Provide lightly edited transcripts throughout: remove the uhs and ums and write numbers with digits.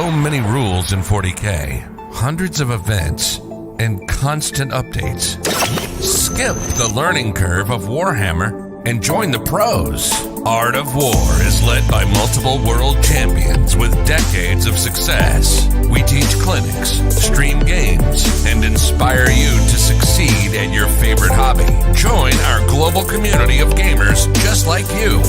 So many rules in 40K, hundreds of events, and constant updates. Skip the learning curve of Warhammer and join the pros. Art of War is led by multiple world champions with decades of success. We teach clinics, stream games, and inspire you to succeed at your favorite hobby. Join our global community of gamers just like you.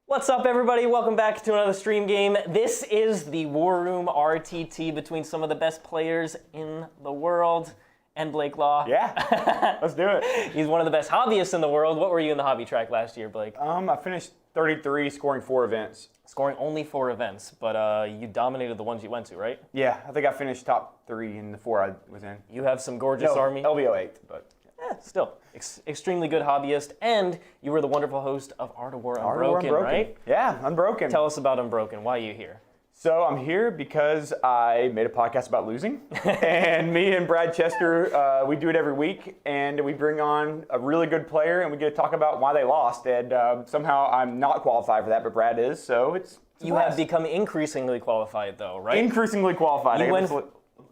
What's up, everybody? Welcome back to another stream game. This is the War Room RTT between some of the best players in the world and Blake Law. Yeah, let's do it. He's one of the best hobbyists in the world. What were you in the hobby track last year, Blake? I finished 33, scoring 4 events. Scoring only 4 events, but you dominated the ones you went to, right? Yeah, I think I finished top 3 in the 4 I was in. You have some gorgeous army. LVO 8, but... Still, extremely good hobbyist, and you were the wonderful host of Art of War Unbroken, right? Yeah, Unbroken. Tell us about Unbroken. Why are you here? So I'm here because I made a podcast about losing, and me and Brad Chester, we do it every week, and we bring on a really good player, and we get to talk about why they lost, and somehow I'm not qualified for that, but Brad is, so it's You have become increasingly qualified, though, right? increasingly qualified.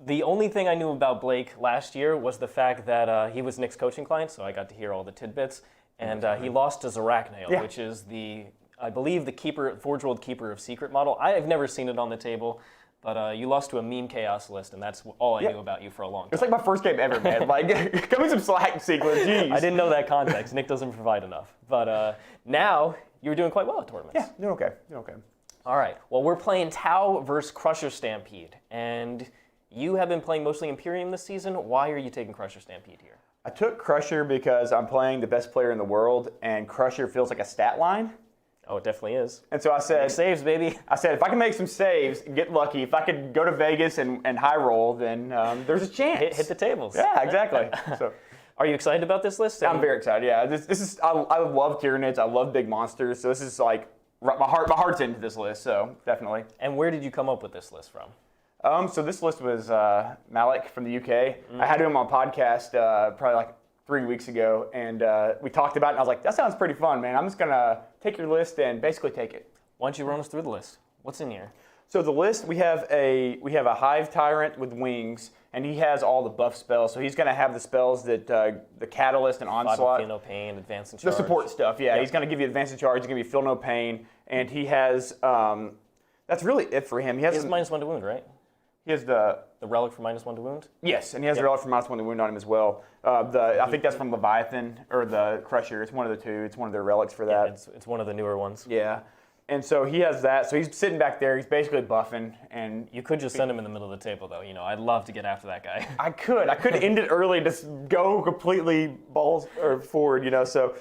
The only thing I knew about Blake last year was the fact that he was Nick's coaching client, so I got to hear all the tidbits. And he lost to Zarachnail, which is I believe, the Forge World Keeper of Secret model. I've never seen it on the table, but you lost to a meme chaos list, and that's all I knew about you for a long time. It's like my first game ever, man. Like, come in some slack, Sequel. Jeez. I didn't know that context. Nick doesn't provide enough. But now you're doing quite well at tournaments. Yeah, doing okay. All right. Well, we're playing Tau versus Crusher Stampede, and you have been playing mostly Imperium this season. Why are you taking Crusher Stampede here? I took Crusher because I'm playing the best player in the world, and Crusher feels like a stat line. Oh, it definitely is. And so I said... Make saves, baby. I said, if I can make some saves and get lucky, if I could go to Vegas and high roll, then there's a chance. Hit the tables. Yeah, exactly. So, are you excited about this list? I'm very excited, yeah. This is I love Tyranids, I love big monsters, so this is like... My heart's into this list, so definitely. And where did you come up with this list from? So this list was Malik from the UK. I had him on my podcast probably like 3 weeks ago, and we talked about it, and I was like, that sounds pretty fun, man. I'm just going to take your list and basically take it. Why don't you run us through the list? What's in here? So the list, we have a Hive Tyrant with wings, and he has all the buff spells. So he's going to have the spells that the Catalyst and Onslaught. Feel no pain, advance and charge. The support stuff, yeah. Yep. He's going to give you advance and charge. He's going to be feel no pain, and he has that's really it for him. He has -1 to wound, right? He has the relic for -1 to wound? Yes, and he has the relic for -1 to wound on him as well. I think that's from Leviathan, or the Crusher. It's one of the two. It's one of their relics for that. Yeah, it's one of the newer ones. Yeah. And so he has that. So he's sitting back there. He's basically buffing. And you could just send him in the middle of the table, though. You know, I'd love to get after that guy. I could end it early, just go completely balls or forward, you know. So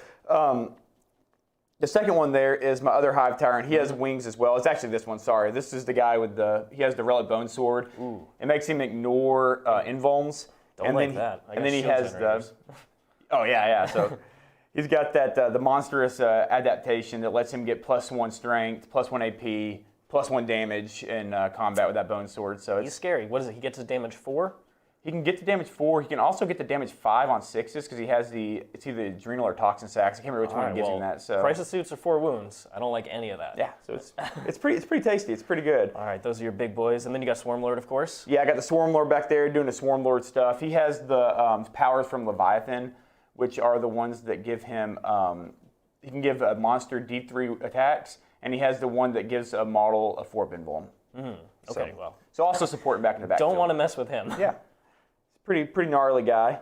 the second one there is my other Hive Tyrant. He has wings as well. It's actually this one, sorry. This is the guy with he has the Relic Bonesword. Ooh. It makes him ignore invulns. Don't like that. And then he has oh, yeah. So he's got that the Monstrous adaptation that lets him get +1 strength, +1 AP, +1 damage in combat with that Bonesword. So he's scary. What is it? He gets his damage 4? He can get to damage 4. He can also get to damage 5 on 6s because he has it's either Adrenal or Toxin sacks. I can't remember which one gives him that. So Crisis suits are 4 wounds. I don't like any of that. Yeah, so it's pretty tasty. It's pretty good. All right, those are your big boys, and then you got Swarmlord, of course. Yeah, I got the Swarmlord back there doing the Swarmlord stuff. He has the powers from Leviathan, which are the ones that give him. He can give a monster D3 attacks, and he has the one that gives a model a 4 Binvuln. Okay, well. So also support back in the back. Don't want to mess with him. Yeah. Pretty gnarly guy.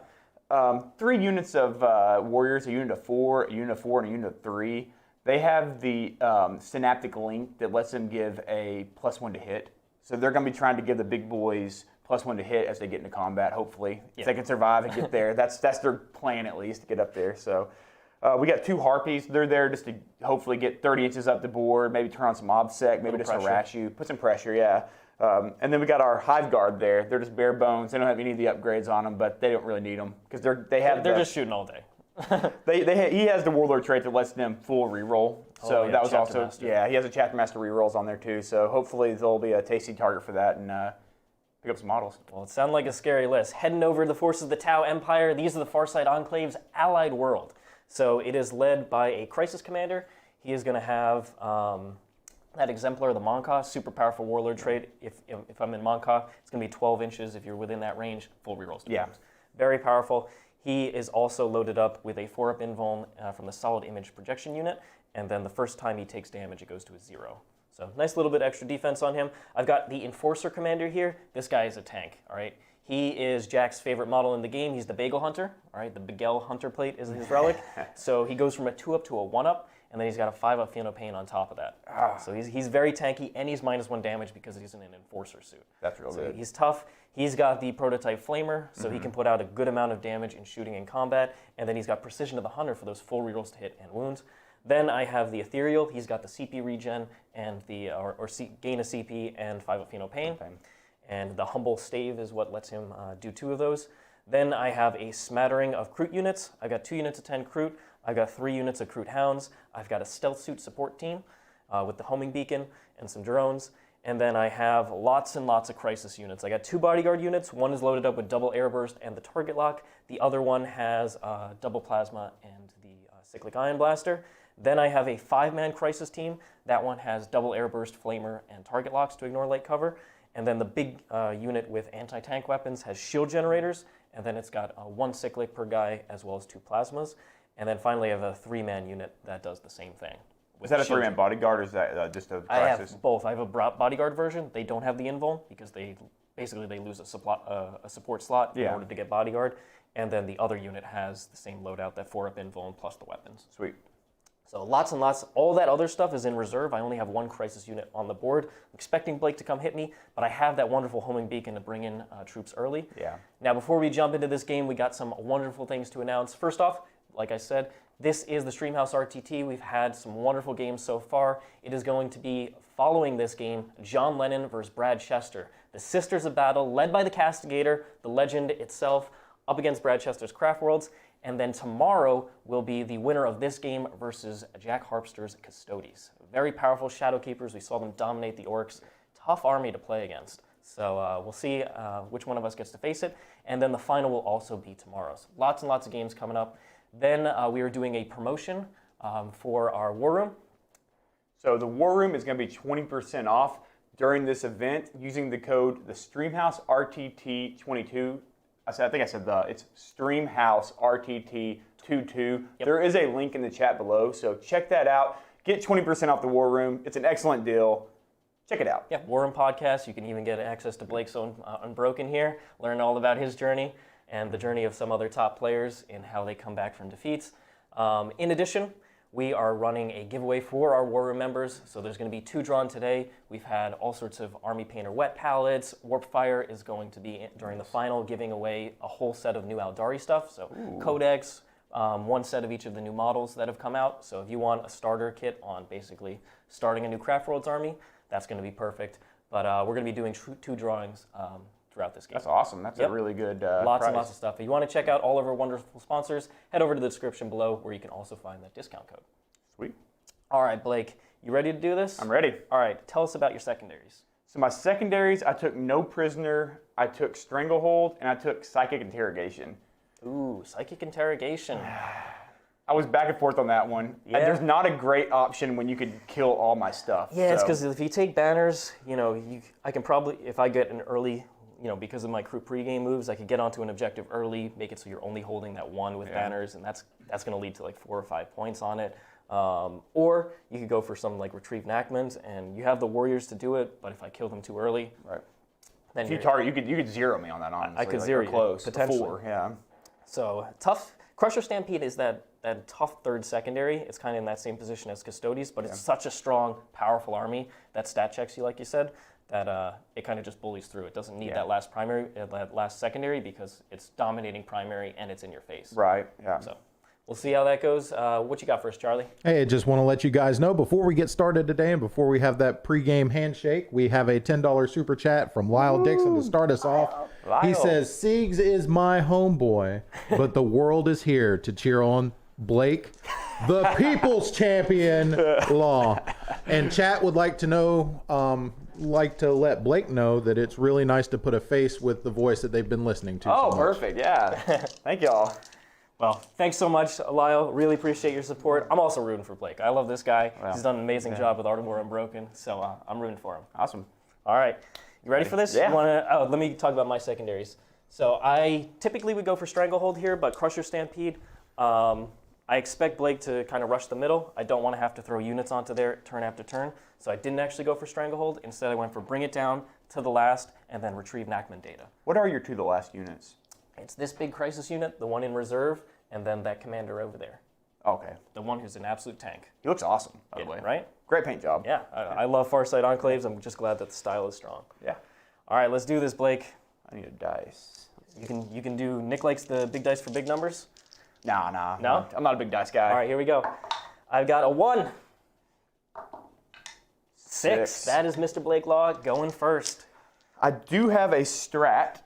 3 units of warriors, a unit of 4, a unit of 4, and a unit of 3. They have the Synaptic link that lets them give a +1 to hit. So they're going to be trying to give the big boys +1 to hit as they get into combat, hopefully. If they can survive and get there. That's their plan, at least, to get up there. So we got 2 Harpies. They're there just to hopefully get 30 inches up the board, maybe turn on some OBSEC, maybe just harass you. Put some pressure, yeah. And then we got our Hive Guard there. They're just bare bones. They don't have any of the upgrades on them, but they don't really need them because they're just shooting all day. He has the Warlord trait that lets them full reroll. So yeah, that was Chapter also Master. he has a Chapter Master rerolls on there too. So hopefully they'll be a tasty target for that and pick up some models. Well, it sounded like a scary list. Heading over to the forces of the Tau Empire. These are the Farside Enclave's allied world. So it is led by a Crisis Commander. He is going to have that Exemplar of the Monka, super powerful Warlord trait. If I'm in Monka, it's going to be 12 inches. If you're within that range, full rerolls. Yeah. Very powerful. He is also loaded up with a 4-up invuln from the Solid Image Projection unit, and then the first time he takes damage, it goes to a 0. So nice little bit extra defense on him. I've got the Enforcer Commander here. This guy is a tank, all right? He is Jack's favorite model in the game. He's the Bagel Hunter, all right? The Bagel Hunter plate is his relic. So he goes from a 2-up to a 1-up, and then he's got a 5-up Feel No Pain on top of that. So he's very tanky, and he's -1 damage because he's in an Enforcer suit. That's real good. He's tough. He's got the Prototype Flamer, so he can put out a good amount of damage in shooting and combat, and then he's got Precision of the Hunter for those full rerolls to hit and wounds. Then I have the Ethereal. He's got the CP regen and the gain a CP and 5-up Feel No Pain. And the Humble Stave is what lets him do 2 of those. Then I have a smattering of Kroot units. I've got 2 units of 10 Kroot. I've got 3 units of Kroot Hounds. I've got a Stealth Suit support team with the Homing Beacon and some drones. And then I have lots and lots of Crisis units. I got 2 Bodyguard units. One is loaded up with double Air Burst and the Target Lock. The other one has double Plasma and the Cyclic Ion Blaster. Then I have a 5-man Crisis team. That one has double Air Burst, Flamer, and Target Locks to ignore light cover. And then the big unit with anti-tank weapons has shield generators, and then it's got 1 Cyclic per guy as well as 2 Plasmas. And then finally I have a 3-man unit that does the same thing. Is that a 3-man Bodyguard or is that just a Crisis? I have both. I have a Bodyguard version. They don't have the invuln because they lose a support slot in order to get Bodyguard. And then the other unit has the same loadout, that 4-up invuln plus the weapons. Sweet. So lots and lots. All that other stuff is in reserve. I only have 1 Crisis unit on the board. I'm expecting Blake to come hit me, but I have that wonderful Homing Beacon to bring in troops early. Yeah. Now, before we jump into this game, we got some wonderful things to announce. First off, like I said, this is the Streamhouse RTT. We've had some wonderful games so far. It is going to be, following this game, John Lennon versus Brad Chester. The Sisters of Battle, led by the Castigator, the legend itself, up against Brad Chester's Craft Worlds. And then tomorrow will be the winner of this game versus Jack Harpster's Custodes. Very powerful Shadow Keepers. We saw them dominate the Orcs. Tough army to play against. So we'll see which one of us gets to face it. And then the final will also be tomorrow. So lots and lots of games coming up. Then we are doing a promotion for our War Room. So the War Room is going to be 20% off during this event using the code the Streamhouse RTT22. I think I said it's Streamhouse RTT22. Yep. There is a link in the chat below, so check that out. Get 20% off the War Room. It's an excellent deal. Check it out. Yeah, War Room Podcast. You can even get access to Blake's own Unbroken here. Learn all about his journey and the journey of some other top players and how they come back from defeats. In addition, we are running a giveaway for our War Room members. So there's going to be 2 drawn today. We've had all sorts of Army Painter wet palettes. Warpfire is going to be, during the final, giving away a whole set of new Aldari stuff. So Codex, 1 set of each of the new models that have come out. So if you want a starter kit on basically starting a new Craft Worlds army, that's going to be perfect. But we're going to be doing 2 drawings throughout this game. That's awesome. That's a really good Lots prize. and lots of stuff. If you want to check out all of our wonderful sponsors, head over to the description below where you can also find that discount code. Sweet. All right, Blake, you ready to do this? I'm ready. All right, tell us about your secondaries. So my secondaries, I took No Prisoner, I took Stranglehold, and I took Psychic Interrogation. Ooh, Psychic Interrogation. I was back and forth on that one. Yeah. There's not a great option when you could kill all my stuff. Yeah, it's because if you take banners, I can probably, if I get an early, because of my crew pregame moves, I could get onto an objective early, make it so you're only holding that 1 with banners, and that's going to lead to like 4 or 5 points on it. Or you could go for some like Retrieve Enactment, and you have the warriors to do it, but if I kill them too early, right. Then if you target, you could zero me on that, honestly. I could zero you, close, potentially. 4, yeah. So tough. Crusher Stampede is that tough 3rd secondary. It's kind of in that same position as Custodes, but it's such a strong, powerful army that stat checks you, like you said, that it kind of just bullies through. It doesn't need that last primary, that last secondary, because it's dominating primary and it's in your face. Right. Yeah. So we'll see how that goes. What you got for us, Charlie? Hey, I just want to let you guys know before we get started today and before we have that pregame handshake, we have a $10 super chat from Lyle Dixon to start us off. He says, Siegs is my homeboy, but the world is here to cheer on Blake, the people's champion, Law. And chat would like to know, like to let Blake know that it's really nice to put a face with the voice that they've been listening to. Oh, so much. perfect. Yeah. Thank y'all. Well, thanks so much, Lyle. Really appreciate your support. I'm also rooting for Blake. I love this guy. He's done an amazing job with Art of War Unbroken, so I'm rooting for him. Awesome. All right. You ready for this? Yeah. Let me talk about my secondaries. So I typically would go for Stranglehold here, but Crusher Stampede. I expect Blake to kind of rush the middle. I don't want to have to throw units onto there turn after turn, so I didn't actually go for Stranglehold. Instead, I went for Bring It Down to the last and then Retrieve Nachman data. What are your to the last units? It's this big Crisis unit, the one in reserve, and then that commander over there. Okay. The one who's an absolute tank. He looks awesome, by the way. Right? Great paint job. Yeah, I love Farsight Enclaves. I'm just glad that the style is strong. Yeah. All right, let's do this, Blake. I need a dice. You can do, Nick likes the big dice for big numbers. Nah. No? I'm not a big dice guy. All right, here we go. I've got a 1. 6. That is Mr. Blake Law going first. I do have a strat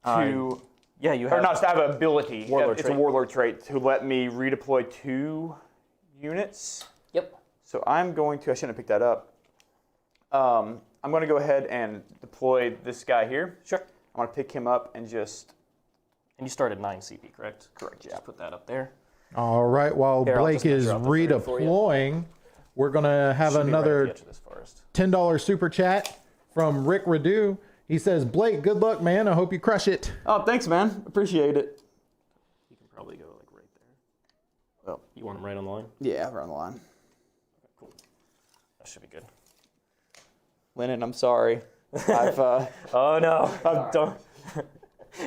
to... Yeah, you or have. not, I have an ability. Warlord it's trait. a Warlord trait to let me redeploy 2 units. Yep. So I'm going to... I shouldn't have picked that up. I'm going to go ahead and deploy this guy here. Sure. I'm going to pick him up and just... And you started 9 CP, correct? Correct, yeah. Just put that up there. All right, while Here, I'll Blake just is measure out the 30 for you. redeploying, we're going to have Should be right at the another edge of this forest. $10 super chat from Rick Radu. He says, Blake, good luck, man. I hope you crush it. Oh, thanks, man. Appreciate it. You can probably go like right there. Well, You want him right on the line? yeah, right on the line. Cool. That should be good. Lennon, I'm sorry. I've... Oh no! Don't.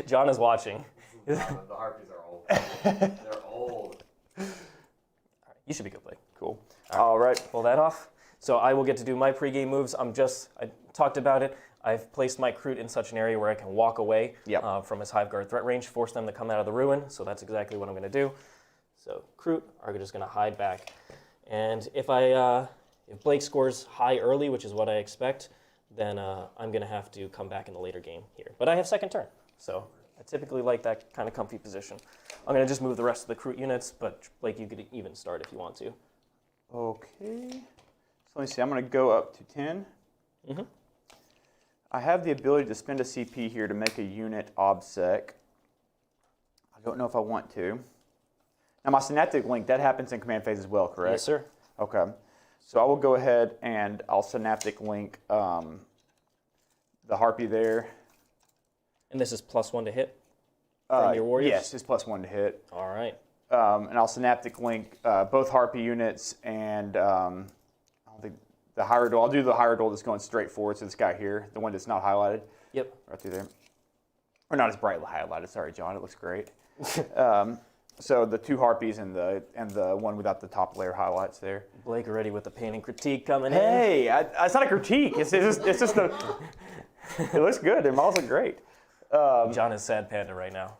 John is watching. The Harpies are old. They're old. You should be good, Blake. Cool. All right. Pull that off. So I will get to do my pregame moves. I talked about it. I've placed my Kroot in such an area where I can walk away from his Hive Guard threat range, force them to come out of the ruin. So that's exactly what I'm going to do. So Kroot are just going to hide back. And if Blake scores high early, which is what I expect, then I'm going to have to come back in the later game here. But I have second turn, so I typically like that kind of comfy position. I'm going to just move the rest of the Kroot units, but Blake, you could even start if you want to. Okay. So let me see. I'm going to go up to 10. Mm-hmm. I have the ability to spend a CP here to make a unit OBSEC. I don't know if I want to. Now my Synaptic link, that happens in command phase as well, correct? Yes, sir. Okay. So I will go ahead and I'll Synaptic link the Harpy there. And this is +1 to hit from your warriors? Yes, it's +1 to hit. All right. And I'll Synaptic link both Harpy units and I don't think the Hierodule. I'll do the Hierodule that's going straight forward to this guy here, the one that's not highlighted. Yep. Right through there. Or not as brightly highlighted. Sorry, John. It looks great. So the 2 Harpies and the one without the top layer highlights there. Blake already with the pain and critique coming in. Hey, it's not a critique. It's just a. It looks good. Their models look great. John is sad panda right now.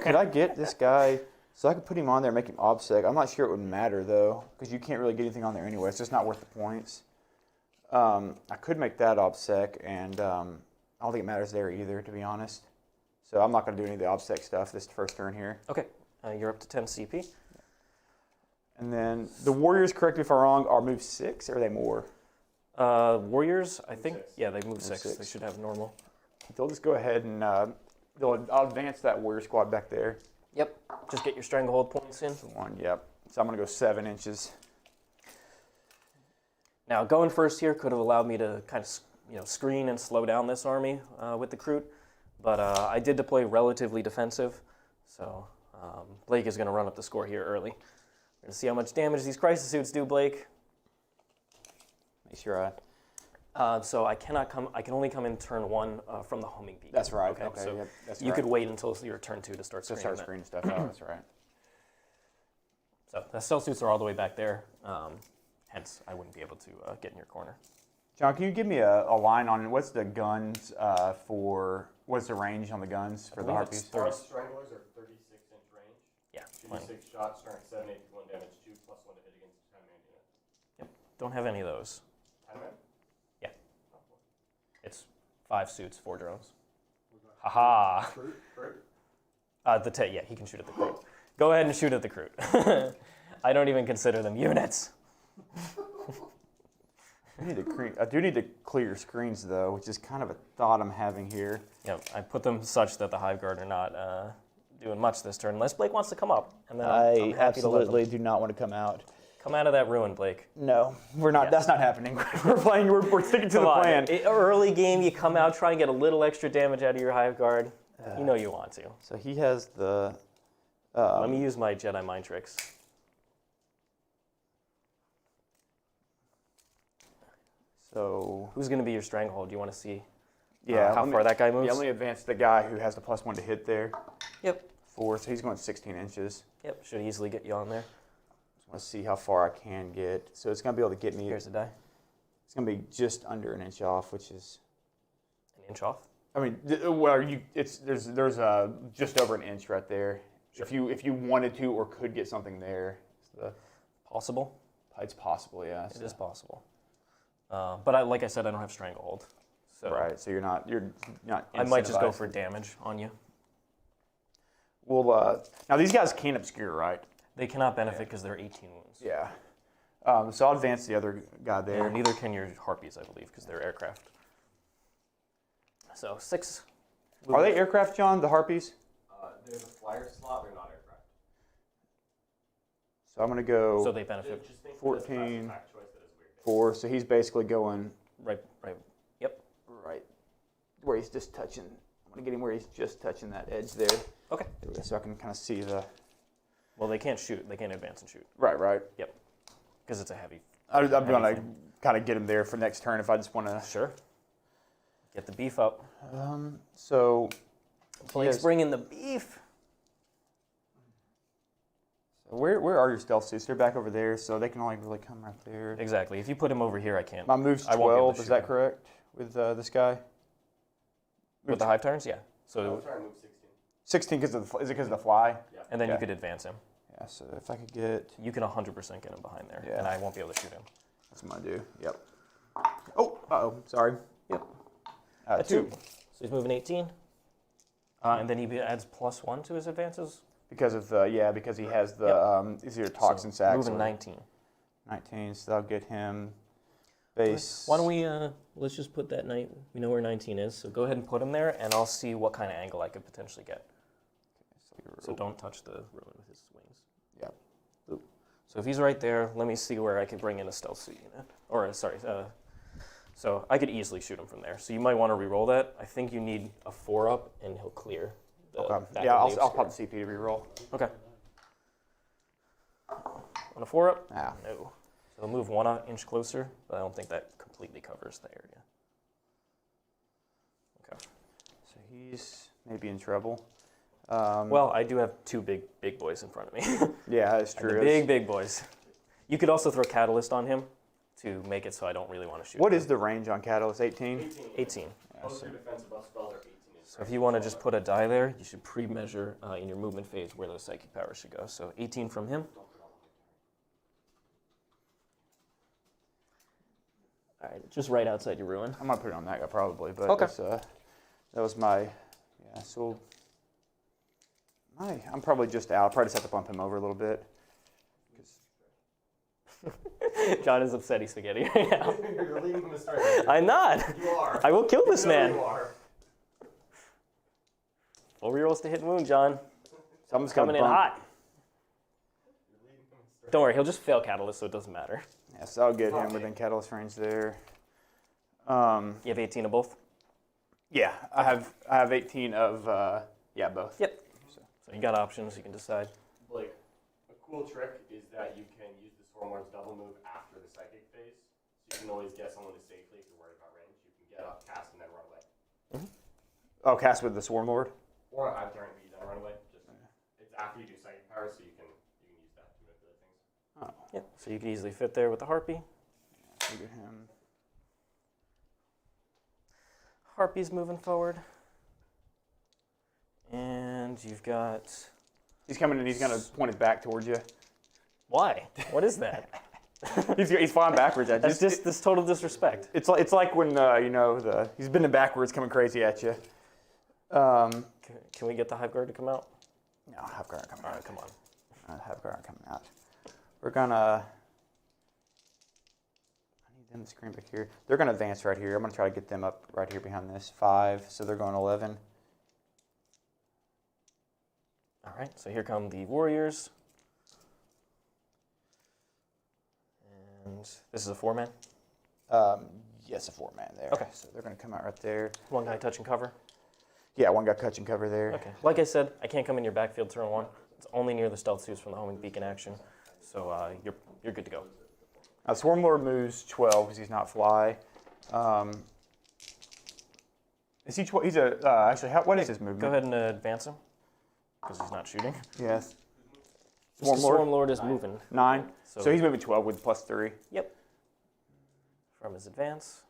Could I get this guy so I could put him on there and make him OBSEC? I'm not sure it would matter though, because you can't really get anything on there anyway. It's just not worth the points. I could make that OBSEC, and I don't think it matters there either, to be honest. So I'm not going to do any of the OBSEC stuff this first turn here. Okay. You're up to 10 CP. And then the Warriors, correct me if I'm wrong, are move 6, or are they more? Warriors, I think, yeah, they move 6. 6. They should have normal. They'll just go ahead and I'll advance that Warrior squad back there. Yep. Just get your Stranglehold points in. 1, yep. So I'm going to go 7 inches. Now, going first here could have allowed me to kind of screen and slow down this army with the Kroot, but I did deploy relatively defensive, so Blake is going to run up the score here early. We're going to see how much damage these Crisis Suits do, Blake. Make sure So I can only come in turn 1 from the homing peak. That's right. Okay, so yep, that's you right. could wait until your turn 2 to start So screening start that. screening stuff out. That's right. So the stealth suits are all the way back there. Hence, I wouldn't be able to get in your corner. John, can you give me a line on what's the guns what's the range on the guns for the Harpies? Our stranglers are 36-inch range. Yeah. 2d6 shot, strength 7, 81 damage, 2 +1 to hit against a 10-man unit. Yep. Don't have any of those. 10-man? Yeah. It's 5 suits, 4 drones. Haha. Fruit? Yeah, he can shoot at the Kroot. Go ahead and shoot at the Kroot. I don't even consider them units. I do need to clear your screens though, which is kind of a thought I'm having here. Yep, I put them such that the Hive Guard are not doing much this turn, unless Blake wants to come up. And then I'm I happy to let absolutely them. do not want to come out. Come out of that ruin, Blake. No, we're not. Yes. That's not happening. We're sticking to the plan. Early game, you come out, try and get a little extra damage out of your Hive Guard. You know you want to. So he has the. Let me use my Jedi mind tricks. So Who's going to be your stranglehold? Do you want to see yeah, how far that guy moves? Yeah, let me advance the guy who has the +1 to hit there. Yep. 4, so he's going 16 inches. Yep, should easily get you on there. Just want to see how far I can get. So it's going to be able to get me. Here's the die. It's going to be just under an inch off, which is. An inch off? I mean, there's just over an inch right there. Sure. If you wanted to or could get something there, Possible? it's possible, yeah. It is possible. But like I said, I don't have stranglehold. So Right, so you're not. I might just go incentivized. for damage on you. Well, now these guys can't obscure, right? They cannot benefit because they're 18 wounds. Yeah. So I'll advance the other guy there. And neither can your Harpies, I believe, because they're aircraft. So 6. Are they aircraft, John? The Harpies? There's a flyer slot, they're not aircraft. So I'm going to go So they benefit. Just think 14, fact choice that is weird. 4. So he's basically going Right. Yep. right where he's just touching. I'm going to get him where he's just touching that edge there. Okay. So I can kind of see the. Well, they can't shoot. They can't advance and shoot. Right. Yep. Because it's a heavy. I'm going to thing. kind of get him there for next turn if I just want to. Sure. Get the beef up. So. Blake's bringing the beef. Where are your stealth suits? They're back over there, so they can only really come right there. Exactly. If you put him over here, I can't. My move's I won't be able 12. to Is shoot that him. correct with this guy? With the Hive turns, yeah. So, I'm trying to move 16 16. because is it because of the fly? Yeah. and then you Okay. could advance him. Yeah. So if I could get, You can 100% get him behind there, Yeah. and I won't be able to shoot him. that's what I'm gonna do. Yep. Oh. Sorry. Yep. 2. So he's moving 18. And then he adds +1 to his advances. Because of the because he has the is either toxin So sacks moving or 19. 19. So that'll get him base. Why don't we, let's just put that night, we know where 19 is, so go ahead and put him there, and I'll see what kind of angle I could potentially get. So don't touch the ruin with his wings. Yep. So if he's right there, let me see where I can bring in a stealth suit unit. Or, sorry, so I could easily shoot him from there. So you might want to re-roll that. I think you need a 4-up, and he'll clear. Okay. Back Yeah, of the I'll obscure. pop the CP to reroll. Okay. On a 4-up? Ah. No. So I'll move 1 inch closer, but I don't think that completely covers the area. Okay. So he's maybe in trouble. Well, I do have 2 big boys in front of me. Yeah, that's true. The big boys. You could also throw Catalyst on him to make it so I don't really want to shoot What him. is the range on Catalyst? 18? 18. Most of your defensive buff spells are 18 inches. So if you want to just put a die there, you should pre-measure in your movement phase where those psychic powers should go. So 18 from him. All right, just right outside your ruin. I'm gonna put it on that guy probably, but Okay. it's, that was my So I'm probably just out. I'll probably just have to bump him over a little bit. John is upsetty spaghetti right now. You're leaving him astray. I'm not. You are. I will kill this You know man. You are. 4 rerolls to hit wound, John. So I'm just gonna Coming in bump. hot. Don't worry, he'll just fail Catalyst, so it doesn't matter. Yeah, so I'll get him within Catalyst range there. You have 18 of both? Yeah, I have 18 of both. Yep. So you got options, you can decide. Blake, a cool trick is that you can use the Swarmlord's double move after the psychic phase. So you can always get someone to safely if you're worried about range. You can get up, cast, and then run away. Oh, cast with the Swarmlord. Or I Tyrant, but you then run away. It's after you do psychic power, so you can use that to manipulate things. Oh, Yep. So you can easily fit there with the Harpy. I'll get him. Harpy's moving forward. And you've got He's coming and he's going to point his back towards you. Why? What is that? He's flying backwards at you. That's just this total disrespect. It's like when he's bending backwards, coming crazy at you. Can we get the Hive Guard to come out? No, Hive Guard aren't coming All out. right, come on. Hive Guard aren't coming out. We're gonna. I need them to screen back here. They're gonna advance right here. I'm gonna try to get them up right here behind this 5. So they're going 11. All right, so here come the Warriors. And this is a 4-man? Yes, a 4-man there. Okay. So they're gonna come out right there. One guy touching cover? Yeah, one guy catching cover there. Okay. Like I said, I can't come in your backfield turn 1. It's only near the stealth suits from the homing beacon action. So you're good to go. Swarmlord moves 12 because he's not fly. Is he 12? He's actually, what is his movement? Go ahead and advance him, because he's not shooting. Yes. Swarmlord is moving. 9. So- So he's moving 12 with +3. Yep. From his advance.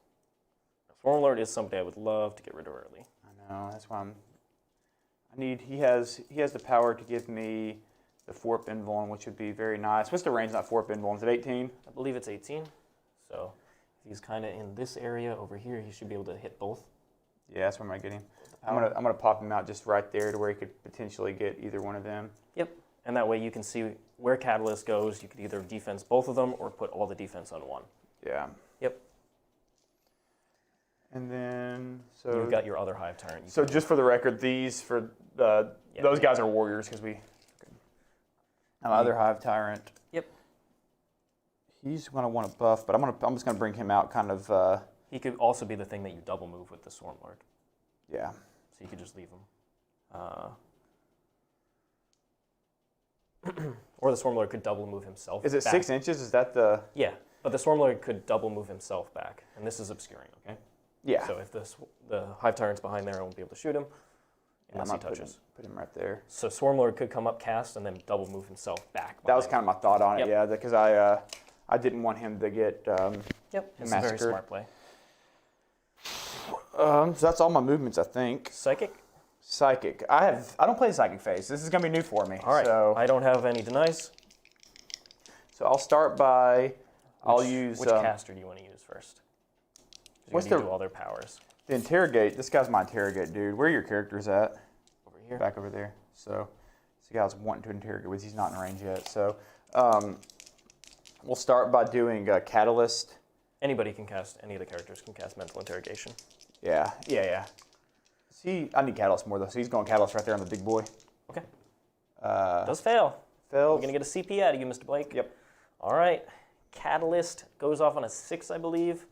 Swarmlord is somebody I would love to get rid of early. I know, that's why he has the power to give me the 4-up invuln, which would be very nice. What's the range on that 4-up invuln? Is it 18? I believe it's 18. So if he's kind of in this area over here, he should be able to hit both. Yeah, that's where I'm gonna get him. I'm gonna pop him out just right there to where he could potentially get either one of them. Yep. And that way you can see where Catalyst goes. You could either defense both of them or put all the defense on one. Yeah. Yep. And then You've got your other Hive Tyrant. So just for the record, these for those guys are warriors because we. Other Hive Tyrant. Yep. He's gonna want a buff, but I'm just gonna bring him out kind of. He could also be the thing that you double move with the Swarmlord. Yeah. So you could just leave him. Or the Swarmlord could double move himself. Is it back. 6 inches? Is that the? Yeah, but the Swarmlord could double move himself back, and this is obscuring. Okay. Yeah. So if the Hive Tyrant's behind there, I won't be able to shoot him unless he touches. Put him right there. So Swarmlord could come up, cast, and then double move himself back. That was kind of my thought on it, Yep. yeah, because I didn't want him to get Yep, it's a very massacred. smart play. So that's all my movements, I think. Psychic. Psychic. I don't play Psychic phase. This is gonna be new for me. All right. So I don't have any denies. I'll start by. I'll use. Which caster do you want to use first? What's do the- all their powers? The interrogate. This guy's my interrogate dude. Where are your characters at? Over here. Back over there. So this guy's wanting to interrogate with. He's not in range yet. So we'll start by doing Catalyst. Anybody can cast. Any of the characters can cast Mental Interrogation. Yeah. See, I need Catalyst more though. So he's going Catalyst right there on the big boy. Okay. Does fail. Fails. We're gonna get a CP out of you, Mr. Blake. Yep. All right. Catalyst goes off on a 6, I believe.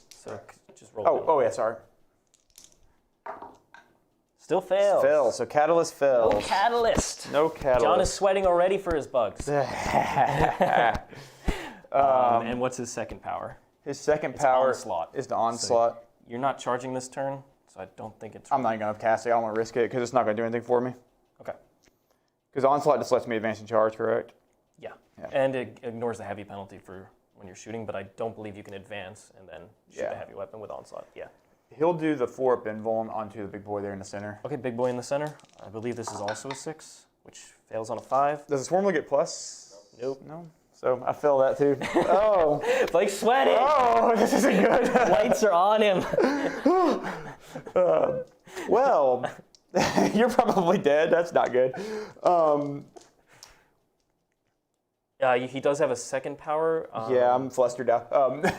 So just roll. Oh yeah. Sorry. Still fails. Fails. So Catalyst fails. No catalyst. No Catalyst. John is sweating already for his bugs. And what's his second power? His second power Onslaught. is the Onslaught. You're not charging this turn, so I don't think it's. I'm not going to cast it. I don't want to risk it because it's not going to do anything for me. Okay. Because Onslaught just lets me advance and charge, correct? Yeah. Yeah. And it ignores the heavy penalty for when you're shooting, but I don't believe you can advance and then shoot Yeah. a heavy weapon with Onslaught. Yeah. He'll do the 4-up invuln onto the big boy there in the center. Okay, big boy in the center. I believe this is also a 6, which fails on a 5. Does the Swarmlord get plus? Nope. No. So I fail that too. Oh. Like sweating. Oh, this isn't good. Lights are on him. Well, you're probably dead. That's not good. He does have a second power. Yeah, I'm flustered now.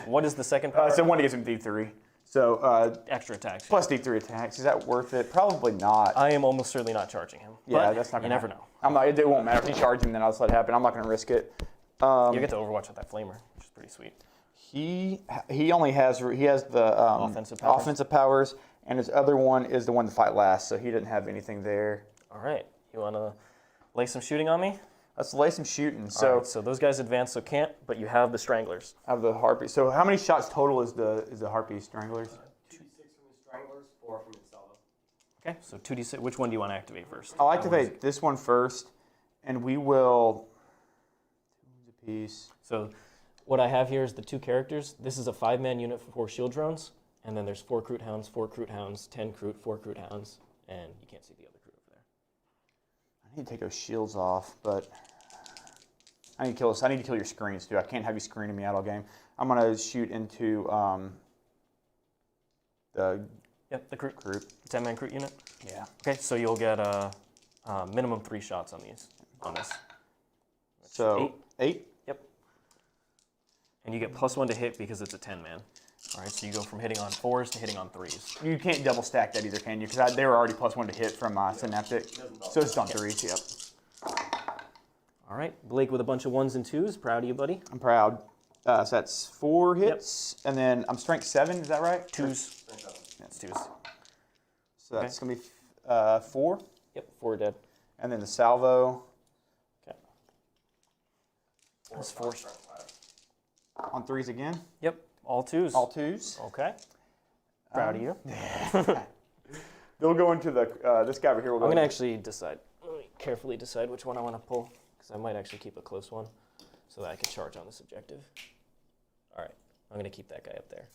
What is the second power? So one gives him D3. So Extra attacks. plus D3 attacks. Is that worth it? Probably not. I am almost certainly not charging him. Yeah, but that's not you gonna never happen. know. I'm not. It won't matter if you charge him. Then I'll just let it happen. I'm not going to risk it. You get to Overwatch with that flamer, which is pretty sweet. He has the offensive powers, and his other one is the one to fight last. So he didn't have anything there. All right, you want to lay some shooting on me? Let's lay some shooting. All right, so those guys advance, so can't, but you have the Stranglers. I have the Harpy. So how many shots total is the Harpy Stranglers? 2d6 from the Stranglers, 4 from the Scythed. Okay, so 2d6. Which one do you want to activate first? I'll activate this one first, and we will. 2 wounds apiece. So what I have here is the 2 characters. This is a 5-man unit for 4 shield drones, and then there's 4 Kroot Hounds, 4 Kroot Hounds, 10 Kroot, 4 Kroot Hounds, and you can't see the other Kroot over there. I need to take those shields off, but I need to kill this. I need to kill your screens too. I can't have you screening me out all game. I'm gonna shoot into the the group. 10-man Crute unit. Yeah. Okay, so you'll get minimum 3 shots on this. So 8. Yep. And you get +1 to hit because it's a 10-man. All right, so you go from hitting on 4s to hitting on 3s. You can't double stack that either, can you? Because they were already +1 to hit from Synaptic. So it's on 3s. Yep. All right, Blake with a bunch of 1s and 2s. Proud of you, buddy. I'm proud. So that's 4 hits, and then I'm strength 7. Is that right? 2s. That's 2s. So that's gonna be 4. Yep, 4 dead. And then the salvo. Okay. That's 4. On 3s again. Yep, all 2s. All 2s. Okay. Proud of you. They'll go into the this guy over here. Will go I'm gonna into- actually decide. Let me carefully decide which one I want to pull, because I might actually keep a close one, so that I can charge on this objective. All right, I'm gonna keep that guy up there.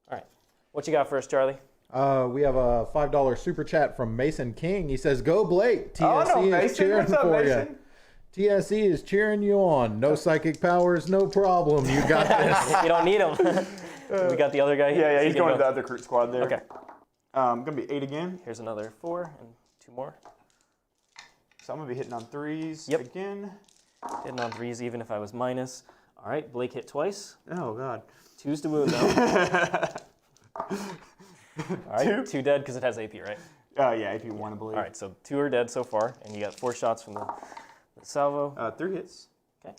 All right, what you got for us, Charlie? We have a $5 super chat from Mason King. He says, "Go Blake! TSE no, is Mason. cheering What's up, for Mason? you. TSE is cheering you on. No psychic powers, no problem. You got this." You don't need him. We got the other guy. Yeah, he's He can going to go. the other Crute squad there. Okay. Gonna be 8 again. Here's another 4 and 2 more. So I'm gonna be hitting on 3s Yep. again. Hitting on 3s even if I was minus. All right, Blake hit twice. Oh God. 2s to wound though. All right, 2 dead because it has AP, right? Yeah, AP 1, I believe. All right, so 2 are dead so far, and you got 4 shots from the salvo. 3 hits. Okay.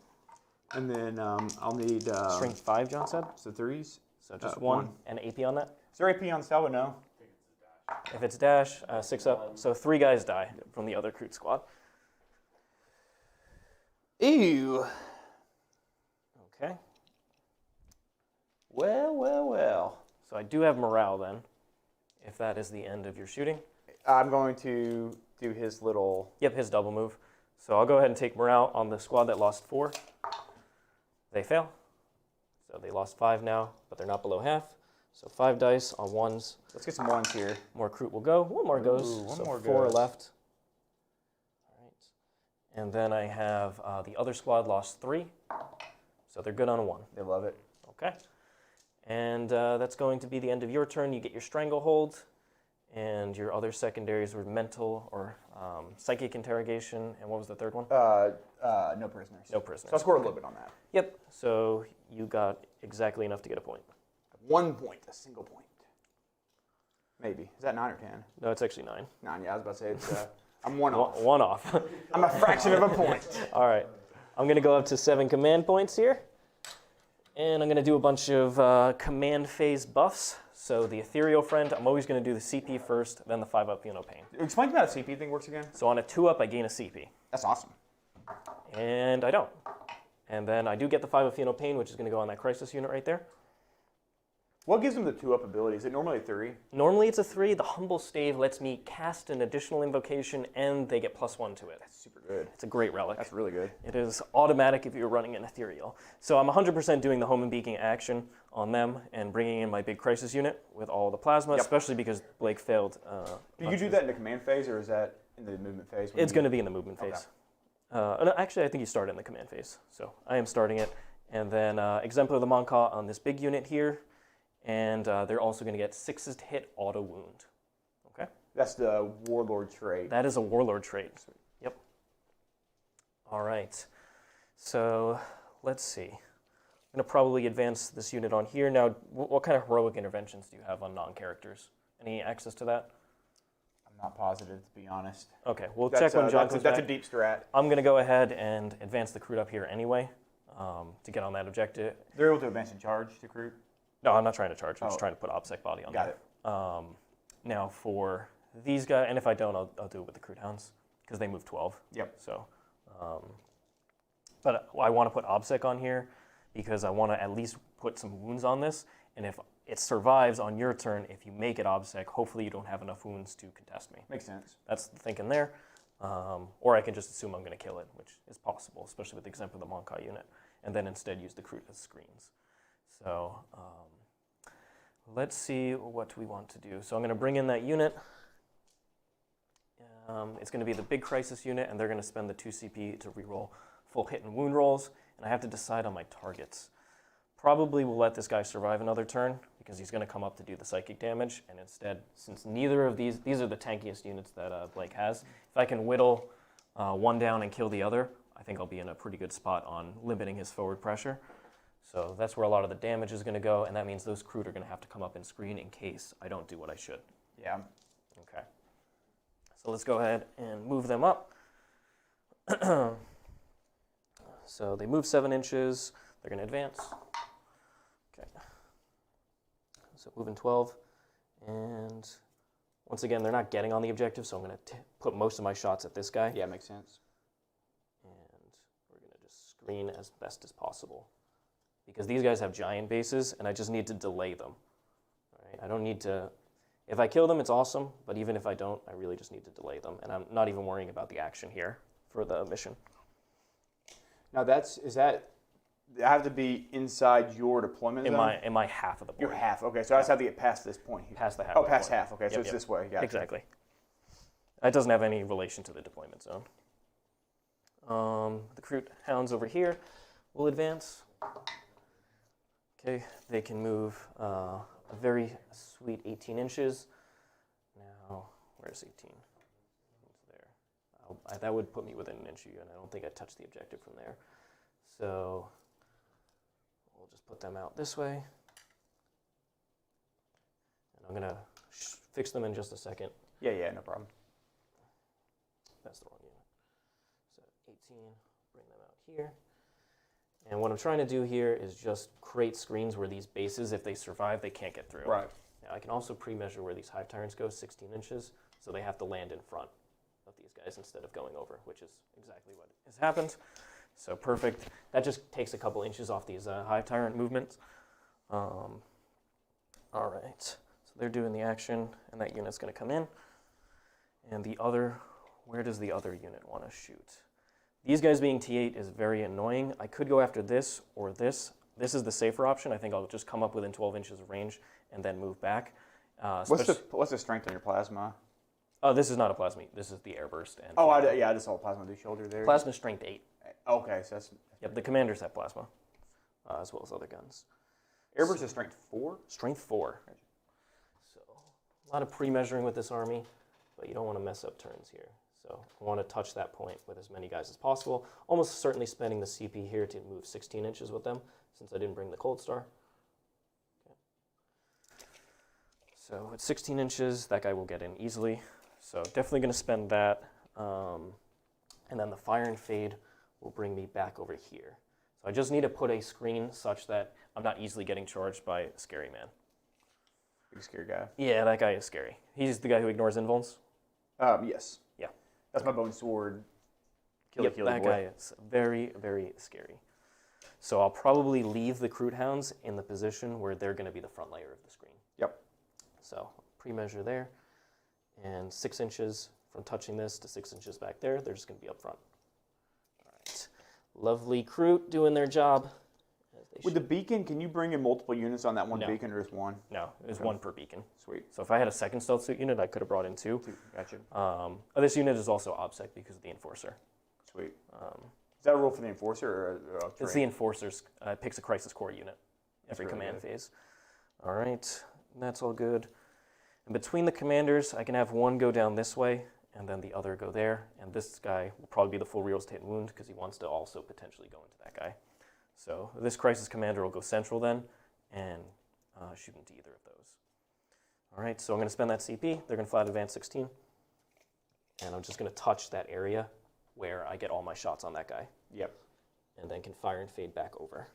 And then I'll need Strength 5, John said. so 3s. So just 1 1. and AP on that. Is there AP on salvo? No. If it's dash, 6 up. So 3 guys die from the other Crute squad. Ew. Okay. Well. So I do have morale then, if that is the end of your shooting. I'm going to do his little. Yep, his double move. So I'll go ahead and take morale on the squad that lost 4. They fail. So they lost 5 now, but they're not below half. So 5 dice on 1s. Let's get some 1s here. More Crute will go. 1 more goes. Ooh, 1 so more 4 goes. left. All right. And then I have the other squad lost 3. So they're good on a 1. They love it. Okay. And that's going to be the end of your turn. You get your Stranglehold, and your other secondaries were Mental or Psychic Interrogation. And what was the third one? No prisoners. No prisoners. So I scored a little bit on that. Yep. So you got exactly enough to get a point. 1 point, a single point. Maybe. Is that 9 or 10? No, it's actually 9. 9, yeah, I was about to say it's. I'm 1 off. One off. I'm a fraction of a point. All right. I'm going to go up to 7 command points here. And I'm going to do a bunch of command phase buffs. So the Ethereal Friend, I'm always going to do the CP first, then the 5-up Feel No Pain. Explain to me how the CP thing works again. So on a 2-up, I gain a CP. That's awesome. And I don't. And then I do get the 5-up Feel No Pain, which is going to go on that Crisis unit right there. What gives them the 2-up ability? Is it normally a 3? Normally it's a 3. The Humble Stave lets me cast an additional invocation, and they get +1 to it. That's super good. It's a great relic. That's really good. It is automatic if you're running an Ethereal. So I'm 100% doing the Home and Beacon action on them and bringing in my big Crisis unit with all the plasma, especially because Blake failed. Do you do that in the command phase, or is that in the movement phase? It's going to be in the movement phase. No, actually, I think you start in the command phase. So I am starting it. And then Exemplar the Monka on this big unit here. And they're also going to get 6 to hit auto wound. Okay? That's the Warlord trait. That is a Warlord trait. Yep. All right. So let's see. I'm going to probably advance this unit on here. Now, what kind of heroic interventions do you have on non-characters? Any access to that? I'm not positive, to be honest. Okay, we'll check when John comes That's back. a deep strat. I'm going to go ahead and advance the Crute up here anyway to get on that objective. They're able to advance and charge to Crute? No, I'm not trying to charge. I'm just trying to put OBSEC body on Got there. it. Now for these guys, and if I don't, I'll do it with the Crute Hounds because they move 12. Yep. So, but I want to put OBSEC on here because I want to at least put some wounds on this. And if it survives on your turn, if you make it OBSEC, hopefully you don't have enough wounds to contest me. Makes sense. That's the thinking there. Or I can just assume I'm going to kill it, which is possible, especially with the example of the Monkai unit, and then instead use the Crute as screens. So let's see what we want to do. So I'm going to bring in that unit. It's going to be the big Crisis unit, and they're going to spend the 2 CP to reroll full hit and wound rolls, and I have to decide on my targets. Probably will let this guy survive another turn, because he's going to come up to do the psychic damage, and instead, since neither of these are the tankiest units that Blake has, if I can whittle one down and kill the other, I think I'll be in a pretty good spot on limiting his forward pressure. So that's where a lot of the damage is going to go, and that means those Crude are going to have to come up and screen in case I don't do what I should. Yeah. Okay. So let's go ahead and move them up. So they move 7 inches. They're going to advance. Okay. So moving 12. And once again, they're not getting on the objective, so I'm going to put most of my shots at this guy. Yeah, makes sense. And we're going to just screen as best as possible. Because these guys have giant bases, and I just need to delay them. All right? I don't need to... If I kill them, it's awesome, but even if I don't, I really just need to delay them. And I'm not even worrying about the action here for the mission. Now I have to be inside your deployment zone? In my half of the board. Your half, okay. So I just have to get past this point here. Past the half. Oh, of the past board. half, okay. So it's this way, gotcha. Exactly. That doesn't have any relation to the deployment zone. The Crute Hounds over here will advance. Okay, they can move a very sweet 18 inches. Now, where's 18? It's there. That would put me within an inch of you, and I don't think I touched the objective from there. So we'll just put them out this way. And I'm going to fix them in just a second. Yeah, no problem. That's the wrong unit. So 18, bring them out here. And what I'm trying to do here is just create screens where these bases, if they survive, they can't get through. Right. Now I can also pre-measure where these Hive Tyrants go, 16 inches, so they have to land in front of these guys instead of going over, which is exactly what has happened. So perfect. That just takes a couple inches off these Hive Tyrant movements. All right, so they're doing the action, and that unit's going to come in. And the other, where does the other unit want to shoot? These guys being T8 is very annoying. I could go after this or this. This is the safer option. I think I'll just come up within 12 inches of range and then move back. What's the strength on your plasma? Oh, this is not a plasma. This is the airburst. And I just saw plasma do shoulder there. Plasma strength 8. Okay, so that's... Yep, the commanders have plasma, as well as other guns. Airburst is strength 4? Strength 4. So a lot of pre-measuring with this army, but you don't want to mess up turns here. So I want to touch that point with as many guys as possible. Almost certainly spending the CP here to move 16 inches with them, since I didn't bring the Cold Star. Okay. So at 16 inches, that guy will get in easily. So definitely going to spend that. And then the Fire and Fade will bring me back over here. So I just need to put a screen such that I'm not easily getting charged by a scary man. Big scary guy. Yeah, that guy is scary. He's the guy who ignores invulns? Yes. Yeah. That's my bone sword. That guy is very, very scary. So I'll probably leave the Crute Hounds in the position where they're going to be the front layer of the screen. Yep. So pre-measure there. And 6 inches from touching this to 6 inches back there, they're just going to be up front. All right. Lovely Crute doing their job. With the beacon, can you bring in multiple units on that one No. beacon or just one? No, it's one per beacon. Sweet. So if I had a second stealth suit unit, I could have brought in 2. Gotcha. This unit is also OBSEC because of the Enforcer. Sweet. Is that a rule for the Enforcer or It's the Enforcer's picks a Crisis Core unit every really command good. phase. All right, that's all good. And between the commanders, I can have one go down this way and then the other go there. And this guy will probably be the full reroll to hit and wound because he wants to also potentially go into that guy. So this Crisis Commander will go central then and shoot into either of those. All right, so I'm going to spend that CP. They're going to flat advance 16. And I'm just going to touch that area where I get all my shots on that guy. Yep. And then can Fire and Fade back over.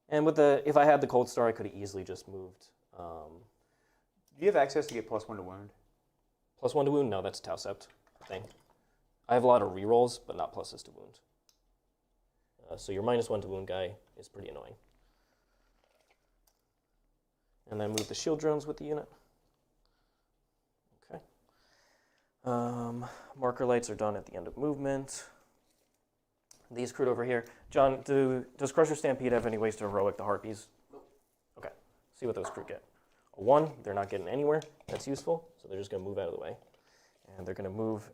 And with if I had the Cold Star, I could have easily just moved. Do you have access to get +1 to wound? +1 to wound? No, that's a Tau Sept thing. I have a lot of rerolls, but not pluses to wound. So your -1 to wound guy is pretty annoying. And then move the shield drones with the unit. Okay. Marker lights are done at the end of movement. These Crute over here. John, does Crusher Stampede have any ways to heroic the Harpies? Nope. Okay. See what those Crute get. A 1, they're not getting anywhere. That's useful, so they're just going to move out of the way. And they're going to move.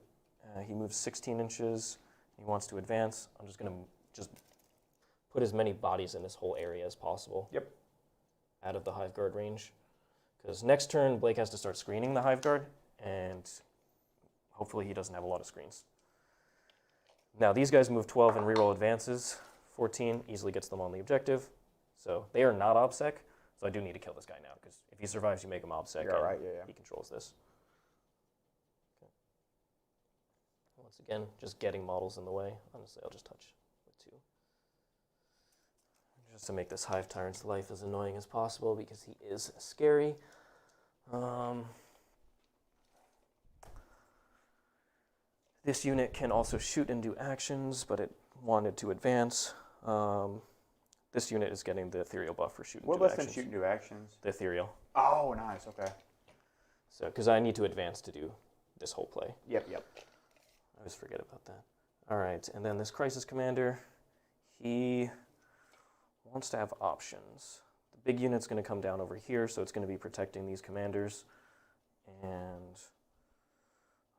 He moves 16 inches. He wants to advance. I'm just going to just put as many bodies in this whole area as possible. Yep. Out of the Hive Guard range. Because next turn, Blake has to start screening the Hive Guard, and hopefully he doesn't have a lot of screens. Now these guys move 12 and reroll advances. 14 easily gets them on the objective. So they are not OBSEC, so I do need to kill this guy now, because if he survives, you make him OBSEC, You're and right, yeah. he controls this. Okay. Once again, just getting models in the way. Honestly, I'll just touch with 2. Just to make this Hive Tyrant's life as annoying as possible, because he is scary. This unit can also shoot and do actions, but it wanted to advance. This unit is getting the ethereal buff for shooting. What lets them shoot and do actions? The ethereal. Oh, nice. Okay. So, because I need to advance to do this whole play. Yep. I always forget about that. All right, and then this Crisis Commander, he wants to have options. The big unit's going to come down over here, so it's going to be protecting these commanders. And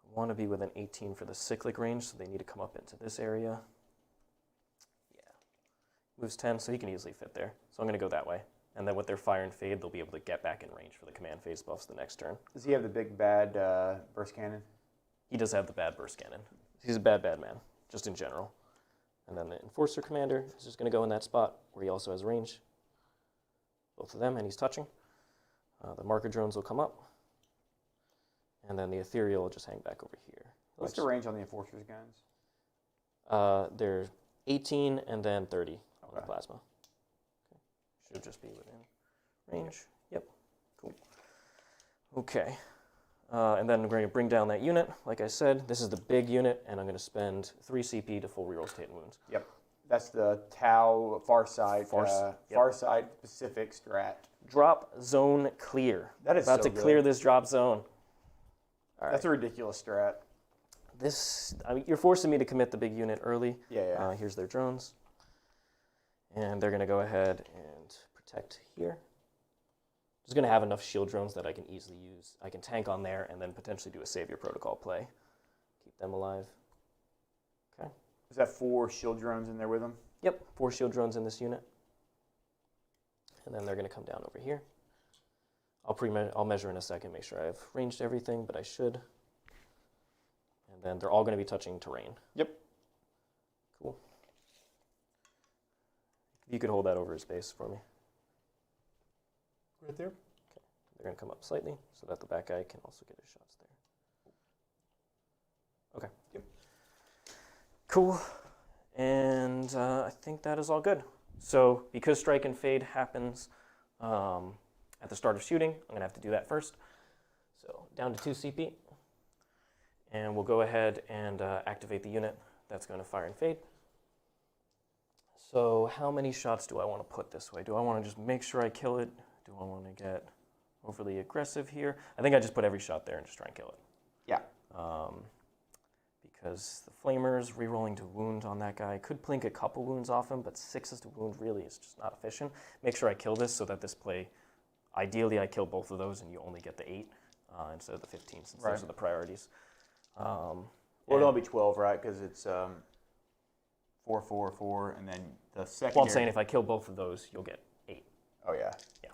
I want to be within 18 for the cyclic range, so they need to come up into this area. Yeah. Moves 10, so he can easily fit there. So I'm going to go that way. And then with their Fire and Fade, they'll be able to get back in range for the command phase buffs the next turn. Does he have the big bad burst cannon? He does have the bad burst cannon. He's a bad man, just in general. And then the Enforcer Commander is just going to go in that spot where he also has range. Both of them, and he's touching. The marker drones will come up. And then the Ethereal will just hang back over here. What's the range on the Enforcer's guns? They're 18 and then 30 on the plasma. Okay. Should just be within range. Yep. Cool. Okay. And then we're going to bring down that unit. Like I said, this is the big unit, and I'm going to spend 3 CP to full rerolls to hit and wounds. Yep. That's the Tau Farsight, Farsight Pacific strat. Drop zone clear. That is about so to good. clear this drop zone. All right. That's a ridiculous strat. This, I mean, you're forcing me to commit the big unit early. Yeah. Here's their drones. And they're going to go ahead and protect here. Just going to have enough shield drones that I can easily use. I can tank on there and then potentially do a Savior Protocol play. Keep them alive. Okay. Is that 4 shield drones in there with them? Yep, 4 shield drones in this unit. And then they're going to come down over here. I'll measure in a second, make sure I've ranged everything, but I should. And then they're all going to be touching terrain. Yep. Cool. You could hold that over his base for me. Right there. Okay. They're going to come up slightly so that the back guy can also get his shots there. Okay. Yep. Cool. And I think that is all good. So because Strike and Fade happens at the start of shooting, I'm going to have to do that first. So down to 2 CP. And we'll go ahead and activate the unit that's going to Fire and Fade. So how many shots do I want to put this way? Do I want to just make sure I kill it? Do I want to get overly aggressive here? I think I just put every shot there and just try and kill it. Yeah. Because the Flamers, re-rolling to wound on that guy, could plink a couple wounds off him, but 6s to wound really is just not efficient. Make sure I kill this so that this play, ideally I kill both of those and you only get the 8 instead of the 15, since those are the priorities. Well, it'll be 12, right? Because it's 4, 4, 4, and then the second. Well, I'm saying if I kill both of those, you'll get 8. Oh, yeah. Yeah.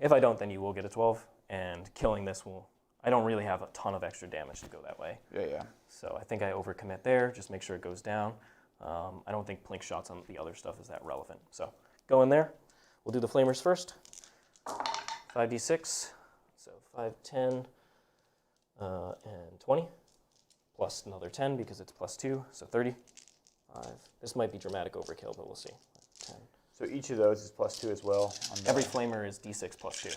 If I don't, then you will get a 12, and killing this will... I don't really have a ton of extra damage to go that way. Yeah. So I think I overcommit there, just make sure it goes down. I don't think plink shots on the other stuff is that relevant. So go in there. We'll do the Flamers first. 5d6, so 5, 10, and 20, plus another 10 because it's plus 2, so 30. 5. This might be dramatic overkill, but we'll see. 10. So each of those is plus 2 as well. Every Flamer is d6 plus 2.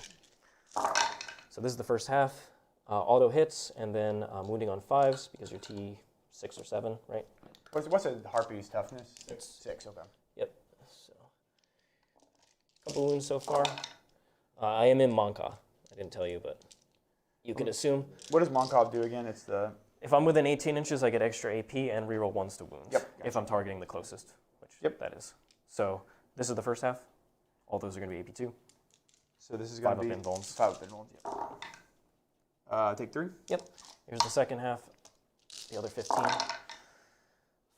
So this is the first half. Auto hits, and then wounding on 5s because you're T6 or 7, right? What's a Harpy's toughness? 6, okay. Yep. So, couple wounds so far. I am in Monka. I didn't tell you, but you can assume. What does Monkov do again? It's the... If I'm within 18 inches, I get extra AP and reroll 1s to wounds. Yep. If I'm targeting the closest, which that is. So this is the first half. All those are going to be AP2. So this is going to be 5 up invulns. 5 up invulns, yeah. Take 3. Yep. Here's the second half. The other 15.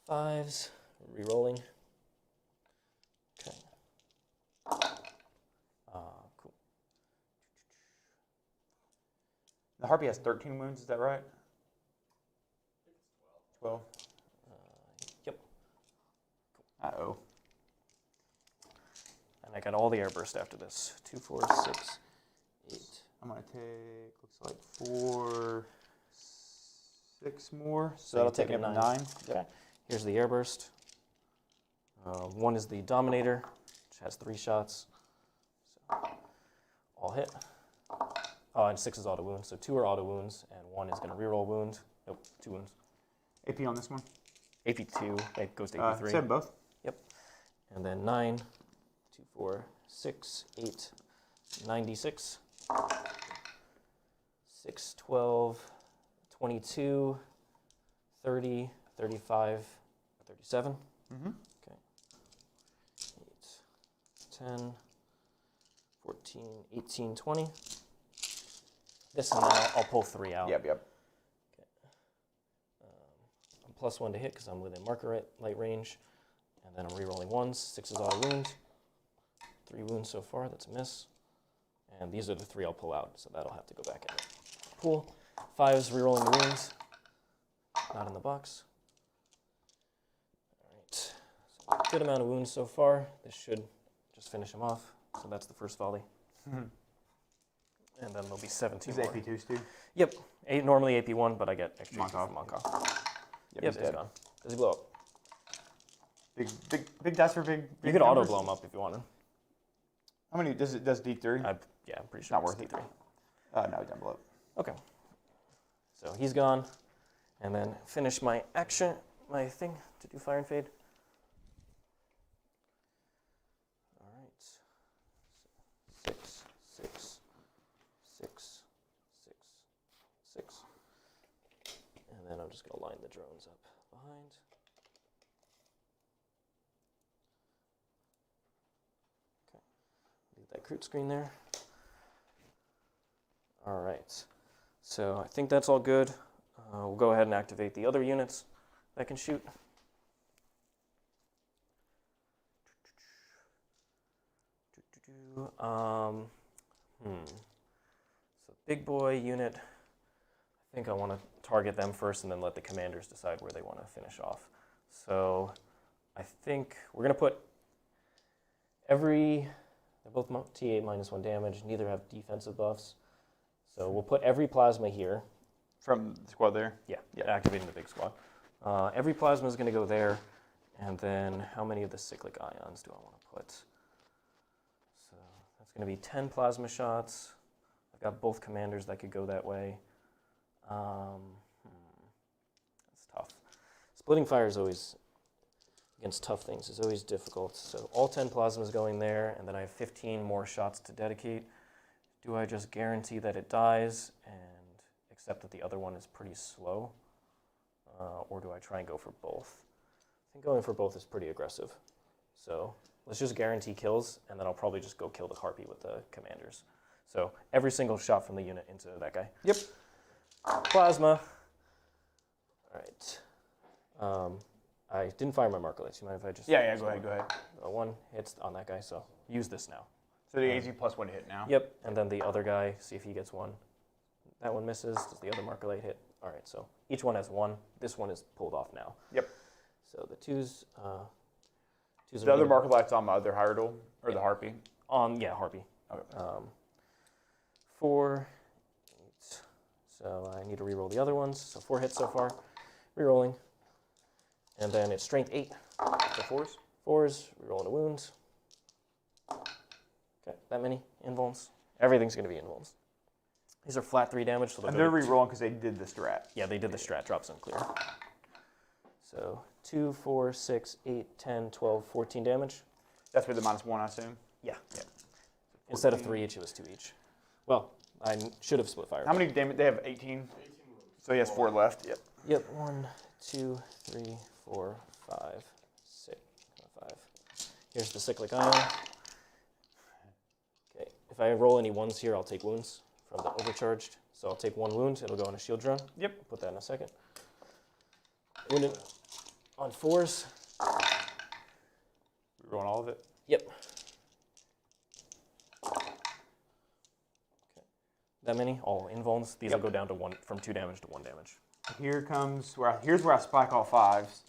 5s. Rerolling. Okay. Cool. The Harpy has 13 wounds, is that right? 12. Yep. Uh-oh. And I got all the airburst after this. 2, 4, 6, 8. I'm going to take, looks like 4, 6 more. So that'll take me up to 9. Okay. Here's the airburst. 1 is the Dominator, which has 3 shots. So, all hit. Oh, and 6 is auto wounds. So 2 are auto wounds, and 1 is going to reroll wound. Nope, 2 wounds. AP on this one? AP2, it goes to AP3. Same both. Yep. And then 9, 2, 4, 6, 8, 96. 6, 12, 22, 30, 35, 37. Mm-hmm. Okay. 8, 10, 14, 18, 20. This and then I'll pull 3 out. Yep. Okay. I'm +1 to hit because I'm within marker light range. And then I'm rerolling 1s. 6 is auto wound. 3 wounds so far. That's a miss. And these are the 3 I'll pull out, so that'll have to go back in the pool. 5s rerolling the wounds. Not in the box. All right. So good amount of wounds so far. This should just finish him off. So that's the first volley. And then there'll be 17 Is more. AP2 Stu? Yep. Normally AP1, but I get extra Monk AP from off. Monk. Yep, Yep, it's gone. Does he blow up? Big dice for big You could auto blow him up if you wanted. How many does D3? Yeah, I'm pretty sure. Not worth it. D3. No, it doesn't blow up. Okay. So he's gone. And then finish my action, my thing to do Fire and Fade. All right. 6, 6, 6, 6, 6. And then I'm just going to line the drones up behind. Okay. Leave that crude screen there. All right. So I think that's all good. We'll go ahead and activate the other units that can shoot. So big boy unit, I think I want to target them first and then let the commanders decide where they want to finish off. So I think we're going to put they're both T8 -1 damage, neither have defensive buffs. So we'll put every plasma here. From the squad there? Yeah, activating the big squad. Every plasma is going to go there, and then how many of the cyclic ions do I want to put? So that's going to be 10 plasma shots. I've got both commanders that could go that way. That's tough. Splitting fire is always, against tough things, is always difficult. So all 10 plasmas going there, and then I have 15 more shots to dedicate. Do I just guarantee that it dies and accept that the other one is pretty slow? Or do I try and go for both? I think going for both is pretty aggressive. So let's just guarantee kills, and then I'll probably just go kill the Harpy with the commanders. So every single shot from the unit into that guy. Yep. Plasma. All right. I didn't fire my marker lights. You mind if I just... Yeah, go ahead. 1 hits on that guy, so use this now. So the AZ +1 hit now? Yep, and then the other guy, see if he gets 1. That one misses. Does the other marker light hit? All right, so each one has 1. This one is pulled off now. Yep. So the twos The other marker light's on my other Hierodule, or the Harpy? Harpy. Okay. 4, 8. So I need to reroll the other ones. So 4 hits so far. Rerolling. And then it's strength 8. So 4s? 4s, rerolling the wounds. Okay, that many invulns. Everything's going to be invulns. These are flat 3 damage. So And they're rerolling because they did the strat. Yeah, they did the strat, drops unclear. So 2, 4, 6, 8, 10, 12, 14 damage. That's with the -1, I assume? Yeah. Instead of 3 each, it was 2 each. Well, I should have split fire. How many damage? They have 18. So he has 4 left. Yep. Yep, 1, 2, 3, 4, 5, 6, 5. Here's the Cyclic Ion. Okay, if I roll any 1s here, I'll take wounds from the overcharged. So I'll take 1 wound. It'll go on a shield drone. Yep. Put that in a second. Wounded on 4s. We're rolling all of it. Yep. Okay. That many? All invulns. These will go down to 1, from 2 damage to 1 damage. Here's where I spike all 5s.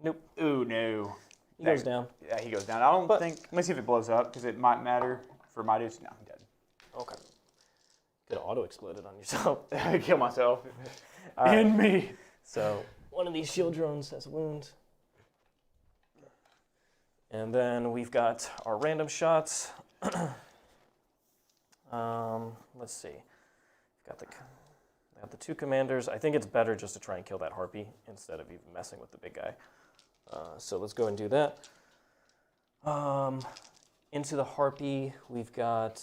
Nope. Ooh, no. He goes down. Yeah, he goes down. I don't think. Let me see if it blows up because it might matter for my dudes. No, I'm dead. Okay. Could have auto-exploded on yourself. Kill myself. Right. And me. So one of these shield drones has a wound. And then we've got our random shots. Let's see. Got the 2 commanders. I think it's better just to try and kill that Harpy instead of even messing with the big guy. So let's go and do that. Into the Harpy, we've got.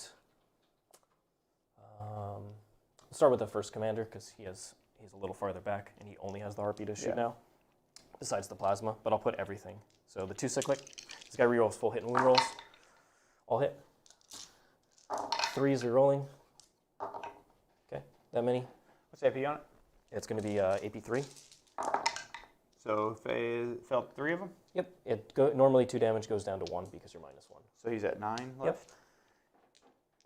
Let's start with the first commander because he's a little farther back and he only has the Harpy to shoot now, besides the plasma. But I'll put everything. So the 2 cyclic. This guy rerolls full hit and wound rolls. All hit. 3s are rolling. Okay, that many. What's AP on it? It's going to be AP3. So felt 3 of them? Yep. Normally 2 damage goes down to 1 because you're -1. So he's at 9 left? Yep.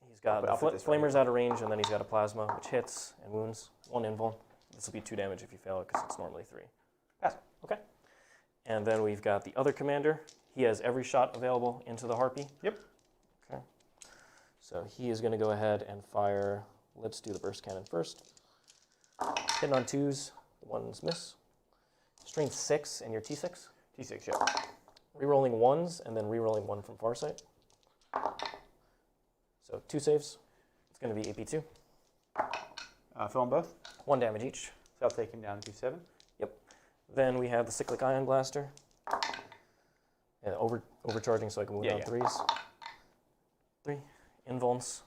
He's got flamers out of range, and then he's got a plasma, which hits and wounds. 1 invuln. This will be 2 damage if you fail it because it's normally 3. Pass. Okay. And then we've got the other commander. He has every shot available into the Harpy. Yep. Okay. So he is going to go ahead and fire. Let's do the burst cannon first. Hitting on 2s. The 1s miss. Strength 6 and your T6. T6, yeah. Rerolling 1s and then rerolling 1 from Farsight. So 2 saves. It's going to be AP2. Fill them both. 1 damage each. So I'll take him down to 7. Yep. Then we have the Cyclic Ion Blaster. Yeah, overcharging so I can move down 3s. 3 invulns.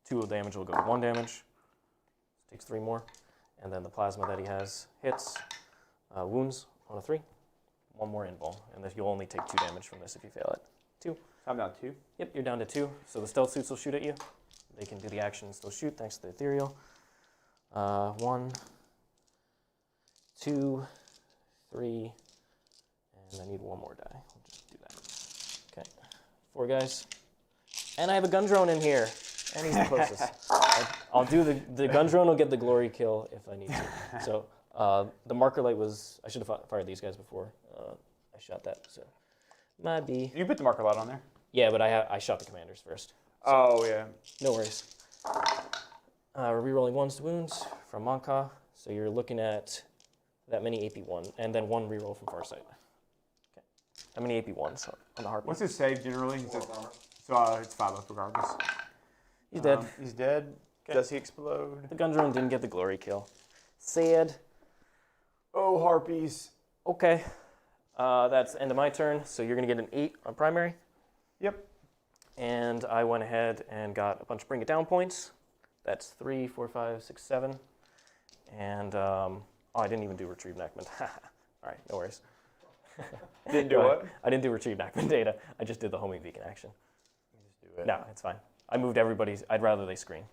2 of damage will go to 1 damage. Takes 3 more. And then the plasma that he has hits. Wounds on a 3. 1 more invuln. And then you'll only take 2 damage from this if you fail it. 2. I'm down 2. Yep, you're down to 2. So the stealth suits will shoot at you. They can do the action and still shoot thanks to the ethereal. 1, 2, 3, and I need 1 more die. We'll just do that. Okay, 4 guys. And I have a gun drone in here. And he's the closest. I'll do the gun drone will get the glory kill if I need to. So the marker light was, I should have fired these guys before I shot that. So might be. You put the marker light on there? Yeah, but I shot the commanders first. So oh, yeah. no worries. Rerolling 1s to wounds from Monka. So you're looking at that many AP1, and then 1 reroll from Farsight. Okay. How many AP1s on the Harpy? What's his save generally? So it's 5 up regardless. He's dead. He's dead. Okay. Does he explode? The gun drone didn't get the glory kill. Sad. Oh, Harpies. Okay. That's the end of my turn. So you're going to get an 8 on primary. Yep. And I went ahead and got a bunch of Bring It Down points. That's 3, 4, 5, 6, 7. And I didn't even do Retrieve Neckman. All right, no worries. Didn't do what? I didn't do Retrieve Neckman data. I just did the homing beacon action. Just do it. No, it's fine. I moved everybody's. I'd rather they screen.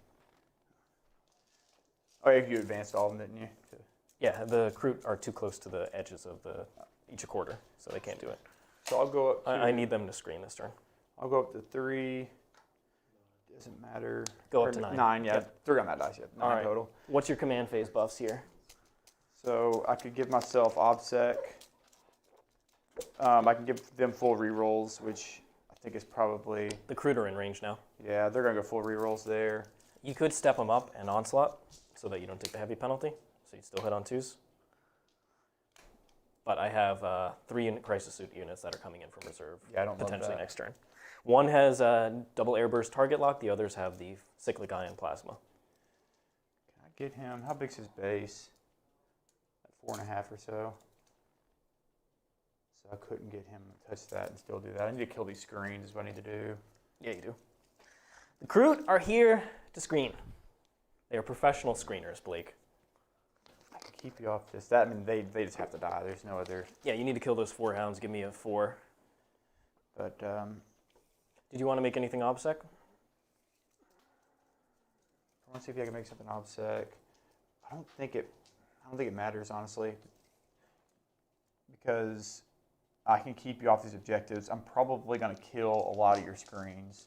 Oh, yeah, you advanced all of them, didn't you? Yeah, the Kroot are too close to the edges of each a quarter, so they can't do it. So I'll go up to... I need them to screen this turn. I'll go up to 3. Doesn't matter. Go up to 9. 9, yeah. Yep. 3 on that dice, yeah. 9 All right. total. What's your command phase buffs here? So I could give myself OBSEC. I can give them full rerolls, which I think is probably... The Kroot are in range now. Yeah, they're going to go full rerolls there. You could step them up and Onslaught so that you don't take the heavy penalty, so you still hit on 2s. But I have 3 Crisis Suit units that are coming in from reserve, Yeah, I don't love potentially that. next turn. One has double airburst target lock, the others have the Cyclic Ion Plasma. Can I get him? How big's his base? At 4.5 or so. So I couldn't get him to touch that and still do that. I need to kill these screens is what I need to do. Yeah, you do. The Kroot are here to screen. They are professional screeners, Blake. I can keep you off this. That, I mean, they just have to die. There's no other... Yeah, you need to kill those 4 hounds. Give me a 4. But, Did you want to make anything OBSEC? want to see if I can make something obsec. I don't think it matters, honestly, because I can keep you off these objectives. I'm probably going to kill a lot of your screens,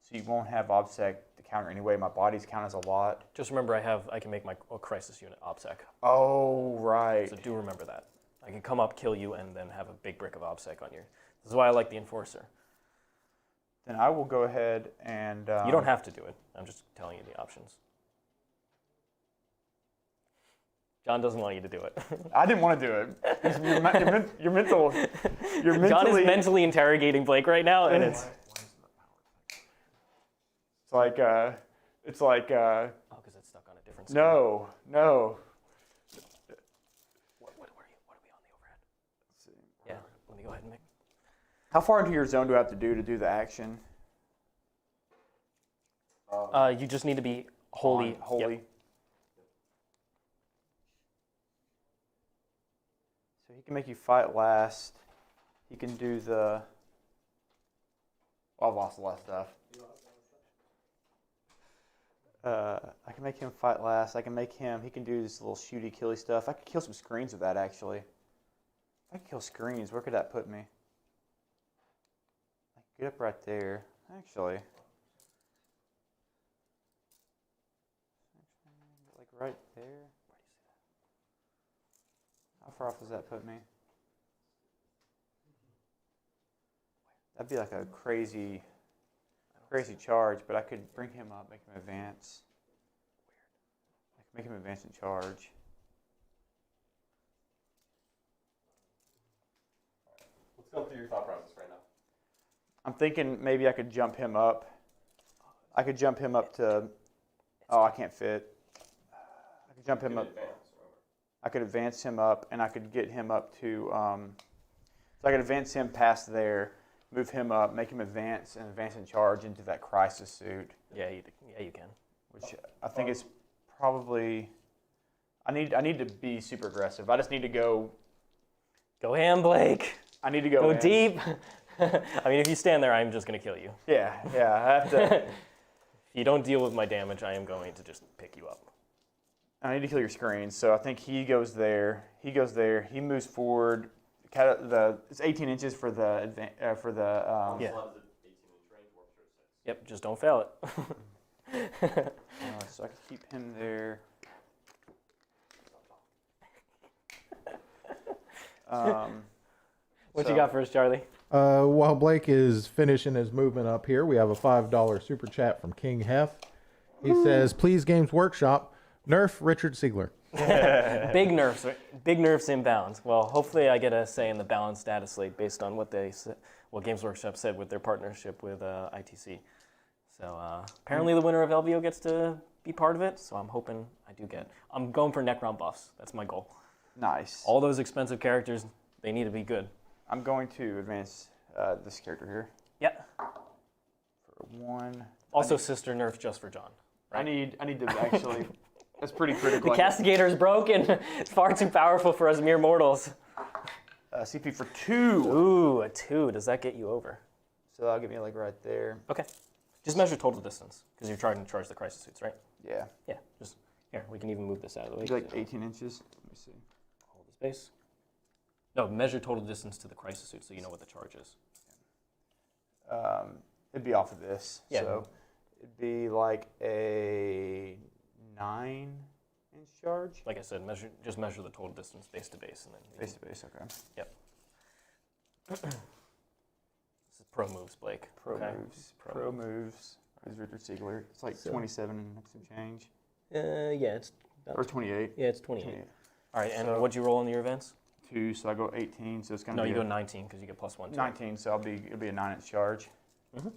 so you won't have obsec to counter anyway. My bodies count as a lot. Just remember, I can make my crisis unit obsec. Oh, right. So do remember that. I can come up, kill you, and then have a big brick of obsec on you. This is why I like the Enforcer. Then I will go ahead and... you don't have to do it. I'm just telling you the options. John doesn't want you to do it. I didn't want to do it. You're mentally... John is mentally interrogating Blake right now, and it's... It's like... Oh, because it's stuck on a different screen. No. What are we on the overhead? Let's see. Yeah, let me go ahead and make... How far into your zone do I have to do the action? You just need to be wholly... Holy. Yep. So he can make you fight last. He can do the... Well, I've lost a lot of stuff. I can make him fight last. I can make him... He can do this little shooty, killy stuff. I could kill some screens with that, actually. If I could kill screens, where could that put me? I could get up right there. Actually... Like right there. How far off does that put me? That'd be like a crazy charge, but I could bring him up, make him advance. I could make him advance and charge. Let's go through your thought process right now. I'm thinking maybe I could jump him up. I could jump him up to... Oh, I can't fit. I could jump him up. I could advance him up, and I could get him up to... so I could advance him past there, move him up, make him advance, and advance and charge into that crisis suit. Yeah, you can. Which I think is probably... I need to be super aggressive. I just need to go... Go ham, Blake. I need to go Go in. deep. I mean, if you stand there, I'm just going to kill you. Yeah, I have to... If you don't deal with my damage, I am going to just pick you up. I need to kill your screen, so I think he goes there. He goes there. He moves forward. It's 18 inches for the Yeah. Onslaught is at 18-inch range, Warpfire 6. Yep, just don't fail it. So I can keep him there. What you got for us, Charlie? While Blake is finishing his movement up here, we have a $5 super chat from King Hef. He says, "Please, Games Workshop, nerf Richard Siegler." Big nerfs inbound. Well, hopefully I get a say in the balance data slate based on what Games Workshop said with their partnership with ITC. So apparently the winner of LVO gets to be part of it, so I'm hoping I do get. I'm going for Necron buffs. That's my goal. Nice. All those expensive characters, they need to be good. I'm going to advance this character here. Yeah. For 1. Also, sister nerf just for John. Right? I need to actually... That's pretty critical. The Castigator is broken. It's far too powerful for us mere mortals. CP for 2. Ooh, a 2. Does that get you over? So that'll get me like right there. Okay. Just measure total distance, because you're trying to charge the crisis suits, right? Yeah. Yeah. Just here. We can even move this out of the way. Maybe like 18 inches. Let me see. Hold the space. No, measure total distance to the crisis suit so you know what the charge is. It'd be off of this. Yeah. So it'd be like a 9-inch charge. Like I said, just measure the total distance base to base, and then Base to base, okay. Yep. This is pro moves, Blake. Pro Okay. moves. Pro moves. Is Richard Siegler. It's like 27 and some change. Yeah, it's Or 28. Yeah, it's 28. 28. All right, and So- what'd you roll in your events? 2, so I go 18, so it's going to No, be you go 19 because you get +1. 19, so it'll be a 9-inch charge. Mm-hmm. Plus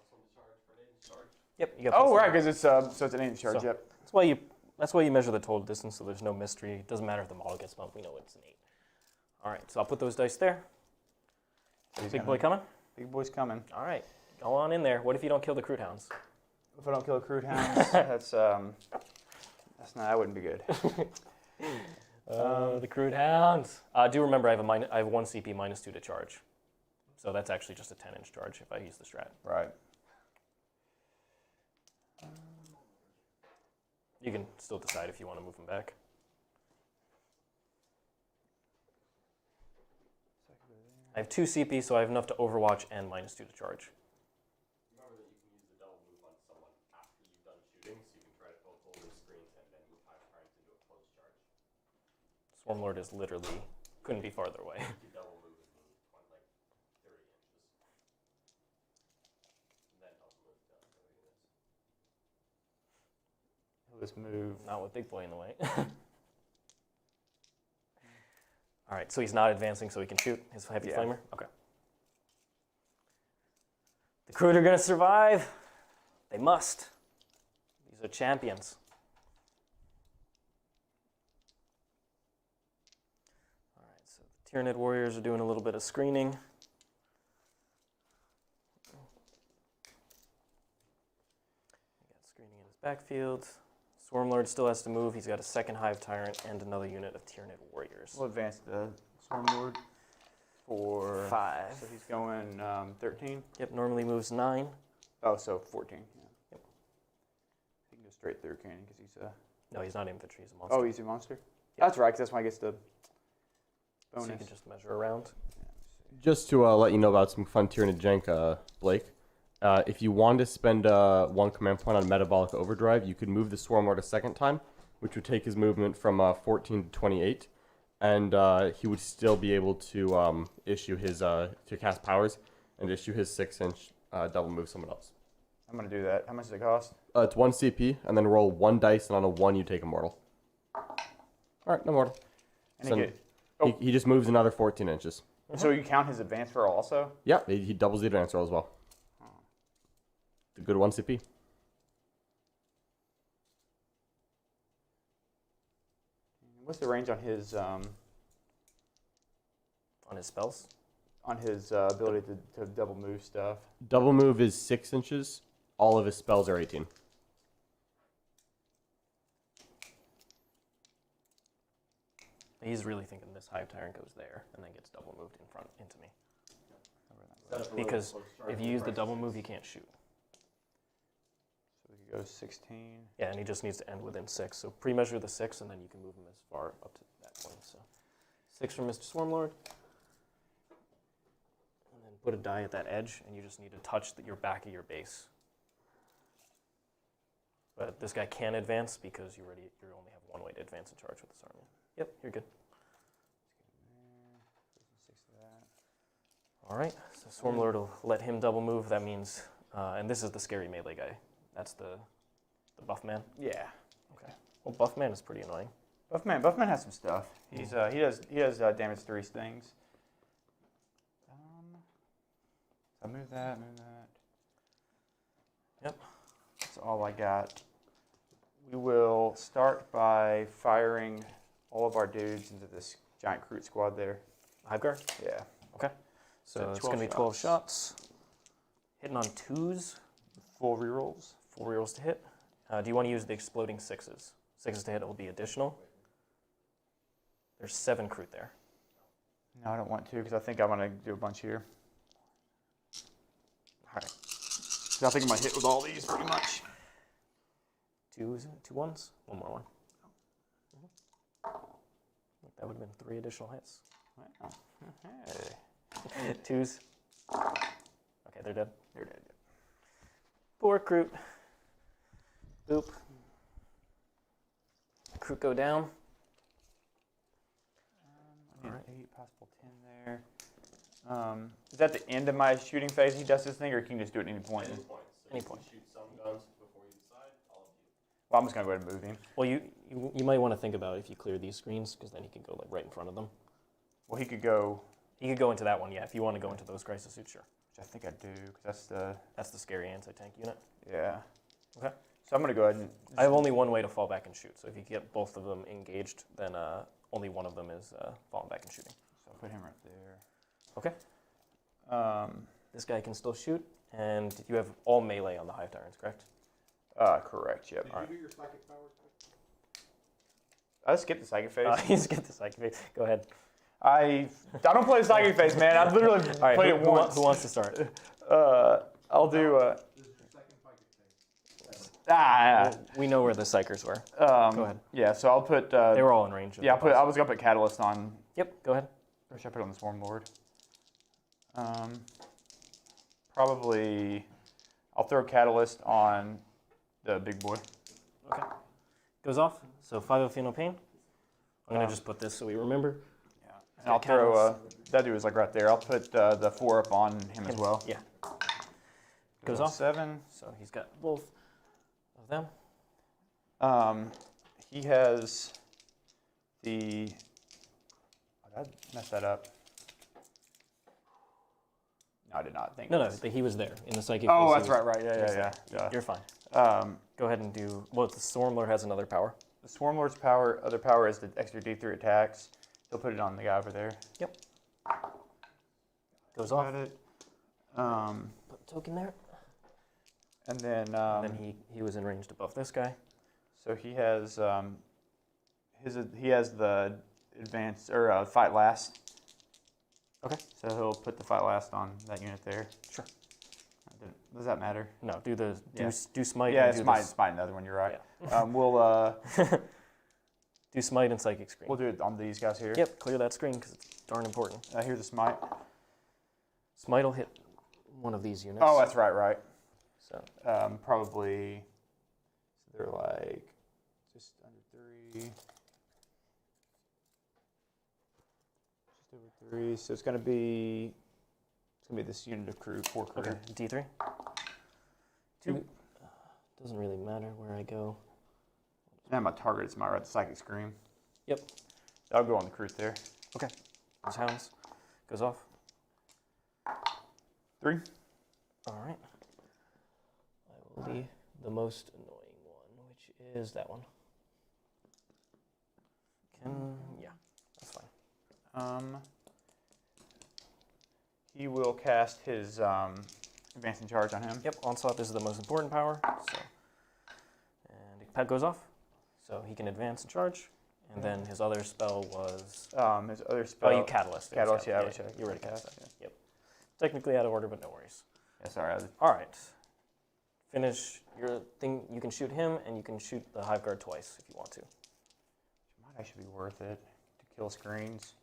1 to charge for an 8-inch charge. Yep, you got. Oh, +1. right, because it's so it's an 8-inch charge. So- Yep. That's why you measure the total distance, so there's no mystery. It doesn't matter if the model gets bumped. We know it's an 8. All right, so I'll put those dice there. Big boy coming. Big boy's coming. All right, go on in there. What if you don't kill the Crude Hounds? If I don't kill a crude hounds, that's not. That wouldn't be good. The Crude Hounds. Do remember I have 1 CP -2 to charge, so that's actually just a 10-inch charge if I use the strat. Right. You can still decide if you want to move him back. I have 2 CP, so I have enough to Overwatch and -2 to charge. Remember that you can use the double move on someone after you've done shooting, so you can try to both hold their screens and then move Hive Tyrant into a close charge. Swarmlord is literally, couldn't be farther away. You can double move and move like 30 inches. And then double move down to the units. Let's move. Not with Big Boy in the way. All right, so he's not advancing, so he can shoot his heavy flamer? Okay. The crew are going to survive. They must. These are champions. All right, so the Tyranid warriors are doing a little bit of screening. Got screening in his backfield. Swarmlord still has to move. He's got a second Hive Tyrant and another unit of Tyranid warriors. We'll advance the Swarmlord for 5. So he's going 13. Yep, normally moves 9. Oh, so 14. Yeah. Yep. He can go straight through, can he? Because he's a. No, he's not infantry. He's a monster. Oh, he's a monster. That's right. Because that's why he gets the bonus. So you can just measure around. Just to let you know about some fun Tyranid jank, Blake. If you wanted to spend 1 command point on Metabolic Overdrive, you could move the Swarmlord a second time, which would take his movement from 14 to 28, and he would still be able to issue his to cast powers and issue his 6-inch double move someone else. I'm gonna do that. How much does it cost? It's 1 CP, and then roll 1 dice, and on a 1 you take a mortal. All right, no mortal. And So he just moves another 14 inches. So you count his advance roll also? Yeah, he doubles the advance roll as well. A good 1 CP. What's the range on his On his spells? ability to double move stuff? Double move is 6 inches. All of his spells are 18. He's really thinking this Hive Tyrant goes there and then gets double moved in front into me. Because if you use the double move, you can't shoot. So he goes 16. Yeah, and he just needs to end within 6. So pre-measure the 6, and then you can move him as far up to that point. So 6 from Mr. Swarmlord. And then put a die at that edge, and you just need to touch your back of your base. But this guy can advance because you only have 1 way to advance and charge with this army. Yep, you're good. All right, so Swarmlord will let him double move. That means, and this is the scary melee guy. That's the buff man. Yeah. Okay. Well, buff man is pretty annoying. Buffman has some stuff. He's he does damage 3 things. So move that. Yep. That's all I got. We will start by firing all of our dudes into this giant recruit squad there. Hive guard? Yeah. Okay. So it's 12 going to be 12 shots. Hitting on 2s. Full rerolls. 4 rerolls to hit. Do you want to use the exploding 6s? 6s to hit will be additional. There's 7 recruit there. No, I don't want to because I think I'm going to do a bunch here. All right. So I think I'm going to hit with all these pretty much. 2 1s? One more 1. That would have been 3 additional hits. Wow. Hey. 2s. Okay, they're dead. They're dead. Poor recruit. Boop. Recruit go down. I need 8, possible 10 there. Is that the end of my shooting phase he does this thing, or can you just do it at any point? Any point. Shoot some guns before you decide. All of you. Well, I'm just going to go ahead and move him. Well, you might want to think about if you clear these screens, because then he can go like right in front of them. Well, he could go... He could go into that one, yeah. If you want to go into those crisis suits, sure. Which I think I do, because That's the scary anti-tank unit. Yeah. Okay. So I'm going to go ahead and... I have only 1 way to fall back and shoot, so if you get both of them engaged, then only one of them is falling back and shooting. So I'll put him right there. Okay. This guy can still shoot, and you have all melee on the Hive Tyrants, correct? Correct, yep. Did All right. you do your psychic powers? I skipped the psychic phase. You just get the psychic phase. Go ahead. I don't play the psychic phase, man. I've literally played it once. Who wants to start? I'll do... This is your second psychic phase. We know where the Psychers were. Go ahead. Yeah, so I'll put. They were all in range. Yeah, I was gonna put Catalyst on. Yep. Go ahead. Or should I put it on the Swarmlord? Probably. I'll throw Catalyst on the big boy. Okay. Goes off. So 5 of Feel No Pain. I'm gonna just put this so we remember. Yeah. And I'll throw. That dude is like right there. I'll put the 4 up on him as well. Yeah. Goes off. 7. So he's got both of them. He has the. Oh, did I mess that up? No, I did not think. No, he was there in the psychic. Oh, phase. that's right. Yeah. You're fine. Go ahead and do. Well, the Swarmlord has another power. The Swarmlord's other power is the extra D3 attacks. He'll put it on the guy over there. Yep. Goes off. Got it. Put a token there. And then. Then he was in ranged above this guy. So he has he has the advance or fight last. Okay. So he'll put the fight last on that unit there. Sure. Does that matter? No, do smite. Yeah, and smite another one. You're right. Yeah. We'll do smite and psychic screen. we'll do it on these guys here. Yep, clear that screen because it's darn important. Here's the smite. Smite will hit one of these units. Oh, that's right. So Probably. So they're like just under 3. Just over 3. So it's gonna be this unit of crew, 4 crew. okay, D3. 2. Doesn't really matter where I go. And my target is the Psychic Scream. Yep. I'll go on the crew there. Okay. Those hounds goes off. 3. All right. I will leave the most annoying one, which is that one. Yeah, that's fine. He will cast his advancing charge on him. Yep, Onslaught is the most important power. So, and pet goes off, so he can advance and charge. And then his other spell was. His other spell. Oh, you catalyst. Catalyst, yeah. You already cast that. Yep. Technically out of order, but no worries. Yeah, sorry. All right. Finish your thing. You can shoot him, and you can shoot the Hive Guard twice if you want to. Might actually be worth it to kill screens.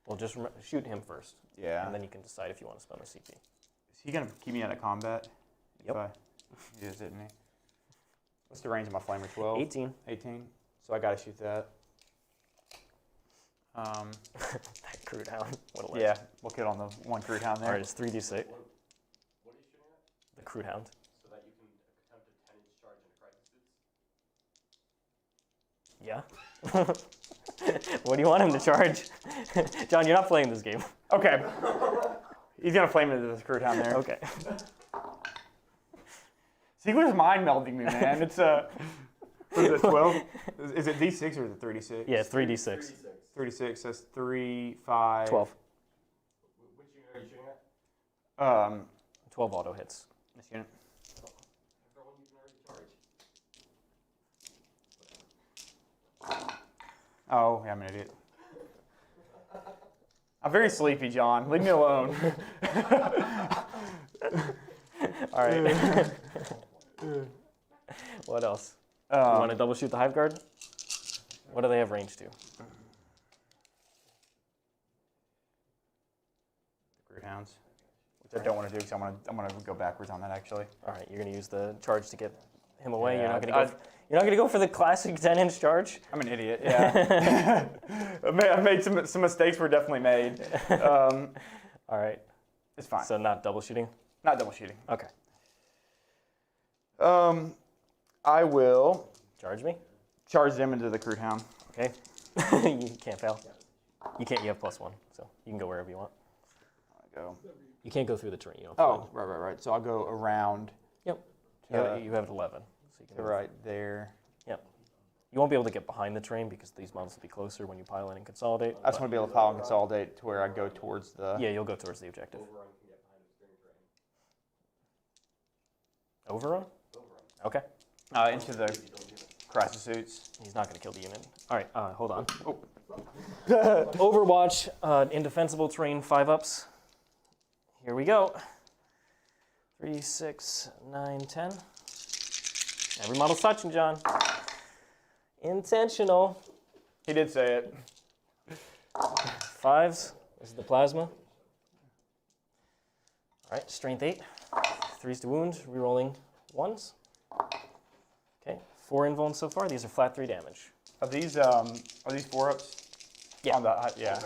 Well, just shoot him first. Yeah. And then you can decide if you want to spend a CP. Is he gonna keep me out of combat? Yep. He is, isn't he? What's the range of my flamer? 12. 18. 18. So I gotta shoot that. That crude hound. What a lift. Yeah, we'll kill on the one crude hound there. All right, it's 3d6. What are you shooting at? The crude hound. So that you can attempt a 10-inch charge into Crisis Suits? Yeah. What do you want him to charge? John, you're not playing this game. Okay. He's gonna flame into this crude hound there. Okay. Ziegler's mind melding me, man. It's what is it, 12? Is it D6 or is it 36? Yeah, it's 3d6. 36. That's 3, 5. 12. Which unit are you shooting at? 12 auto hits. This unit. Everyone you can already charge. Oh, yeah, I'm an idiot. I'm very sleepy, John. Leave me alone. All right. What else? You want to double shoot the Hive Guard? What do they have range to? Crude hounds, which I don't want to do because I'm gonna go backwards on that actually. All right, you're going to use the charge to get him away. Yeah, You're not going to go for the classic 10-inch charge. I'm an idiot. Yeah. I made some mistakes were definitely made. All right. It's fine. So not double shooting. Not double shooting. Okay. I will Charge me. charge them into the crude hound. Okay. You can't fail. You can't. You have +1, so you can go wherever you want. I go. You can't go through the terrain. You don't. Oh, right. So I'll go around Yep. You have 11. So you can to move. right there. Yep. You won't be able to get behind the train because these models will be closer when you pile in and consolidate. I just want to be able to pile and consolidate to where I go towards the. Yeah, you'll go towards the objective. Overrun? Okay. Into the crisis suits. He's not going to kill the unit. All right, hold on. Overwatch, indefensible terrain, 5-ups. Here we go. 3, 6, 9, 10. Every model's touching, John. Intentional. He did say it. 5s. This is the plasma. All right, strength 8. 3s to wound, rerolling 1s. Okay, 4 invulns so far. These are flat 3 damage. Are these 4-ups? Yeah. Yeah.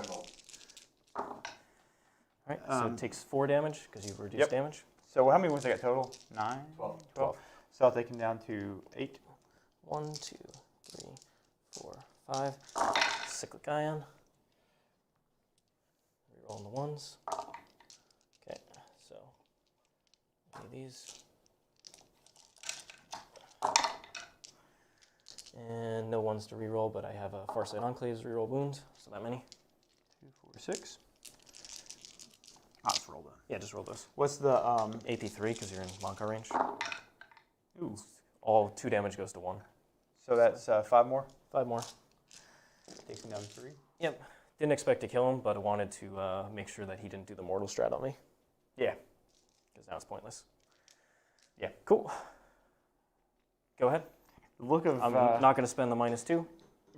All right, so it takes 4 damage because you've reduced damage. So how many wounds I got total? 9? 12. So I'll take him down to 8. 1, 2, 3, 4, 5. Cyclic Ion. Rerolling the 1s. Okay, so any of these. And no 1s to reroll, but I have a Farsight Enclave's reroll wound, so that many. 2, 4, 6. I'll just roll them. Yeah, just roll those. What's the AP3 because you're in Monka range. Ooh. All 2 damage goes to 1. So that's 5 more. 5 more. Takes him down to 3. Yep. Didn't expect to kill him, but I wanted to make sure that he didn't do the mortal strat on me. Yeah. Because now it's pointless. Yeah. Cool. Go ahead. The look of I'm not going to spend the -2.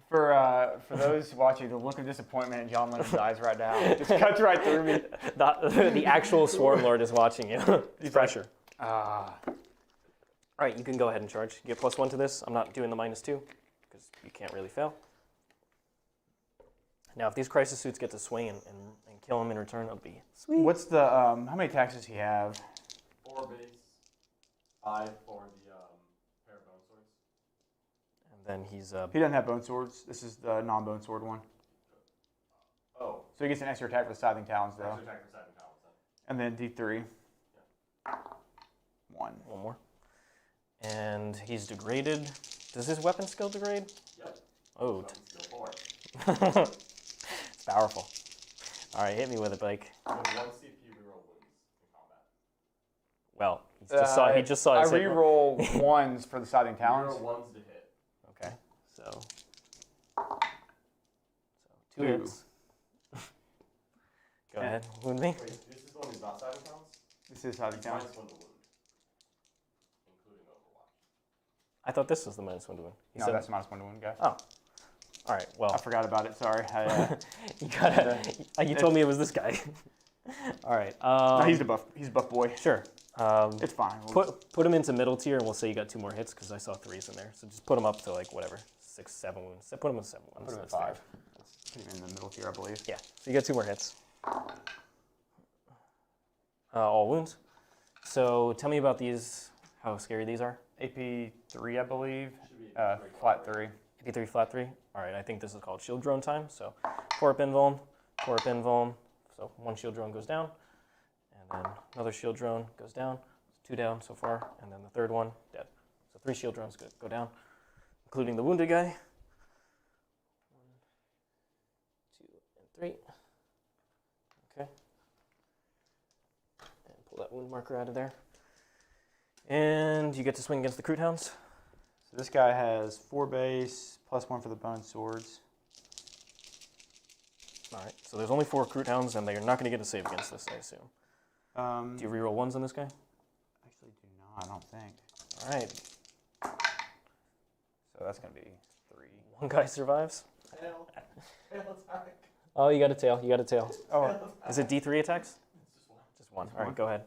for those watching, the look of disappointment in John Lennon's eyes right now just cuts right through me. The actual Swarmlord is watching you. He's pressure. Ah. All right, you can go ahead and charge. You get +1 to this. I'm not doing the -2 because you can't really fail. Now, if these Crisis Suits get to swing and kill him in return, it'll be sweet. What's the how many attacks does he have? 4 base, 5 for the pair of Boneswords. And then he's He doesn't have bone swords. This is the non-bone sword one. Oh. So he gets an extra attack for the Scything Talons though. Extra attack for Scything Talons then. And then D3. 1. one more. And he's degraded. Does his weapon skill degrade? Yep. Oh, Skill 4. it's powerful. All right, hit me with it, Blake. You have 1 CP reroll wounds in combat. Well, he just saw I his hit. re-roll 1s for the Scything Talons. Reroll 1s to hit. Okay, so 2 2. hits. Go ahead, wound me. Wait, this is the one who's not Scything Talons? This is Scything It's Talons. -1 to wound. Including Overwatch. I thought this was the -1 to wound. He No, said, that's the -1 to wound guy. oh. All right, well. I forgot about it. Sorry. You told me it was this guy. All right. No, he's the buff. He's a buff boy. Sure. It's fine. Put him into middle tier, and we'll say you got 2 more hits because I saw 3s in there. So just put him up to like whatever, 6, 7 wounds. Put him with 7 wounds. Put him at That's fair. 5. Put him in the middle tier, I believe. Yeah. So you get 2 more hits. All wounds. So tell me about these. How scary these are. AP3, I believe. Should be Flat 3. AP3, flat 3. All right. I think this is called shield drone time. So 4 up invuln, 4 up invuln. So 1 shield drone goes down, and then another shield drone goes down. 2 down so far, and then the 3rd one dead. So 3 shield drones go down, including the wounded guy. 1, 2, and 3. Okay. And pull that wound marker out of there. And you get to swing against the Crute Hounds. So this guy has 4 base, +1 for the bone swords. All right. So there's only 4 Crute Hounds, and they're not going to get a save against this, I assume. Do you reroll 1s on this guy? Actually do not, I don't think. All right. So that's going to be 3. 1 guy survives. Tail attack. Oh, you got a tail. You got a tail. Oh, Is it D3 attacks? It's just 1. Just 1. All right, go ahead.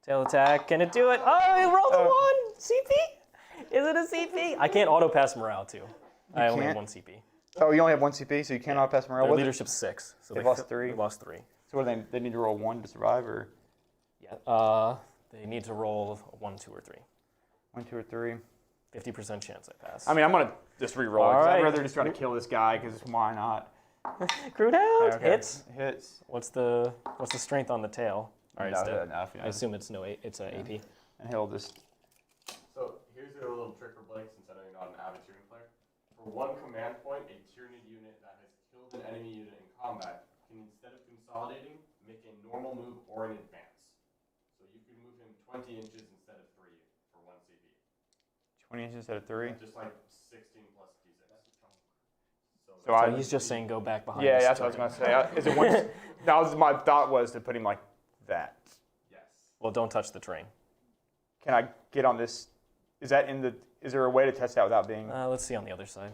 Tail attack. Can it do it? Oh, it rolled a 1. CP? Is it a CP? I can't auto pass morale too. I only have can't? 1 CP. oh, you only have 1 CP, so you cannot pass morale Their with it? leadership's 6. So They lost 3? They lost 3. So what do they need to roll 1 to survive, or Yeah. They need to roll a 1, 2, or 3. 1, 2, or 3? 50% chance I pass. I mean, I'm going to just re-roll it, All 'cause right. I'd rather just try to kill this guy, because why not? Crute Hound Okay. hits. Hits. What's the strength on the tail? All right, No, it's dead. enough, yeah. I assume it's it's a AP. And he'll just... So here's a little trick for Blake, since I know you're not an avid Tyranid player. For 1 command point, a Tyranid unit that has killed an enemy unit in combat can, instead of consolidating, make a normal move or an advance. So you can move him 20 inches instead of 3 for 1 CP. 20 inches instead of 3? Just like 16 plus D6. So I... He's just saying go back behind. Yeah, this that's what I was target. going to say. Is it one? That was my thought, was to put him like that. Yes. Well, don't touch the terrain. Can I get on this? Is that Is there a way to test that without being? Let's see on the other side.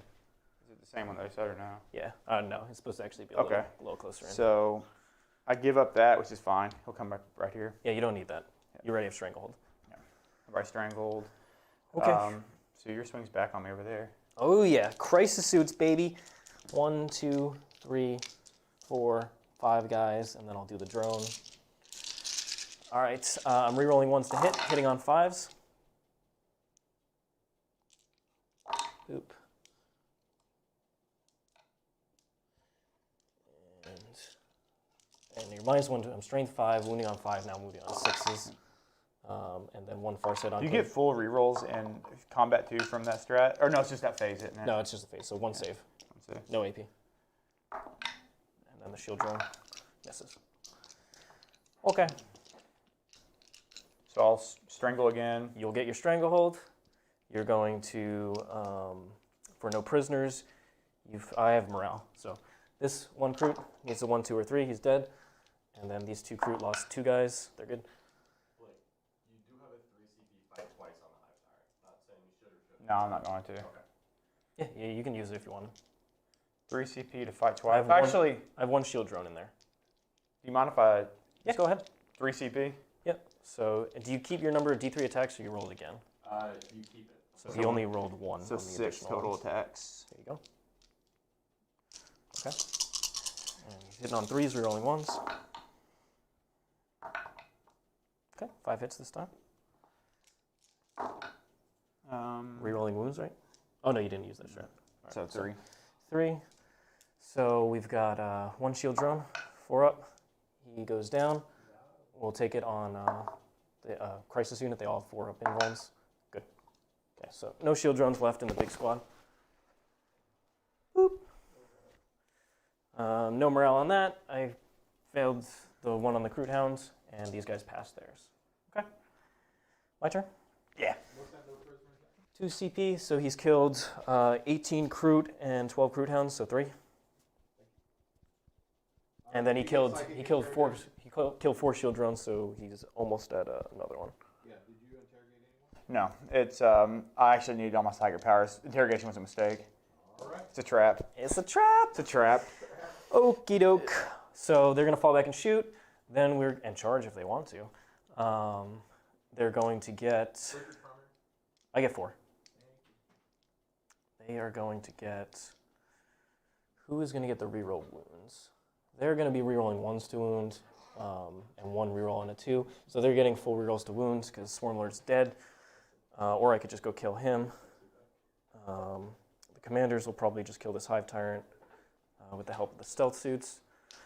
Is it the same on the other side or no? Yeah. No, it's supposed to actually be a little closer in. So I give up that, which is fine. He'll come back right here. Yeah, you don't need that. You already have Stranglehold. Yeah. Have I strangled? Okay. So your swing's back on me over there. Oh yeah, Crisis Suits, baby. 1, 2, 3, 4, 5 guys, and then I'll do the drone. All right, I'm rerolling 1s to hit, hitting on 5s. Oop. And your -1, I'm strength 5, wounding on 5, now moving on 6s. And then 1 farsight on. Do you get full rerolls in combat too from that strat? Or no, it's just that phase, isn't it? No, it's just a phase, so 1 save. No AP. And then the shield drone misses. Okay. So I'll strangle again. You'll get your stranglehold. You're going to, for no prisoners, I have morale. So this one Kroot needs a 1, 2, or 3. He's dead. And then these 2 Kroot lost 2 guys. They're good. Blake, you do have a 3 CP fight twice on the Hive Tyrant. Not saying you should or shouldn't. No, I'm not going to. Okay. Yeah, you can use it if you want. 3 CP to fight twice. Actually, I have 1 shield drone in there. do you mind if I? Yeah, go ahead. 3 CP. Yep. So do you keep your number of D3 attacks or you roll it again? You keep it. So he only rolled 1 So on the 6 additional total ones. attacks. There you go. Okay. And he's hitting on 3s, rerolling 1s. Okay, 5 hits this time. Rerolling wounds, right? Oh no, you didn't use that strat. So 3. 3. So we've got 1 shield drone, 4 up. He goes down. We'll take it on the crisis unit. They all have 4 up invulns. Good. Okay, so no shield drones left in the big squad. Boop. No morale on that. I failed the one on the Kroot Hounds, and these guys passed theirs. Okay. My turn? Yeah. 2 CP, so he's killed 18 Kroot and 12 Kroot Hounds, so 3. And then he killed 4 shield drones, so he's almost at another one. Yeah. Did you interrogate anyone? No, it's I actually needed all my psychic powers. Interrogation was a mistake. All right. It's a trap. It's a trap. It's a trap. Okie doke. So they're gonna fall back and shoot. Then we're and charge if they want to. They're going to get. I get 4. They are going to get. Who is going to get the reroll wounds? They're going to be rerolling 1s to wound, and 1 reroll and a 2. So they're getting full rerolls to wounds because Swarmlord's dead. Or I could just go kill him. The commanders will probably just kill this Hive Tyrant with the help of the stealth suits.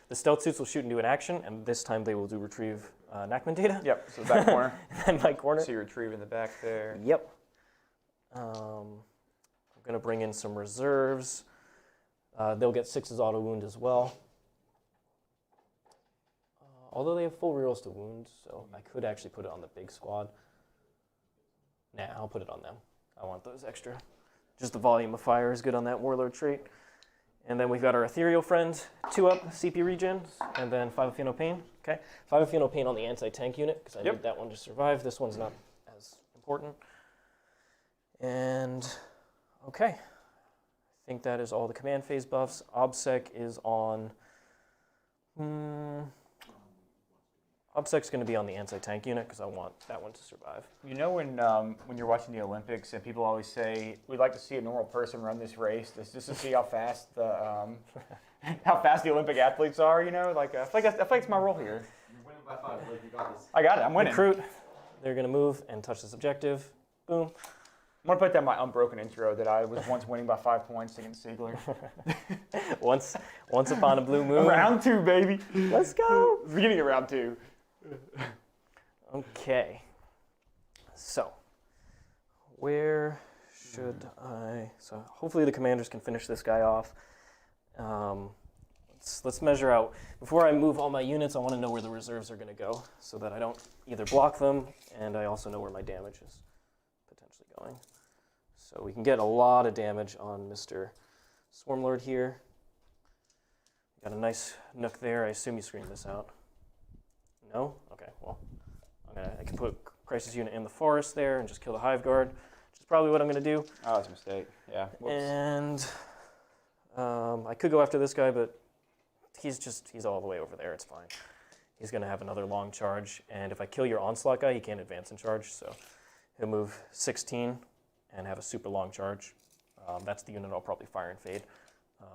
The stealth suits will shoot into an action, and this time they will do retrieve Nachman data. Yep. So the back corner. And my corner. So you retrieve in the back there. Yep. I'm going to bring in some reserves. They'll get 6's auto wound as well. Although they have full rerolls to wound, so I could actually put it on the big squad. Nah, I'll put it on them. I want those extra. Just the volume of fire is good on that warlord trait. And then we've got our ethereal friend, 2 up, CP regens, and then 5 of Pheno Pain. Okay, 5 of Pheno Pain on the anti-tank unit, because I need that one to survive. This one's not as important. And, okay. I think that is all the command phase buffs. OBSEC is on... OBSEC's going to be on the anti-tank unit, because I want that one to survive. You know when you're watching the Olympics and people always say we'd like to see a normal person run this race just to see how fast the Olympic athletes are. You know, like I feel like it's my role here. You're winning by 5. Blake, you got this. I got it. I'm winning. Recruit. They're going to move and touch this objective. Boom. I'm gonna put that in my unbroken intro that I was once winning by 5 points against Ziegler. once upon a blue moon. Round 2, baby. Let's go. Beginning of round 2. Okay. So, where should I? So hopefully the commanders can finish this guy off. Let's measure out. Before I move all my units, I want to know where the reserves are going to go so that I don't either block them, and I also know where my damage is potentially going. So we can get a lot of damage on Mr. Swarmlord here. Got a nice nook there. I assume you screened this out. No? Okay, well, I can put Crisis Unit in the forest there and just kill the Hive Guard. Just is probably what I'm going to do. Oh, that's a mistake. Yeah. Whoops. And I could go after this guy, but he's all the way over there. It's fine. He's going to have another long charge, and if I kill your Onslaught guy, he can't advance in charge, so he'll move 16 and have a super long charge. That's the unit I'll probably fire and fade.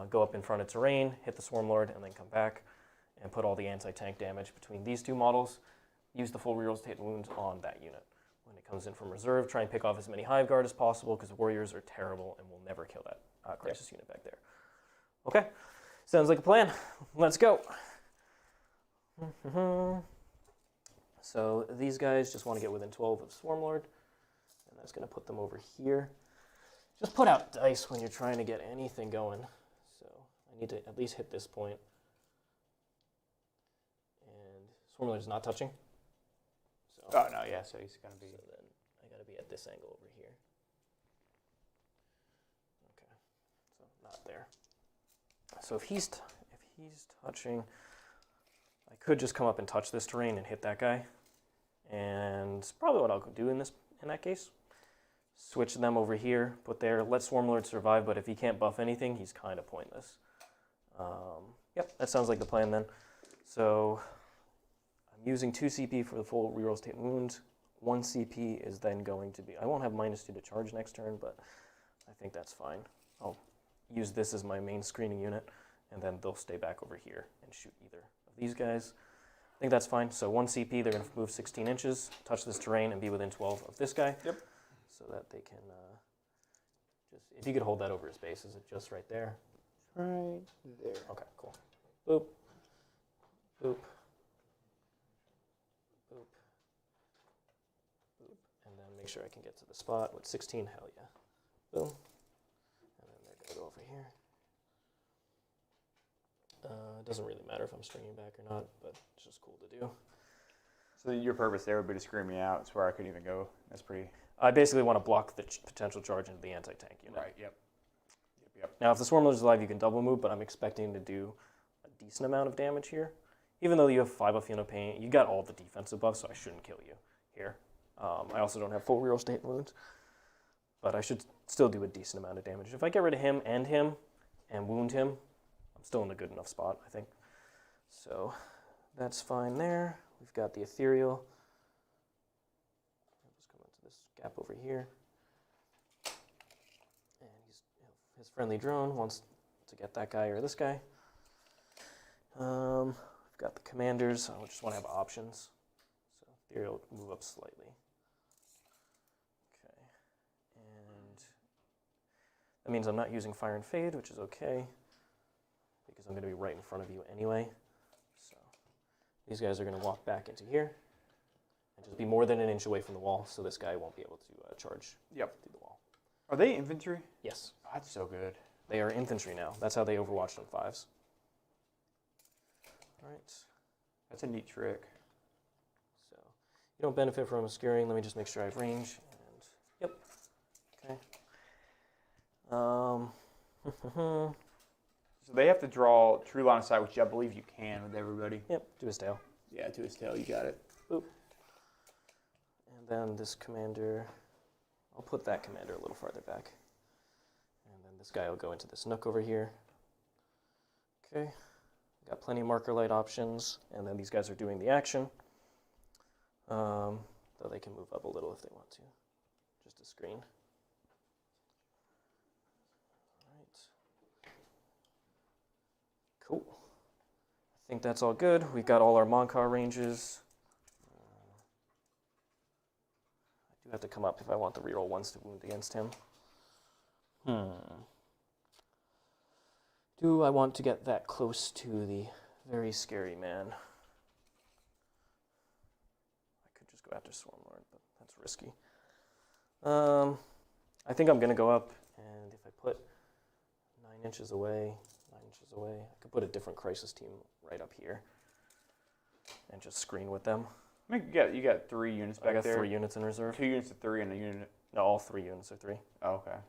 Go up in front of terrain, hit the Swarmlord, and then come back and put all the anti-tank damage between these two models. Use the full reroll hit wounds on that unit. When it comes in from reserve, try and pick off as many Hive Guard as possible because warriors are terrible and will never kill that Crisis unit back there. Okay, sounds like a plan. Let's go. So these guys just want to get within 12 of Swarmlord, and that's going to put them over here. Just put out dice when you're trying to get anything going. So I need to at least hit this point. And Swarmlord is not touching. So, Oh, no, yeah, so he's going to be... So then I got to be at this angle over here. Okay, so not there. So if he's touching, I could just come up and touch this terrain and hit that guy. And probably what I'll do in that case. Switch them over here, put there, let Swarmlord survive, but if he can't buff anything, he's kind of pointless. Yep, that sounds like the plan then. So I'm using 2 CP for the full reroll state wounds. 1 CP is then going to be, I won't have -2 to charge next turn, but I think that's fine. I'll use this as my main screening unit, and then they'll stay back over here and shoot either of these guys. I think that's fine. So 1 CP, they're going to move 16 inches, touch this terrain, and be within 12 of this guy. Yep. So that they can if you could hold that over his base, is it just right there? Right there. Okay, cool. Boop. Boop. Boop. Boop. And then make sure I can get to the spot with 16. Hell yeah. Boom. And then they're going to go over here. It doesn't really matter if I'm stringing back or not, but it's just cool to do. So your purpose there would be to scream me out. It's where I couldn't even go. That's pretty... I basically want to block the potential charge into the anti-tank unit. Right, yep. Now, if the Swarmlord is alive, you can double move, but I'm expecting to do a decent amount of damage here. Even though you have 5 buff Unit Pain, you got all the defensive buffs, so I shouldn't kill you here. I also don't have full reroll state wounds, but I should still do a decent amount of damage. If I get rid of him and wound him, I'm still in a good enough spot, I think. So that's fine there. We've got the Ethereal. Gap over here, and his friendly drone wants to get that guy or this guy. We've got the commanders. I just want to have options, so Ethereal will move up slightly. Okay, and that means I'm not using Fire and Fade, which is okay, because I'm going to be right in front of you anyway. So these guys are going to walk back into here. Just be more than an inch away from the wall, so this guy won't be able to charge through the wall. Are they infantry? Yes. Oh, that's so good. They are infantry now. That's how they overwatched on 5s. All right. That's a neat trick. So you don't benefit from obscuring. Let me just make sure I have range. And yep. Okay. So they have to draw true line of sight, which I believe you can with everybody. Yep. To his tail. Yeah, to his tail. You got it. Boop. And then this commander, I'll put that commander a little farther back. And then this guy will go into this nook over here. Okay, got plenty of marker light options, and then these guys are doing the action. Though they can move up a little if they want to, just to screen. All right. Cool. I think that's all good. We've got all our Monkar ranges. I do have to come up if I want the reroll ones to wound against him. Do I want to get that close to the very scary man? I could just go after Swarmlord, but that's risky. I think I'm going to go up, and if I put 9 inches away, I could put a different Crisis team right up here and just screen with them. I mean, you got 3 units back there. I got 3 units in reserve. 2 units of 3 and a unit. No, all 3 units are 3. Oh, okay.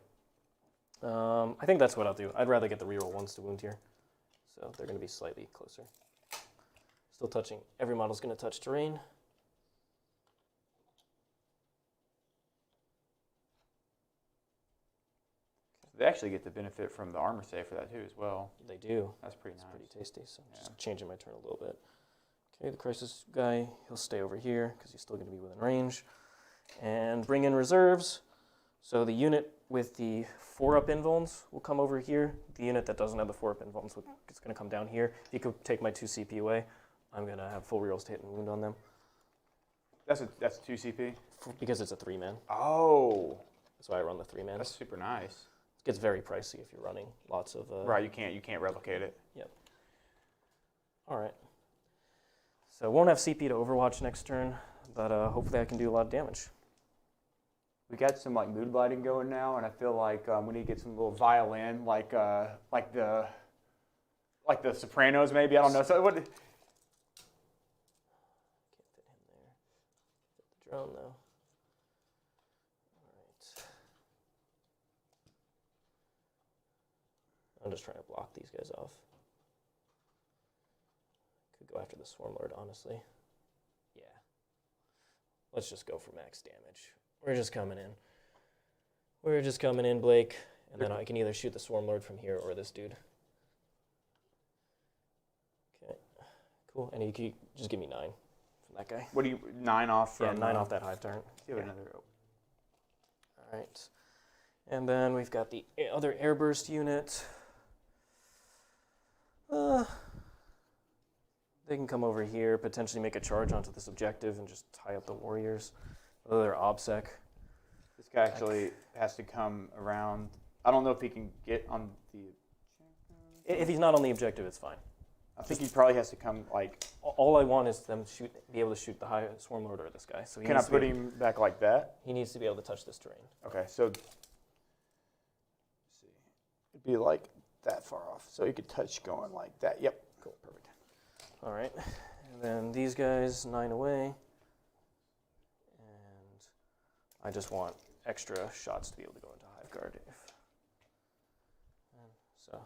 I think that's what I'll do. I'd rather get the reroll ones to wound here. So they're going to be slightly closer. Still touching. Every model's going to touch terrain. They actually get the benefit from the armor save for that too as well. They do. That's pretty nice. Pretty tasty. So I'm just changing my turn a little bit. Okay, the Crisis guy, he'll stay over here because he's still going to be within range. And bring in reserves. So the unit with the 4-up invulns will come over here. The unit that doesn't have the 4-up invulns is going to come down here. He could take my 2 CP away. I'm going to have full rerolls to hit and wound on them. That's a 2 CP? Because it's a 3-man. Oh. That's why I run the 3-man. That's super nice. It gets very pricey if you're running lots of... Right, you can't replicate it. Yep. All right. So won't have CP to Overwatch next turn, but hopefully I can do a lot of damage. We got some like mood lighting going now, and I feel like we need to get some little violin, like the Sopranos, maybe. I don't know. So what? Can't fit him there. Fit the drone though. All right. I'm just trying to block these guys off. Could go after the Swarmlord, honestly. Yeah. Let's just go for max damage. We're just coming in. We're just coming in, Blake. And then I can either shoot the Swarmlord from here or this dude. Okay. Cool. And you can just give me 9 from that guy. What do you 9 off from? Yeah, 9 off that Hive Tyrant. Give it another. All right. And then we've got the other airburst unit. They can come over here, potentially make a charge onto this objective and just tie up the warriors. Whether they're OBSEC. This guy actually has to come around. I don't know if he can get on the... If he's not on the objective, it's fine. I think he probably has to come like... All I want is them be able to shoot the high Swarmlord or this guy. So can I put him back like that? He needs to be able to touch this terrain. Okay, so... Let's see. It'd be like that far off. So he could touch going like that. Yep. Cool, perfect. All right. And then these guys, 9 away. I just want extra shots to be able to go into Hive Guard. So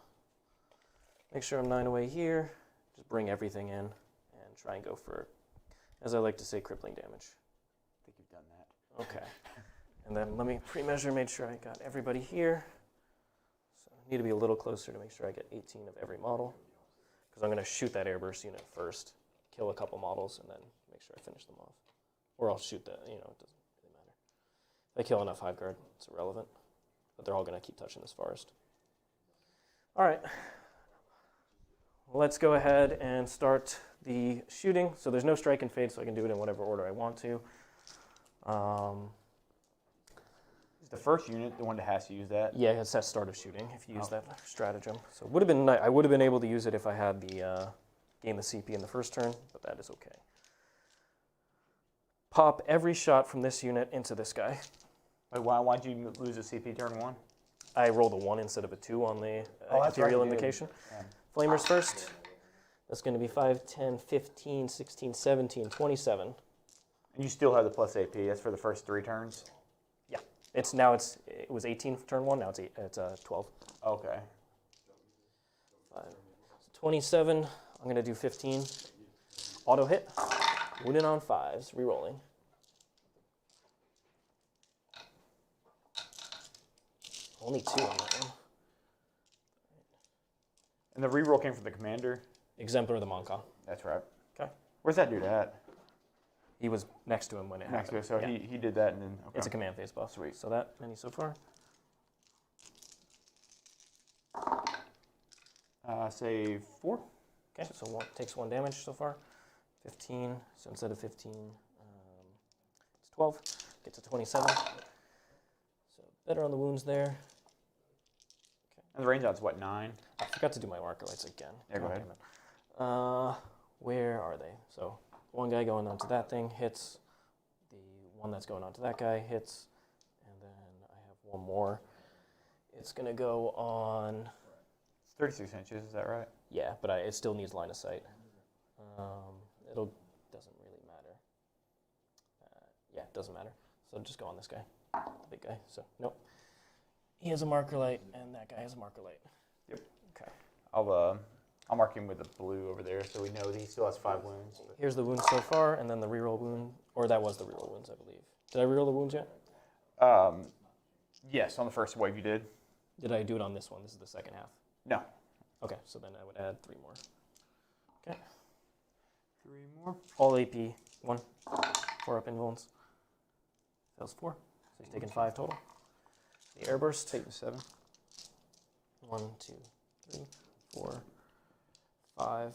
make sure I'm 9 away here. Just bring everything in and try and go for, as I like to say, crippling damage. I think you've done that. Okay. And then let me pre-measure, make sure I got everybody here. So I need to be a little closer to make sure I get 18 of every model. Because I'm going to shoot that airburst unit first, kill a couple models, and then make sure I finish them off. Or I'll shoot the, it doesn't really matter. If I kill enough Hive Guard, it's irrelevant. But they're all going to keep touching this forest. All right. Let's go ahead and start the shooting. So there's no strike and fade, so I can do it in whatever order I want to. Is the first unit the one that has to use that? Yeah, it's that start of shooting if you use that stratagem. So it would have been I would have been able to use it if I had the gain the CP in the first turn, but that is okay. Pop every shot from this unit into this guy. Wait, why'd you lose a CP turn 1? I rolled a 1 instead of a 2 on the Ethereal Invocation. Yeah. Flamers first. That's going to be 5, 10, 15, 16, 17, 27. And you still have the plus AP. That's for the first 3 turns? Yeah. It was 18 for turn 1, now it's 12. Okay. 5. So 27, I'm going to do 15. Auto hit. Wounded on 5s, re-rolling. Only 2 on that one. And the reroll came from the commander? Exemplar of the Monka. That's right. Okay. Where's that dude at? He was next to him when it happened. Next to it, so Yeah. he did that and then... Okay. It's a command phase buff. Sweet. So that many so far. Say 4. Okay, so takes 1 damage so far. 15, so instead of 15, it's 12. Get to 27. So better on the wounds there. Okay. And the range out's what, 9? I forgot to do my marker lights again. Yeah, go ahead. Damn it. Where are they? So one guy going onto that thing hits. The one that's going onto that guy hits. And then I have one more. It's going to go on... It's 36 inches, is that right? Yeah, but it still needs line of sight. Doesn't really matter. Yeah, it doesn't matter. So just go on this guy, the big guy. So nope. He has a marker light, and that guy has a marker light. Yep. Okay. I'll mark him with the blue over there so we know that he still has 5 wounds. But. Here's the wounds so far, and then the reroll wound, or that was the reroll wounds, I believe. Did I reroll the wounds yet? Yes, on the first wave you did. Did I do it on this one? This is the second half. No. Okay, so then I would add 3 more. Okay. 3 more. All AP 1. 4 up invulns. Fails 4. So he's taking 5 total. The airburst. Take the 7. 1, 2, 3, 4, 5.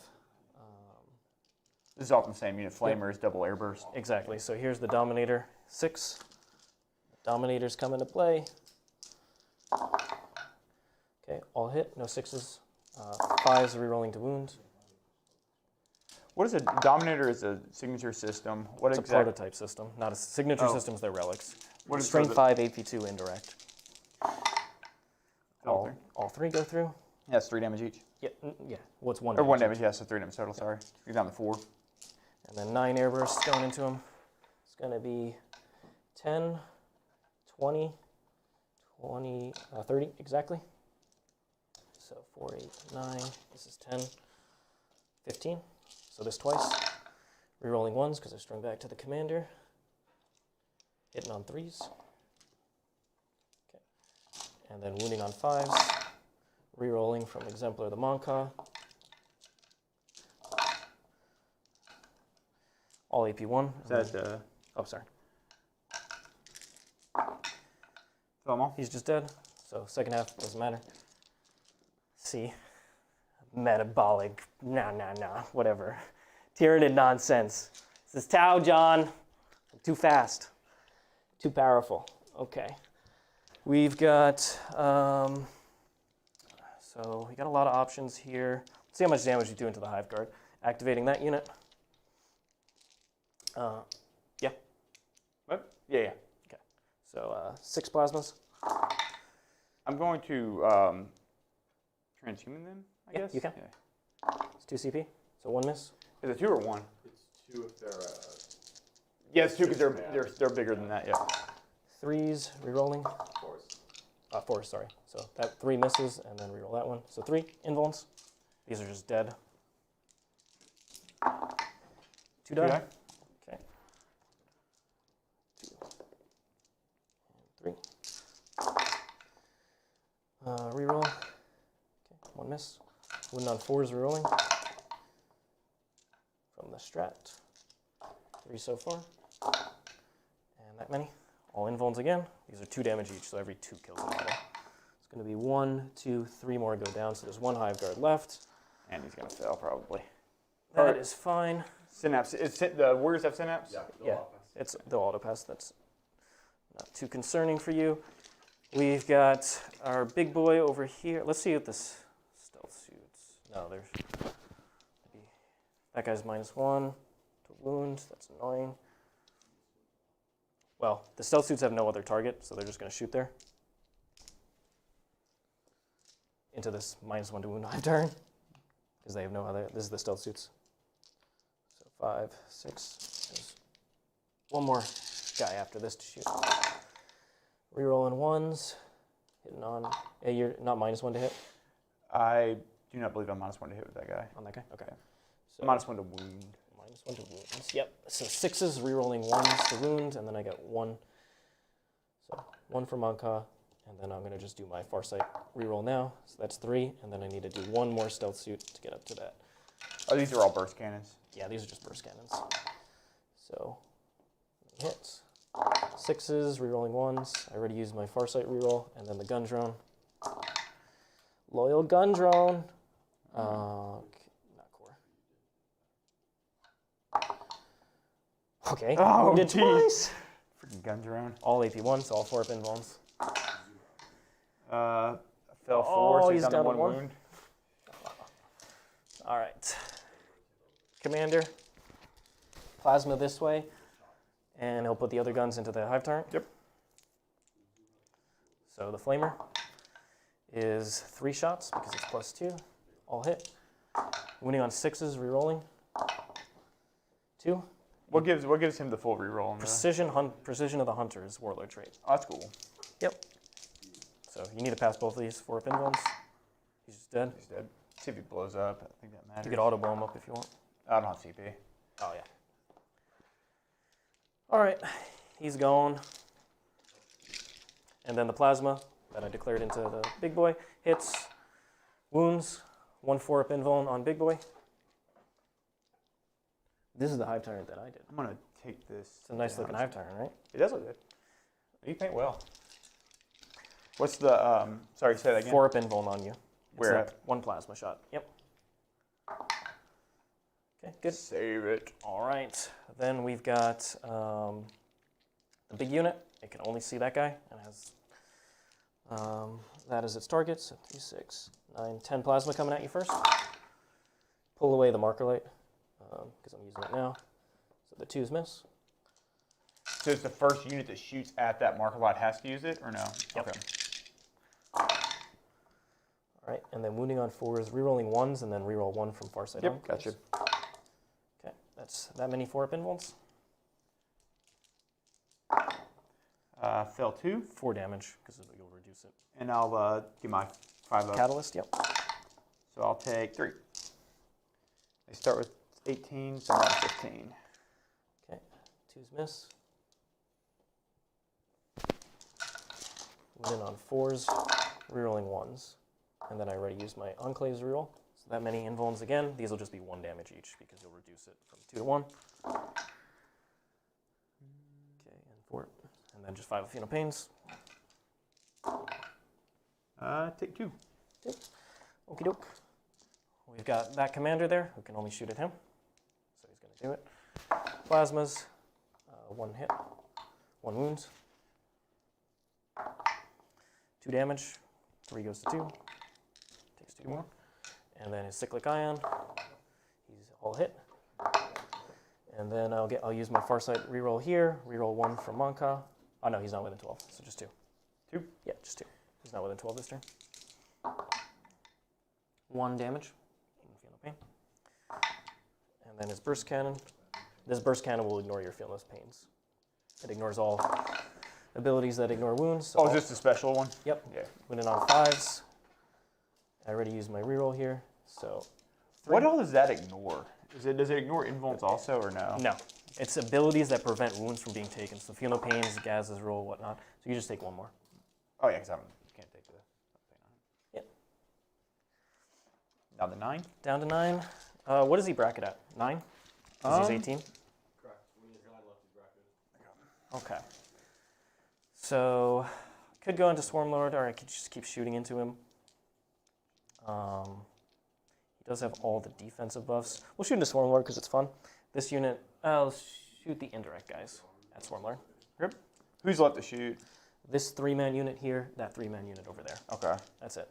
This is all from the same unit. Flamers, double airburst. Exactly. So here's the Dominator 6. Dominators come into play. Okay, all hit, no 6s. 5s rerolling to wound. What is a Dominator? Is a signature system? What It's a prototype system, not a signature systems. They're relics. What is Strength 5, AP2 indirect. All All 3 go through. Yeah, it's 3 damage each. Yeah, yeah. Well, it's 1 Or 1 damage. damage, yeah, so 3 damage total, sorry. You're down to 4. And then 9 airbursts going into him. It's going to be 10, 20, 30 exactly. So 4, 8, 9. This is 10, 15. So this twice. Rerolling 1s because they're strung back to the commander. Hitting on 3s. Okay. And then wounding on 5s. Rerolling from Exemplar the Monka. All AP1. Is that Oh, sorry. fill them all? He's just dead. So second half doesn't matter. See? Metabolic. Nah. Whatever. Tyranid nonsense. This is Tau, John. I'm too fast. Too powerful. Okay. We've got, so we got a lot of options here. Let's see how much damage you do into the Hive Guard. Activating that unit. Yeah. What? Yeah. Okay. So 6 plasmas. I'm going to transhuman them, I guess? You can. Yeah. It's 2 CP. So 1 miss. Is it 2 or 1? It's 2 if they're. Yeah, it's 2 because they're bigger than that, yeah. 3s, rerolling. 4s, sorry. So that 3 misses, and then reroll that one. So 3 invulns. These are just dead. 2 die. Okay. 2 and 3. Reroll. Okay, 1 miss. Wound on 4s, rerolling. From the strat. 3 so far. And that many. All invulns again. These are 2 damage each, so every 2 kills in total. It's going to be 1, 2, 3 more go down, so there's 1 Hive Guard left. And he's going to fail, probably. That is fine. Synapse. The Warriors have Synapse? Yeah, it's the auto pass. That's not too concerning for you. We've got our big boy over here. Let's see what this stealth suits. No, there's maybe that guy's -1 to wound. That's annoying. Well, the stealth suits have no other target, so they're just going to shoot there into this -1 to wound Hive turn because they have no other. This is the stealth suits. So 5, 6. There's 1 more guy after this to shoot. Rerolling 1s, hitting on. Yeah, you're not -1 to hit I do not believe I'm -1 to hit with that guy. on that guy. Okay. So -1 to wound. -1 to wounds. Yep. So 6s, rerolling 1s to wound, and then I get 1. So 1 for Monka, and then I'm going to just do my Farsight reroll now. So that's 3, and then I need to do 1 more stealth suit to get up to that. Oh, these are all burst cannons. Yeah, these are just burst cannons. So hits. 6s, rerolling 1s. I already used my Farsight reroll, and then the gun drone. Loyal gun drone. Not core. Okay. Oh, wounded geez. twice. Freaking gun drone. All AP1, so all 4 up invulns. Fell 4, so he's down to 1 1. wound. All right. Commander. Plasma this way. And he'll put the other guns into the Hive Tyrant. Yep. So the Flamer is 3 shots because it's +2. All hit. Wounding on 6s, rerolling. 2. What gives him the full reroll? Precision of the Hunter is Warlord trait. Oh, that's cool. Yep. So you need to pass both of these 4 up invulns. He's just dead. He's dead. See if he blows up. I think that matters. You could auto blow him up if you want. I don't have CP. Oh, yeah. All right. He's gone. And then the Plasma that I declared into the big boy. Hits, wounds, 1 4-up invuln on big boy. This is the Hive Tyrant that I did. I'm gonna take this. It's a nice looking Hive Tyrant, right? It does look good. You paint well. What's the, sorry, say that again. 4-up invuln on you. Where It's at? 1 plasma shot. Yep. Okay, good. Save it. All right. Then we've got the big unit. It can only see that guy. And has that as its target. So 3, 6, 9, 10 plasma coming at you first. Pull away the marker light because I'm using it now. So the 2s miss. So it's the first unit that shoots at that marker light has to use it, or no? Yep. Okay. All right, and then wounding on 4s, rerolling 1s, and then reroll 1 from far side. Yep, gotcha. Okay, that's that many 4-up invulns. Fell 2, 4 damage because you'll reduce it. and I'll get my 5 up. Catalyst, yep. So I'll take 3. They start with 18, so I'm at 15. Okay, 2s miss. Wounding on 4s, rerolling 1s. And then I already used my Enclaves reroll. So that many invulns again. These will just be 1 damage each because you'll reduce it from 2 to 1. Okay, and 4. And then just 5 Athena Pains. Take 2. Okie doke. We've got that commander there who can only shoot at him. So he's going to do it. Plasmas, 1 hit, 1 wounds. 2 damage, 3 goes to 2, takes 2 more. And then his Cyclic Ion, he's all hit. And then I'll use my Farsight reroll here, reroll 1 from Monka. Oh no, he's not within 12, so just 2. 2? Yeah, just 2. He's not within 12 this turn. 1 damage, feel no pain. And then his Burst Cannon. This Burst Cannon will ignore your Feel No Pains. It ignores all abilities that ignore wounds. So Oh, is this a special one? Yep. Yeah. Went in on 5s. I already used my reroll here, so 3. What all does that ignore? Does it ignore invulns also, or no? No. It's abilities that prevent wounds from being taken. So feel no pains, Gaz's roll, whatnot. So you just take 1 more. Oh yeah, because I can't take the thing on it. Yep. Now the 9? Down to 9. What is he bracket at? 9? Because he's 18? Correct. When his guy left, he's bracketed. Okay. So, could go into Swarmlord, or I could just keep shooting into him. He does have all the defensive buffs. We'll shoot into Swarmlord because it's fun. This unit, I'll shoot the indirect guys at Swarmlord. Yep. Who's left to shoot? This 3-man unit here, that 3-man unit over there. Okay. That's it.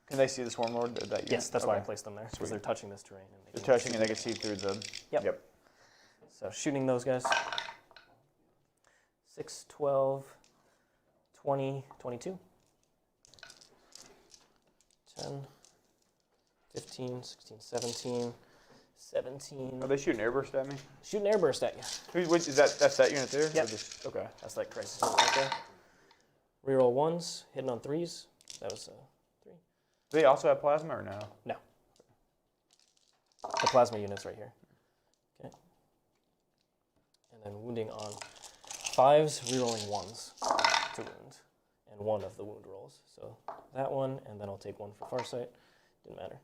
Can they see the Swarmlord? Yes, that's why I placed them there, because they're touching this terrain. And They're can touching and they can see through the... Yep. So shooting those guys. 6, 12, 20, 22. 10, 15, 16, 17, 17. Are they shooting airburst at me? Shooting airburst at you. Which, that's that unit there? Yep. Or just, okay. That's like Crisis unit right there. Reroll 1s, hitting on 3s. That was 3. Do they also have plasma or no? No. The plasma unit's right here. Okay. And then wounding on 5s, rerolling 1s to wound. And 1 of the wound rolls. So that one, and then I'll take 1 for Farsight. Didn't matter.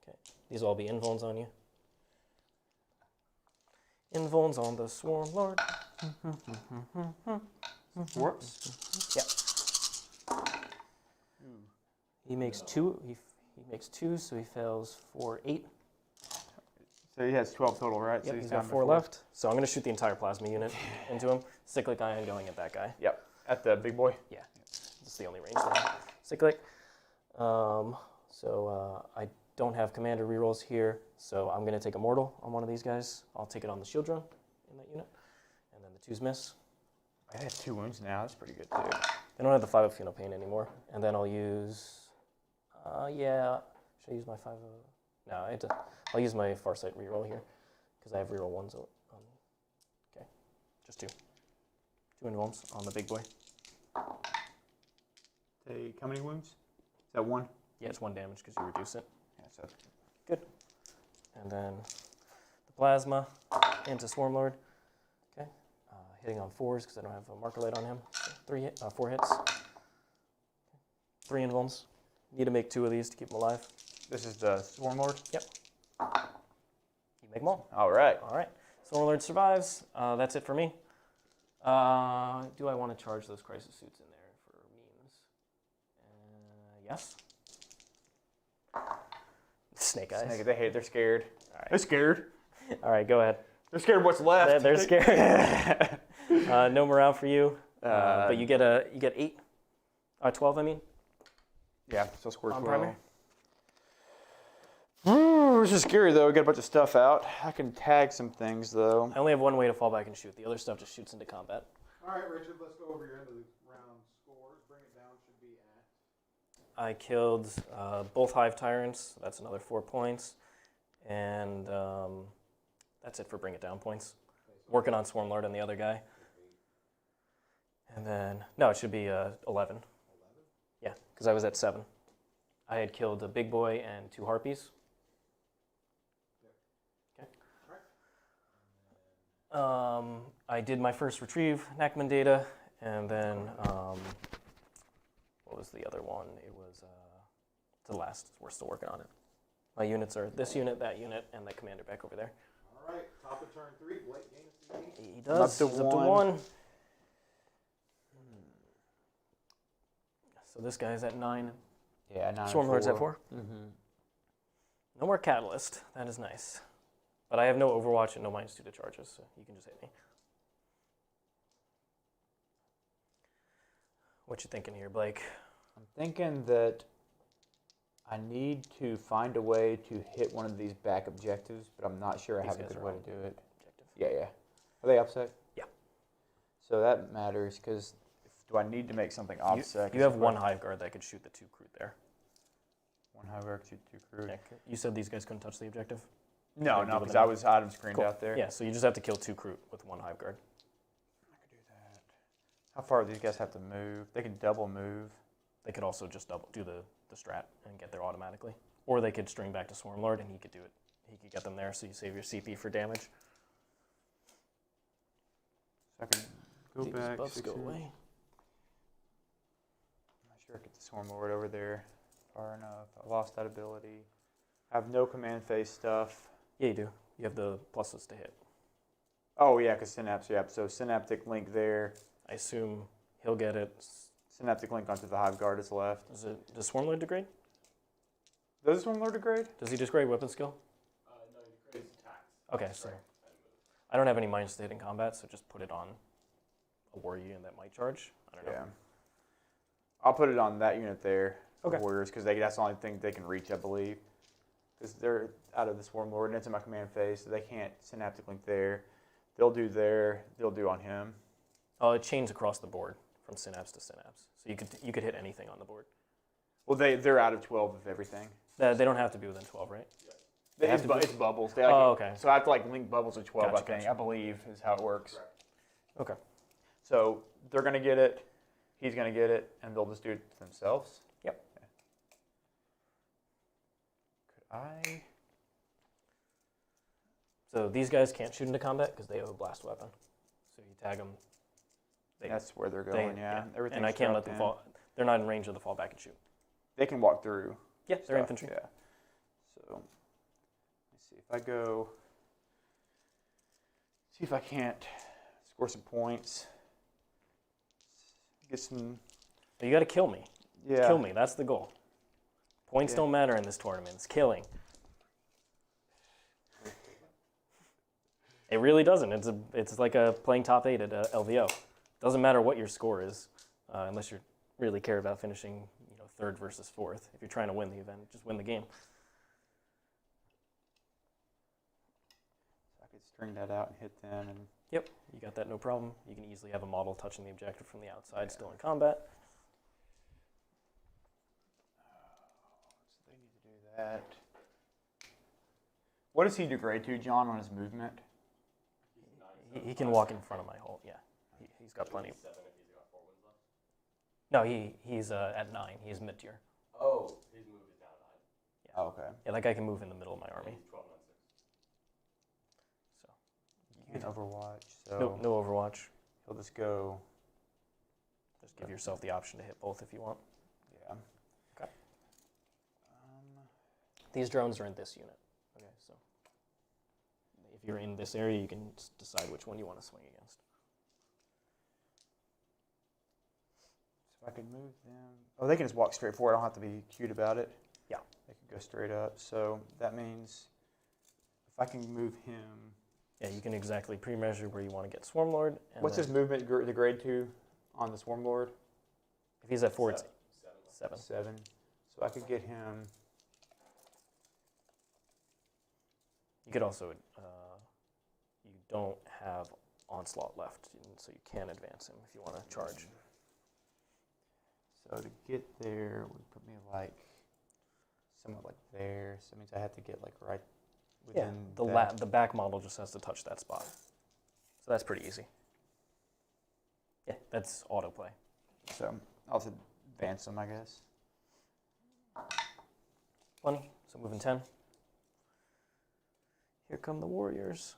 Okay. These will all be invulns on you. Invulns on the Swarmlord. Whoops. Yeah. He makes 2. He makes 2, so he fails 4, 8. So he has 12 total, right? Yep, So he's down got to 4 left. So I'm going to shoot the entire plasma unit into him. Cyclic Ion going at that guy. Yep. At the big boy? Yeah. That's the only range there. Cyclic. I don't have commander rerolls here, so I'm going to take a mortal on one of these guys. I'll take it on the shield drone in that unit. And then the 2s miss. I have 2 wounds now. That's pretty good, too. They don't have the 5 of Feel Pain anymore. And then I'll use... Should I use my 5 of... No, I'll use my Farsight reroll here, because I have reroll 1s. Okay, just 2. 2 invulns on the big boy. Take how many wounds? Is that 1? Yeah, it's 1 damage because you reduce it. Yeah, so Good. And then the plasma into Swarmlord. Okay, hitting on 4s because I don't have a marker light on him. So 4 hits. 3 invulns. Need to make 2 of these to keep them alive. This is the Swarmlord? Yep. You make them all. All right. All right. Swarmlord survives. That's it for me. Do I want to charge those crisis suits in there for memes? Yes. Snake eyes. They hate it. They're scared. All right. They're scared. All right, go ahead. They're scared of what's left. They're scared. No morale for you, but you get 8, 12. I mean, Yeah, so score on 12. primer. This is scary though. We got a bunch of stuff out. I can tag some things though. I only have one way to fall back and shoot. The other stuff just shoots into combat. All right, Richard, let's go over your end of the round scores. Bring it down. Should be at. I killed both Hive Tyrants. That's another 4 points, and that's it for bring it down points. Working on Swarmlord and the other guy. And then no, it should be 11. Yeah, because I was at 7. I had killed a big boy and 2 harpies. I did my first retrieve, Nachman data, and then, what was the other one? It was the last. We're still working on it. My units are this unit, that unit, and the commander back over there. All right, top of turn 3. Blake gain a CP. He does. He's up to 1. So this guy's at 9. Yeah, 9. Swarmlord's at 4. Mm-hmm. No more Catalyst. That is nice. But I have no Overwatch and no -2 to charges, so you can just hit me. What you thinking here, Blake? I'm thinking that I need to find a way to hit one of these back objectives, but I'm not sure I These have a guys good are way on to do it. Objective. Yeah. Are they upset? Yeah. So that matters because do I need to make something offset? You have 1 Hive Guard that could shoot the 2 Crute there. 1 Hive Guard, 2 crew. Yeah, you said these guys couldn't touch the objective? No, because I was item screened Cool. out there. Yeah, so you just have to kill 2 Crute with 1 Hive Guard. I could do that. How far do these guys have to move? They can double move. They could also just do the strat and get there automatically. Or they could string back to Swarmlord and he could do it. He could get them there so you save your CP for damage. So I can go These back. buffs go 6 away. I'm not sure I get the Swarmlord over there far enough. I lost that ability. I have no command phase stuff. Yeah, you do. You have the pluses to hit. Oh, yeah, because Synapse, yeah. So Synaptic Link there. I assume he'll get it. Synaptic Link onto the Hive Guard is left. Does Swarmlord degrade? Does this one Lord degrade? Does he degrade weapon skill? No, he degrades attacks. Okay, so I don't have any -2 to hit in combat, so just put it on a warrior unit that might charge. I don't know. Yeah. I'll put it on that unit there. Okay. Warriors, because that's the only thing they can reach, I believe. Because they're out of the Swarmlord, and it's in my command phase, so they can't Synaptic Link there. They'll do there. They'll do on him. Oh, it chains across the board from synapse to synapse, so you could hit anything on the board. Well, they're out of 12 of everything. They don't have to be within 12, right? They have to It's bubbles. They okay. So I have to link bubbles to 12, Gotcha, I think. gotcha. I believe is how it works. Okay. So they're going to get it. He's going to get it, and they'll just do it themselves. Yep. Okay. Could I? So these guys can't shoot into combat because they have a blast weapon. So you tag them. That's where they're going, yeah. Everything's And I can't let dropped them in. fall. They're not in range of the fall back and shoot. They can walk through. Yeah, they're stuff, infantry. Yeah. So let's see if I go. See if I can't score some points. Get some. But you got to kill me. Yeah. Kill me. That's the goal. Points Yeah. don't matter in this tournament. It's killing. It really doesn't. It's like playing top 8 at LVO. Doesn't matter what your score is, unless you really care about finishing, 3rd versus 4th. If you're trying to win the event, just win the game. I could string that out and hit them, and Yep, you got that, no problem. You can easily have a model touching the objective from the outside, still in combat. so they need to do that. What does he degrade to, John, on his movement? He can walk in front of my hole. Yeah, he's got plenty. No, he's at 9. He's mid tier. Oh, his move is down 9. Oh, okay. Yeah, that guy can move in the middle of my army. He's 12 on 6. So You can Overwatch, so no Overwatch. he'll just go. Just give yourself the option to hit both if you want. Yeah. These drones are in this unit. Okay, so if you're in this area, you can decide which one you want to swing against. So I can move them. Oh, they can just walk straight forward. I don't have to be cute about it. Yeah. They can go straight up. So that means if I can move him. Yeah, you can exactly pre-measure where you want to get Swarmlord. What's his movement, the grade 2 on the Swarmlord? If he's at 4, it's 7. 7. So I could get him. You could also, you don't have Onslaught left, so you can advance him if you want to charge. So to get there would put me like somewhat like there. So it means I have to get like right within The back model just has to touch that spot. So that's pretty easy. Yeah, that's autoplay. So I'll have to advance them, I guess. 20, so moving 10. Here come the warriors.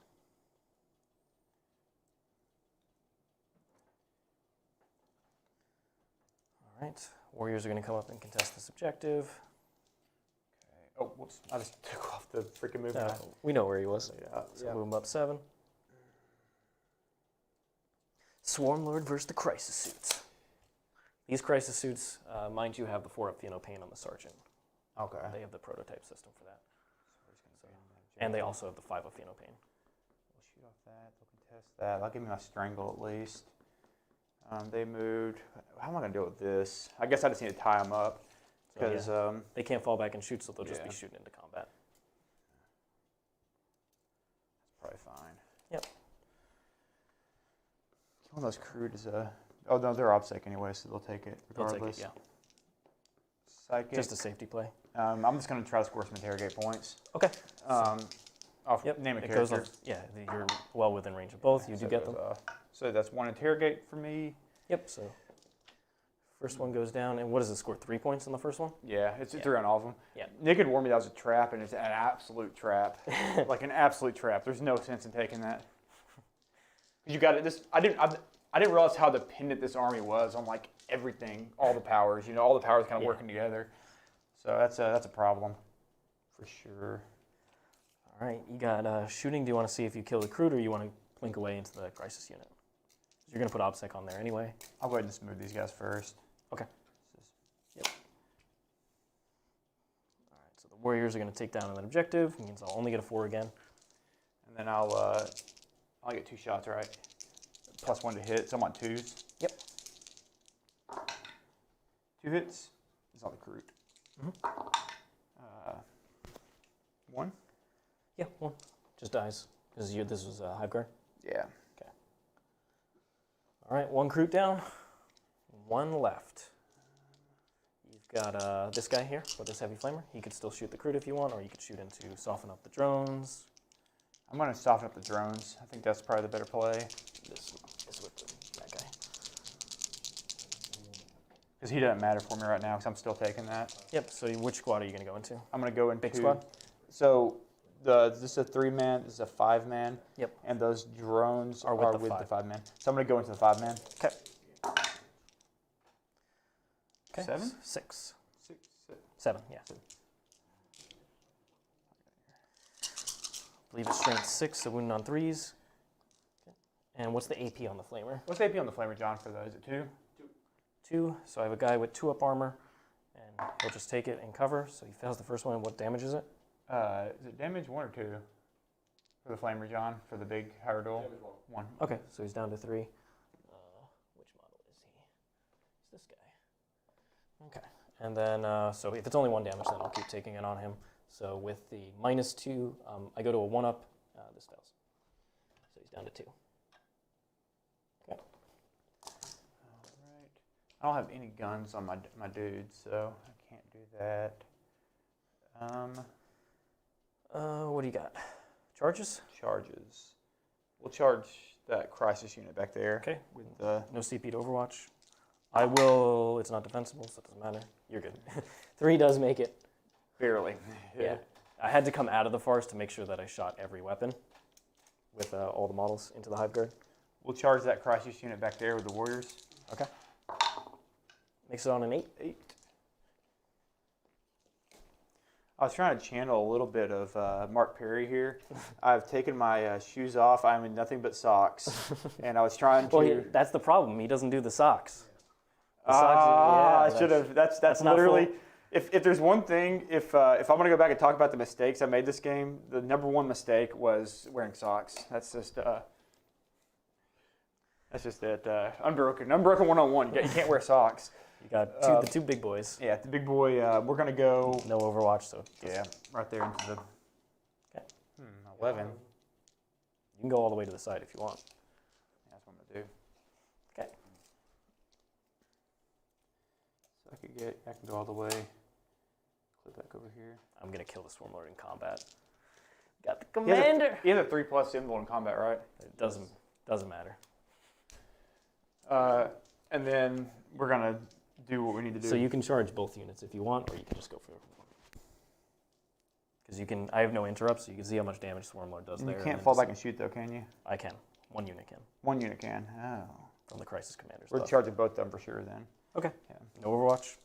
All right, warriors are going to come up and contest this objective. Okay. Oh, whoops! I just took off the freaking movement. We know where he was. So Yeah. move him up 7. Swarmlord versus the Crisis Suits. These Crisis Suits, mind you, have the 4-up Pain on the Sergeant. Okay. They have the prototype system for that. And they also have the 5-up Pain. We'll shoot off that. They'll contest that. That'll give me my strangle at least. They moved. How am I going to deal with this? I guess I just need to tie them up. Because they can't fall back and shoot, so they'll just be shooting into combat. That's probably fine. Yep. One of those crude is a... Oh, no, they're OBSEC anyway, so they'll take it regardless. They'll take it, Psychic. Just a safety play. I'm just going to try to score some interrogate points. Okay. I'll name a it character. goes off, you're well within range of both. You do get them. So that's 1 interrogate for me. Yep, so first one goes down. And what does it score? 3 points on the first one? Yeah, it's 3 on all of them. Yeah. Nick had warned me that was a trap, and it's an absolute trap. Like an absolute trap. There's no sense in taking that. You got it. I didn't realize how dependent this army was on like everything, all the powers. All the powers kind of working together. So that's a problem, for sure. All right, you got shooting. Do you want to see if you kill the recruit, or you want to blink away into the crisis unit? You're going to put OBSEC on there anyway. I'll go ahead and just move these guys first. Okay. Yep. All right, so the warriors are going to take down an objective. It means I'll only get a 4 again. And then I'll get 2 shots, right? +1 to hit, so I'm on 2s. Yep. 2 hits. It's not the recruit. 1? Yeah, 1. Just dies. Because this was a Hive guard. Yeah. Okay. All right, 1 recruit down. 1 left. You've got this guy here with this heavy flamer. He could still shoot the recruit if you want, or you could shoot into soften up the drones. I'm going to soften up the drones. I think that's probably the better play. This is with that guy. Because he doesn't matter for me right now, because I'm still taking that. Yep, so which squad are you going to go into? I'm going to go into... Big squad? So this is a 3-man, this is a 5-man. Yep. And those drones are with the 5-man. So I'm going to go into the 5-man. Okay. Okay. 7? 6. 6. 7, yeah. I believe it's strength 6, so wounded on 3s. Okay. And what's the AP on the flamer? What's the AP on the flamer, John, for those? Is it 2? 2. So I have a guy with 2-up armor, and he'll just take it and cover. So he fails the first one. What damage is it? Is it damage 1 or 2 for the flamer, John, for the big Hierodule? 1. Okay, so he's down to 3. Which model is he? It's this guy. Okay, and then, so if it's only 1 damage, then I'll keep taking it on him. So with the -2, I go to a 1-up. This fails. So he's down to 2. Okay. All right. I don't have any guns on my dudes, so I can't do that. What do you got? Charges? Charges. We'll charge that crisis unit back there. Okay. With the No CP to Overwatch. I will. It's not defensible, so it doesn't matter. You're good. 3 does make it. barely. Yeah. I had to come out of the farce to make sure that I shot every weapon with all the models into the Hive guard. We'll charge that crisis unit back there with the warriors. Okay. Makes it on an 8. I was trying to channel a little bit of Mark Perry here. I've taken my shoes off. I'm in nothing but socks, and I was trying to. Well, that's the problem. He doesn't do the socks. The I should have. That's not literally. full. If there's one thing, if I'm gonna go back and talk about the mistakes I made this game, the number one mistake was wearing socks. That's just it. Unbroken 101. You can't wear socks. You got the two big boys. Yeah, the big boy. We're gonna go. No Overwatch, so Yeah, right there into the. Okay. 11. You can go all the way to the side if you want. That's what I'm gonna do. Okay. So I can go all the way. Click back over here. I'm gonna kill the Swarmlord in combat. Got the commander. He has a 3+ symbol in combat, right? It doesn't matter. And then we're gonna do what we need to do. So you can charge both units if you want, or you can just go for one. Because you can. I have no interrupts, so you can see how much damage Swarmlord does there. You can't fall back and shoot though, can you? I can. One unit can. One unit can. Oh. From the Crisis Commander We're stuff. charging both of them for sure then. Okay. Yeah. No Overwatch.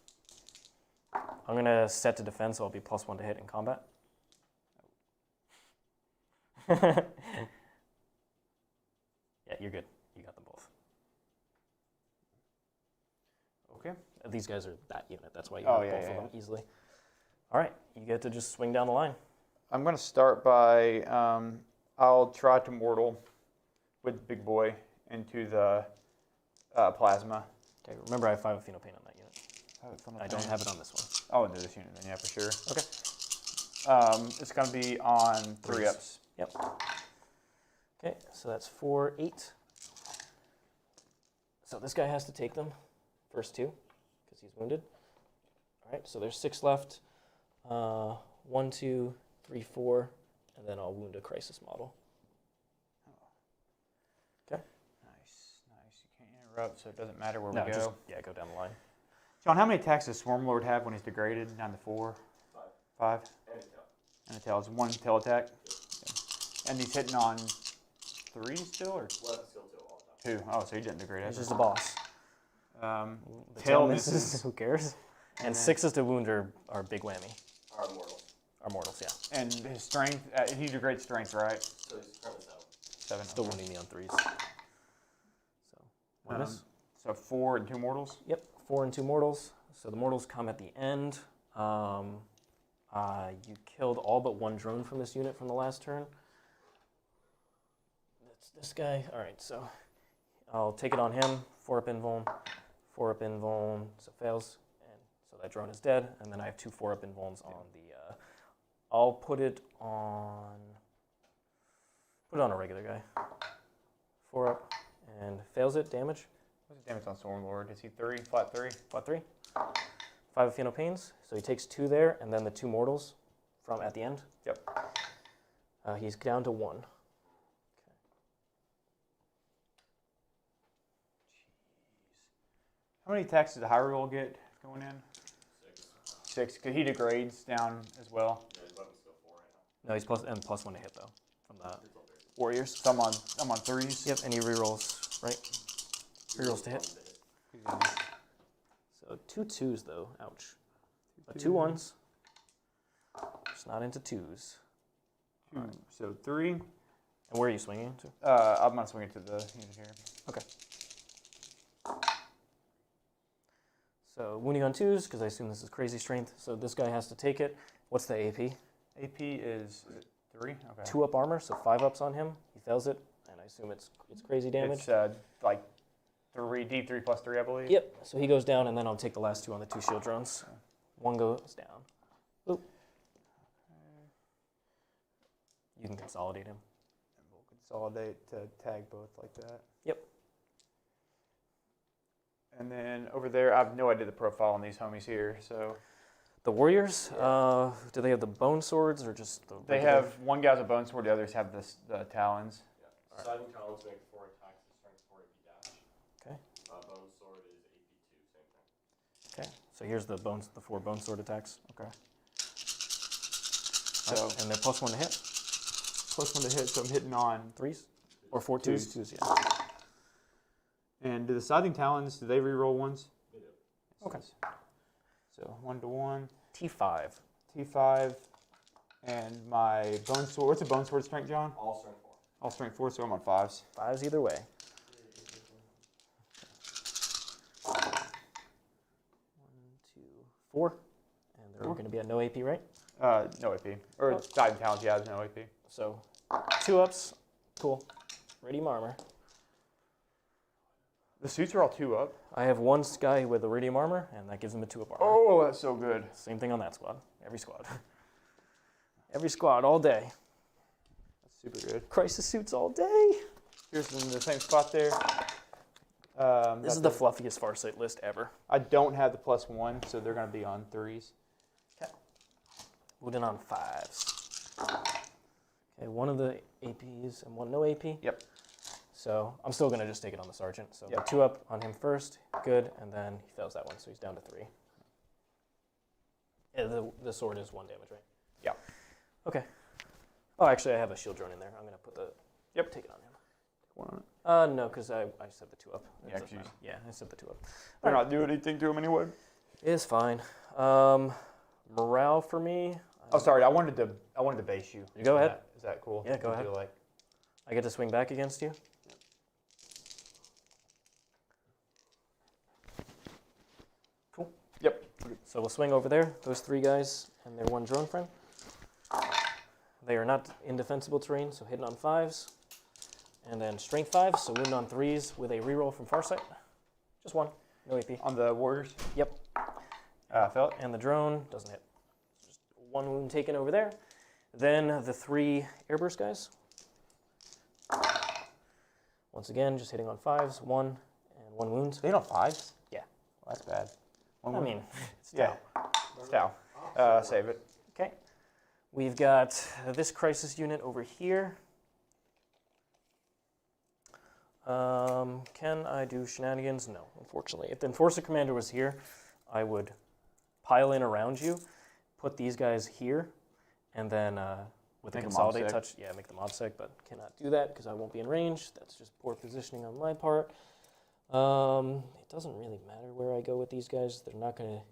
I'm gonna set to defense, so I'll be +1 to hit in combat. Yeah, you're good. You got them both. Okay. These guys are that unit. That's why you Oh, have yeah, both yeah, of them easily. All right, you get to just swing down the line. I'm gonna start by I'll try to mortal with the big boy into the plasma. Okay, remember I have 5 of Phenopain on that unit. I don't have it on this one. Oh, into this unit then, yeah, for sure. Okay. It's gonna be on 3-ups. Yep. Okay, so that's 4, 8. So this guy has to take them, first 2, because he's wounded. All right, so there's 6 left. 1, 2, 3, 4, and then I'll wound a crisis model. Okay. Nice. You can't interrupt, so it doesn't matter where No, we go. just go down the line. John, how many attacks does Swarmlord have when he's degraded? Down to 4? 5? And a tail. It's 1 tail attack? Yeah. And he's hitting on 3 still, or? 2. Oh, so he didn't degrade it. He's just a boss. The Tail misses. Who cares? And 6s to wound are big whammy. Are mortals, yeah. And his strength, he degrades strength, right? So he's currently 7. Still wounding me on 3s. So, one miss. So 4 and 2 mortals? Yep, 4 and 2 mortals. So the mortals come at the end. You killed all but 1 drone from this unit from the last turn. That's this guy. All right, so I'll take it on him. 4 up invuln, 4 up invuln, so fails. And so that drone is dead. And then I have 2 4 up invulns on the. I'll put it on a regular guy. 4 up and fails it. Damage. What's the damage on Swarmlord? Is he 3? Flat 3? Flat 3. 5 of Phenopains. So he takes 2 there, and then the 2 mortals from at the end. Yep. He's down to 1. Okay. How many attacks does the Hierodule get going in? 6. Because he degrades down as well. No, he's +1 to hit though from the Warriors. So I'm on 3s. Yep, and he rerolls, right? Rerolls to hit. So 2 2s though. Ouch. But 2 1s. Just not into 2s. Right. So 3. And where are you swinging to? I'm gonna swing it to the unit here. Okay. So wounding on 2s, because I assume this is crazy strength. So this guy has to take it. What's the AP? AP is 3. Okay. 2 up armor, so 5 ups on him. He fails it, and I assume it's crazy damage. It's like 3d3 plus 3, I believe. Yep. So he goes down, and then I'll take the last 2 on the 2 shield drones. 1 goes down. Oop. You can consolidate him. And we'll consolidate to tag both like that. Yep. And then over there, I have no idea the profile on these homies here. So The Warriors, do they have the Bone Swords or just the they regular? have one guy's a bone sword, the others have the talons. Yeah. Scything Talons make 4 attacks with strength 4 AP dash. Okay. Bone Sword is AP 2, same thing. Okay. So here's the 4 Bone Sword attacks. Okay. So and they're +1 to hit. +1 to hit, so I'm hitting on 3s or 4 2s. 2s, yeah. And do the Scything Talons, do they reroll 1s? They do. Okay. So 1 to 1. T5. T5, and my Bonesword. What's a Bonesword strength, John? All strength 4. All strength 4, so I'm on 5s. 5s either way. 1, 2, 4. And they're going to be at no AP, right? No AP. Or Titan Talons, yeah, there's no AP. So 2 ups. Cool. Iridium armor. The suits are all 2 up. I have one guy with Iridium armor, and that gives him a 2 up armor. Oh, that's so good. Same thing on that squad. Every squad. Every squad, all day. That's super good. Crisis suits all day. Here's in the same spot there. This is the fluffiest Farsight list ever. I don't have the +1, so they're going to be on 3s. Okay. Wooden on 5s. Okay, one of the APs and one no AP. Yep. So I'm still going to just take it on the sergeant. So Yep. the 2 up on him first. Good. And then he fails that one, so he's down to 3. Yeah, the sword is 1 damage, right? Yeah. Okay. Oh, actually, I have a shield drone in there. I'm going to put the... Yep. Take it on him. One on it. No, because I said the 2 up. It Yeah, doesn't 'cause you- matter. Yeah, I said the 2 up. They're not doing anything to him anyway. It's fine. Morale for me. Oh, sorry. I wanted to base you. You go ahead. Is that cool? Yeah, go ahead. Like, I get to swing back against you. Cool. yep. So we'll swing over there. Those 3 guys and their 1 drone friend. They are not indefensible terrain, so hitting on 5s. And then strength 5, so wound on 3s with a reroll from Farsight. Just 1. No AP. On the Warriors. Yep. Felt. And the drone doesn't hit. Just 1 wound taken over there. Then the 3 airburst guys. Once again, just hitting on 5s, 1 and 1 wound. They hit on 5s? Yeah. Well, that's bad. One I wound. mean, it's yeah. It's down. Save it. okay. We've got this crisis unit over here. Can I do shenanigans? No, unfortunately. If the Enforcer Commander was here, I would pile in around you, put these guys here, and then with the Make 'em Consolidate obsec. touch, yeah, make them obsec, but cannot do that because I won't be in range. That's just poor positioning on my part. It doesn't really matter where I go with these guys. They're not going to...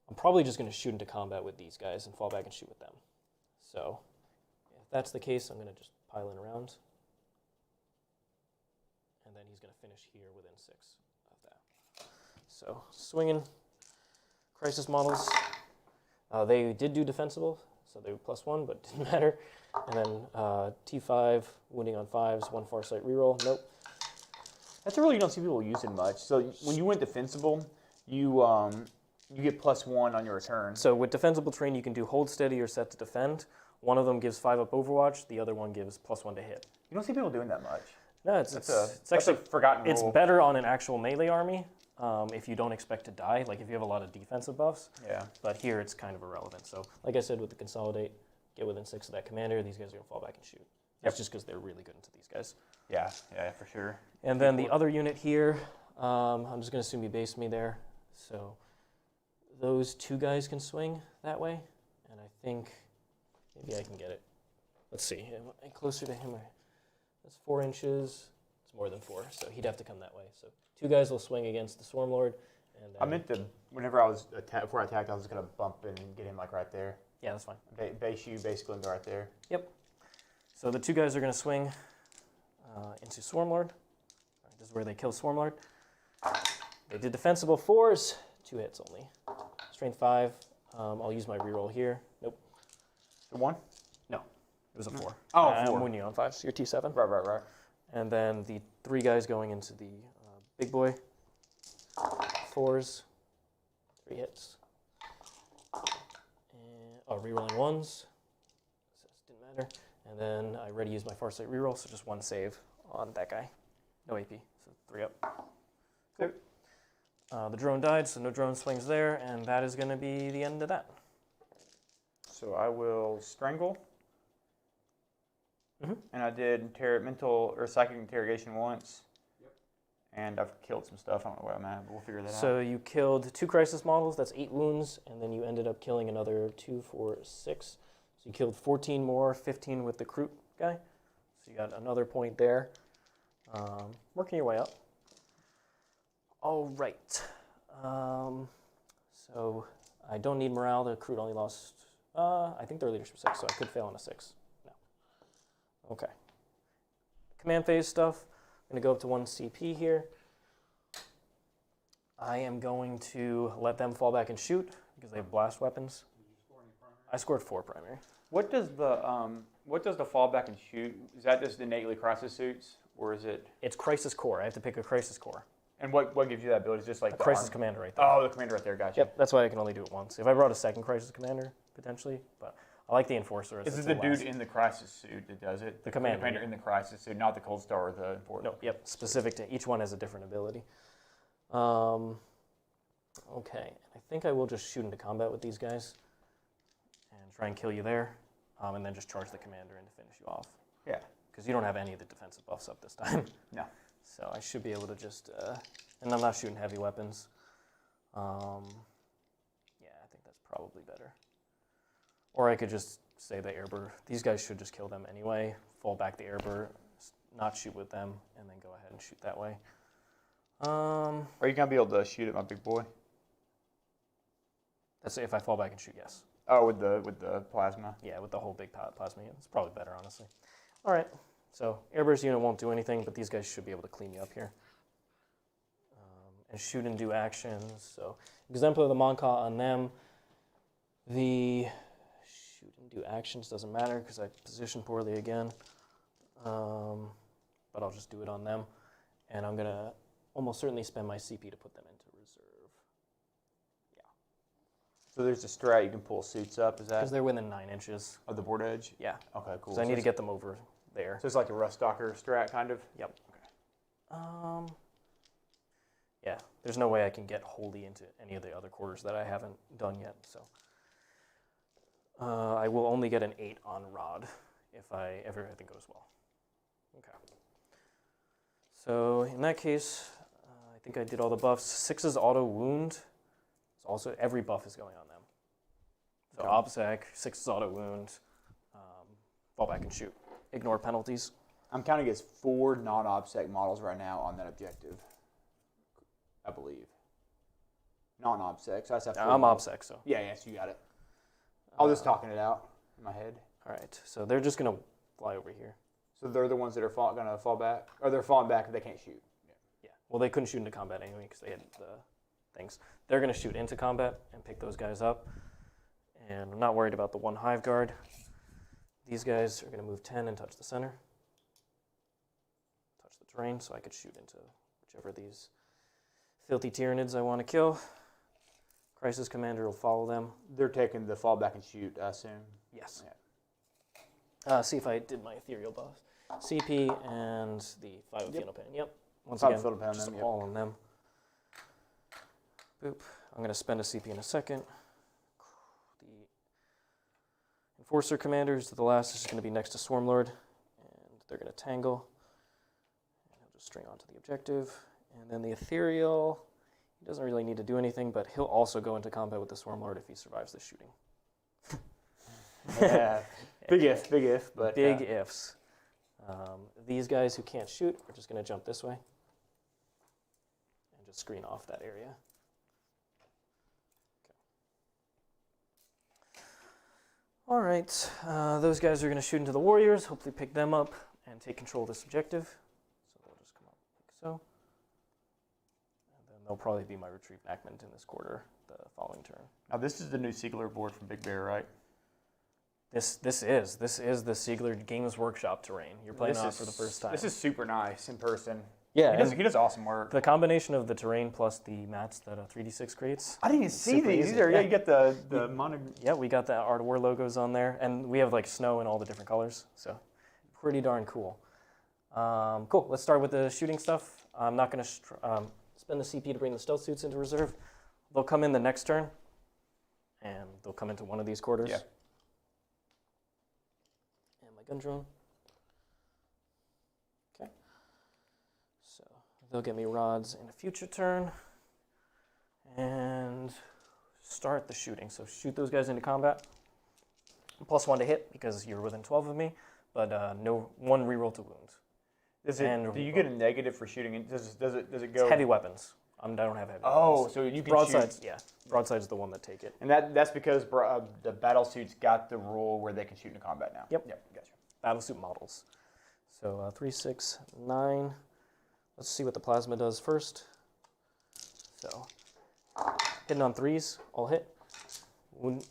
I'm probably just going to shoot into combat with these guys and fall back and shoot with them. So if that's the case, I'm going to just pile in around. And then he's going to finish here within 6 of that. So swinging crisis models. They did do defensible, so they were +1, but it didn't matter. And then T5, wounding on 5s, 1 Farsight reroll. Nope. That's a rule you don't see people using much. So when you went defensible, you get +1 on your return. So with defensible terrain, you can do hold steady or set to defend. One of them gives 5 up Overwatch. The other one gives +1 to hit. You don't see people doing that much. No, it's That's actually a forgotten it's rule. better on an actual melee army if you don't expect to die, like if you have a lot of defensive buffs. Yeah. But here it's kind of irrelevant. So like I said, with the Consolidate, get within 6 of that commander. These guys are going to fall back and shoot. That's just because they're really good into these guys. Yeah, for sure. And then the other unit here, I'm just going to assume you base me there. So those 2 guys can swing that way. And I think maybe I can get it. Let's see. Am I closer to him? That's 4 inches. It's more than 4, so he'd have to come that way. So 2 guys will swing against the Swarmlord. And I meant to, whenever I was before I attacked, I was just going to bump in and get him like right there. Yeah, that's fine. Base you basically and go right there. Yep. So the 2 guys are going to swing into Swarmlord. Right, this is where they kill Swarmlord. They did defensible 4s, 2 hits only. Strength 5. I'll use my reroll here. Nope. The 1? No, it was a 4. Oh, I'm 4. winning on 5, so you're T7. Right. And then the 3 guys going into the big boy. 4s, 3 hits. And, rerolling 1s. So this didn't matter. And then I already used my Farsight reroll, so just 1 save on that guy. No AP, so 3 up. Cool. The drone died, so no drone swings there, and that is going to be the end of that. So I will strangle. Mhm. And I did mental or psychic interrogation once. And I've killed some stuff. I don't know where I'm at, but we'll figure that out. So you killed 2 crisis models, that's 8 wounds, and then you ended up killing another 2, 4, 6. So you killed 14 more, 15 with the Kroot guy. So you got another point there. Working your way up. All right. So I don't need morale. The crew only lost, I think their leadership 6, so I could fail on a 6. No. Okay. Command phase stuff. I'm going to go up to 1 CP here. I am going to let them fall back and shoot because they have blast weapons. I scored 4 primary. What does the fallback and shoot? Is that just innately crisis suits, or is it? It's Crisis Core. I have to pick a Crisis Core. And what gives you that ability? Is just like A the Crisis arm? Commander right there. Oh, the commander right there. Gotcha. Yep, that's why I can only do it once. If I brought a second Crisis Commander, potentially, but I like the Enforcer. Is this the dude in the crisis suit that does it? The commander, in the crisis suit, not the Cold Star or the Enforcer. No, yep, specific to each one has a different ability. Okay, I think I will just shoot into combat with these guys and try and kill you there, and then just charge the commander in to finish you off. Yeah. Because you don't have any of the defensive buffs up this time. No. So I should be able to just, and I'm not shooting heavy weapons. Yeah, I think that's probably better. Or I could just say the airburr. These guys should just kill them anyway. Fall back the airburr, not shoot with them, and then go ahead and shoot that way. Are you gonna be able to shoot at my big boy? That's if I fall back and shoot, yes. Oh, with the plasma. Yeah, with the whole big plasma unit. It's probably better, honestly. All right, so airburst unit won't do anything, but these guys should be able to clean me up here. And shoot and do actions. So Exemplar the Monka on them. The shoot and do actions doesn't matter because I position poorly again. But I'll just do it on them. And I'm going to almost certainly spend my CP to put them into reserve. Yeah. So there's a strat you can pull suits up, is that? Because they're within 9 inches. Of the board edge? Yeah. Okay, cool. Because I need to get them over there. So it's like a Rust Stalker strat, kind of? Yep. Okay. Yeah, there's no way I can get wholly into any of the other quarters that I haven't done yet, so. I will only get an 8 on Rod if everything goes well. Okay. So in that case, I think I did all the buffs. 6's auto wound. It's also, every buff is going on them. So OBSEC, 6's auto wound, fall back and shoot. Ignore penalties. I'm counting as 4 non-OBSEC models right now on that objective, I believe. Non-OBSEC, so I have 4 I'm models. OBSEC, so. Yeah, yes, you got it. I was just talking it out in my head. All right, so they're just going to fly over here. So they're the ones that are going to fall back? Or they're falling back if they can't shoot? Yeah, well, they couldn't shoot into combat anyway because they had the things. They're going to shoot into combat and pick those guys up. And I'm not worried about the 1 Hive Guard. These guys are going to move 10 and touch the center. Touch the terrain so I could shoot into whichever of these filthy Tyranids I want to kill. Crisis Commander will follow them. They're taking the fall back and shoot, I assume? Yes. Yeah. See if I did my ethereal buff. CP and the 5 of Phenopan. Yep. Once 5 again, of Phenopan, just yep. all on them. Boop. I'm going to spend a CP in a second. The Enforcer Commander, who's the last, is just going to be next to Swarmlord. And they're going to tangle. And he'll just string onto the objective. And then the Ethereal, he doesn't really need to do anything, but he'll also go into combat with the Swarmlord if he survives the shooting. Yeah. Big if, but... Big ifs. These guys who can't shoot are just going to jump this way and just screen off that area. Okay. All right, those guys are going to shoot into the warriors, hopefully pick them up and take control of this objective. So they'll just come up like so. And then they'll probably be my retreat backment in this quarter the following turn. Now this is the new Siegler board from Big Bear, right? This is the Siegler Games Workshop terrain. You're playing on it for the first time. This is super nice in person. Yeah, He does awesome work. the combination of the terrain plus the mats that a 3D6 creates. I didn't even see super these. easy. These are, Yeah. you get the mono... Yeah, we got the Art of War logos on there, and we have like snow in all the different colors, so pretty darn cool. Cool, let's start with the shooting stuff. I'm not going to spend the CP to bring the stealth suits into reserve. They'll come in the next turn, and they'll come into one of these quarters. Yeah. And my gun drone. Okay. So they'll get me rods in a future turn, and start the shooting. So shoot those guys into combat. +1 to hit because you're within 12 of me, but no 1 reroll to wound. Do you get a negative for shooting? Does it go? It's heavy weapons. I don't have heavy. Oh, weapons. so you can broadsides. shoot. Yeah, broadside's the one that take it. And that's because the Battlesuit's got the rule where they can shoot into combat now. Yep. Gotcha. Battlesuit models. So 3, 6, 9. Let's see what the plasma does first. So hitting on 3s, all hit.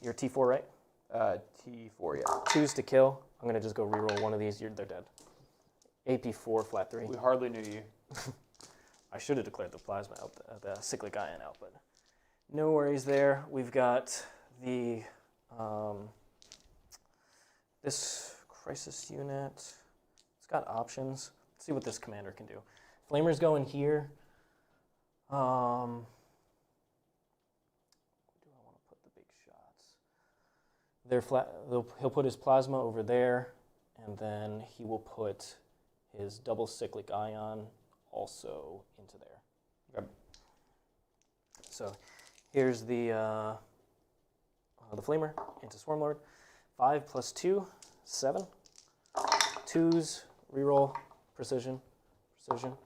You're T4, right? T4, yeah. 2s to kill. I'm gonna just go reroll one of these. They're dead. AP4 flat 3. We hardly knew you. I should have declared the plasma out, the Cyclic Ion out, but no worries there. We've got the this Crisis unit. It's got options. Let's see what this commander can do. Flamer's going here. Where do I want to put the big shots? He'll put his plasma over there, and then he will put his double Cyclic Ion also into there. Yep. So here's the Flamer into Swarmlord. 5 plus 2, 7. 2s, reroll, precision. Won't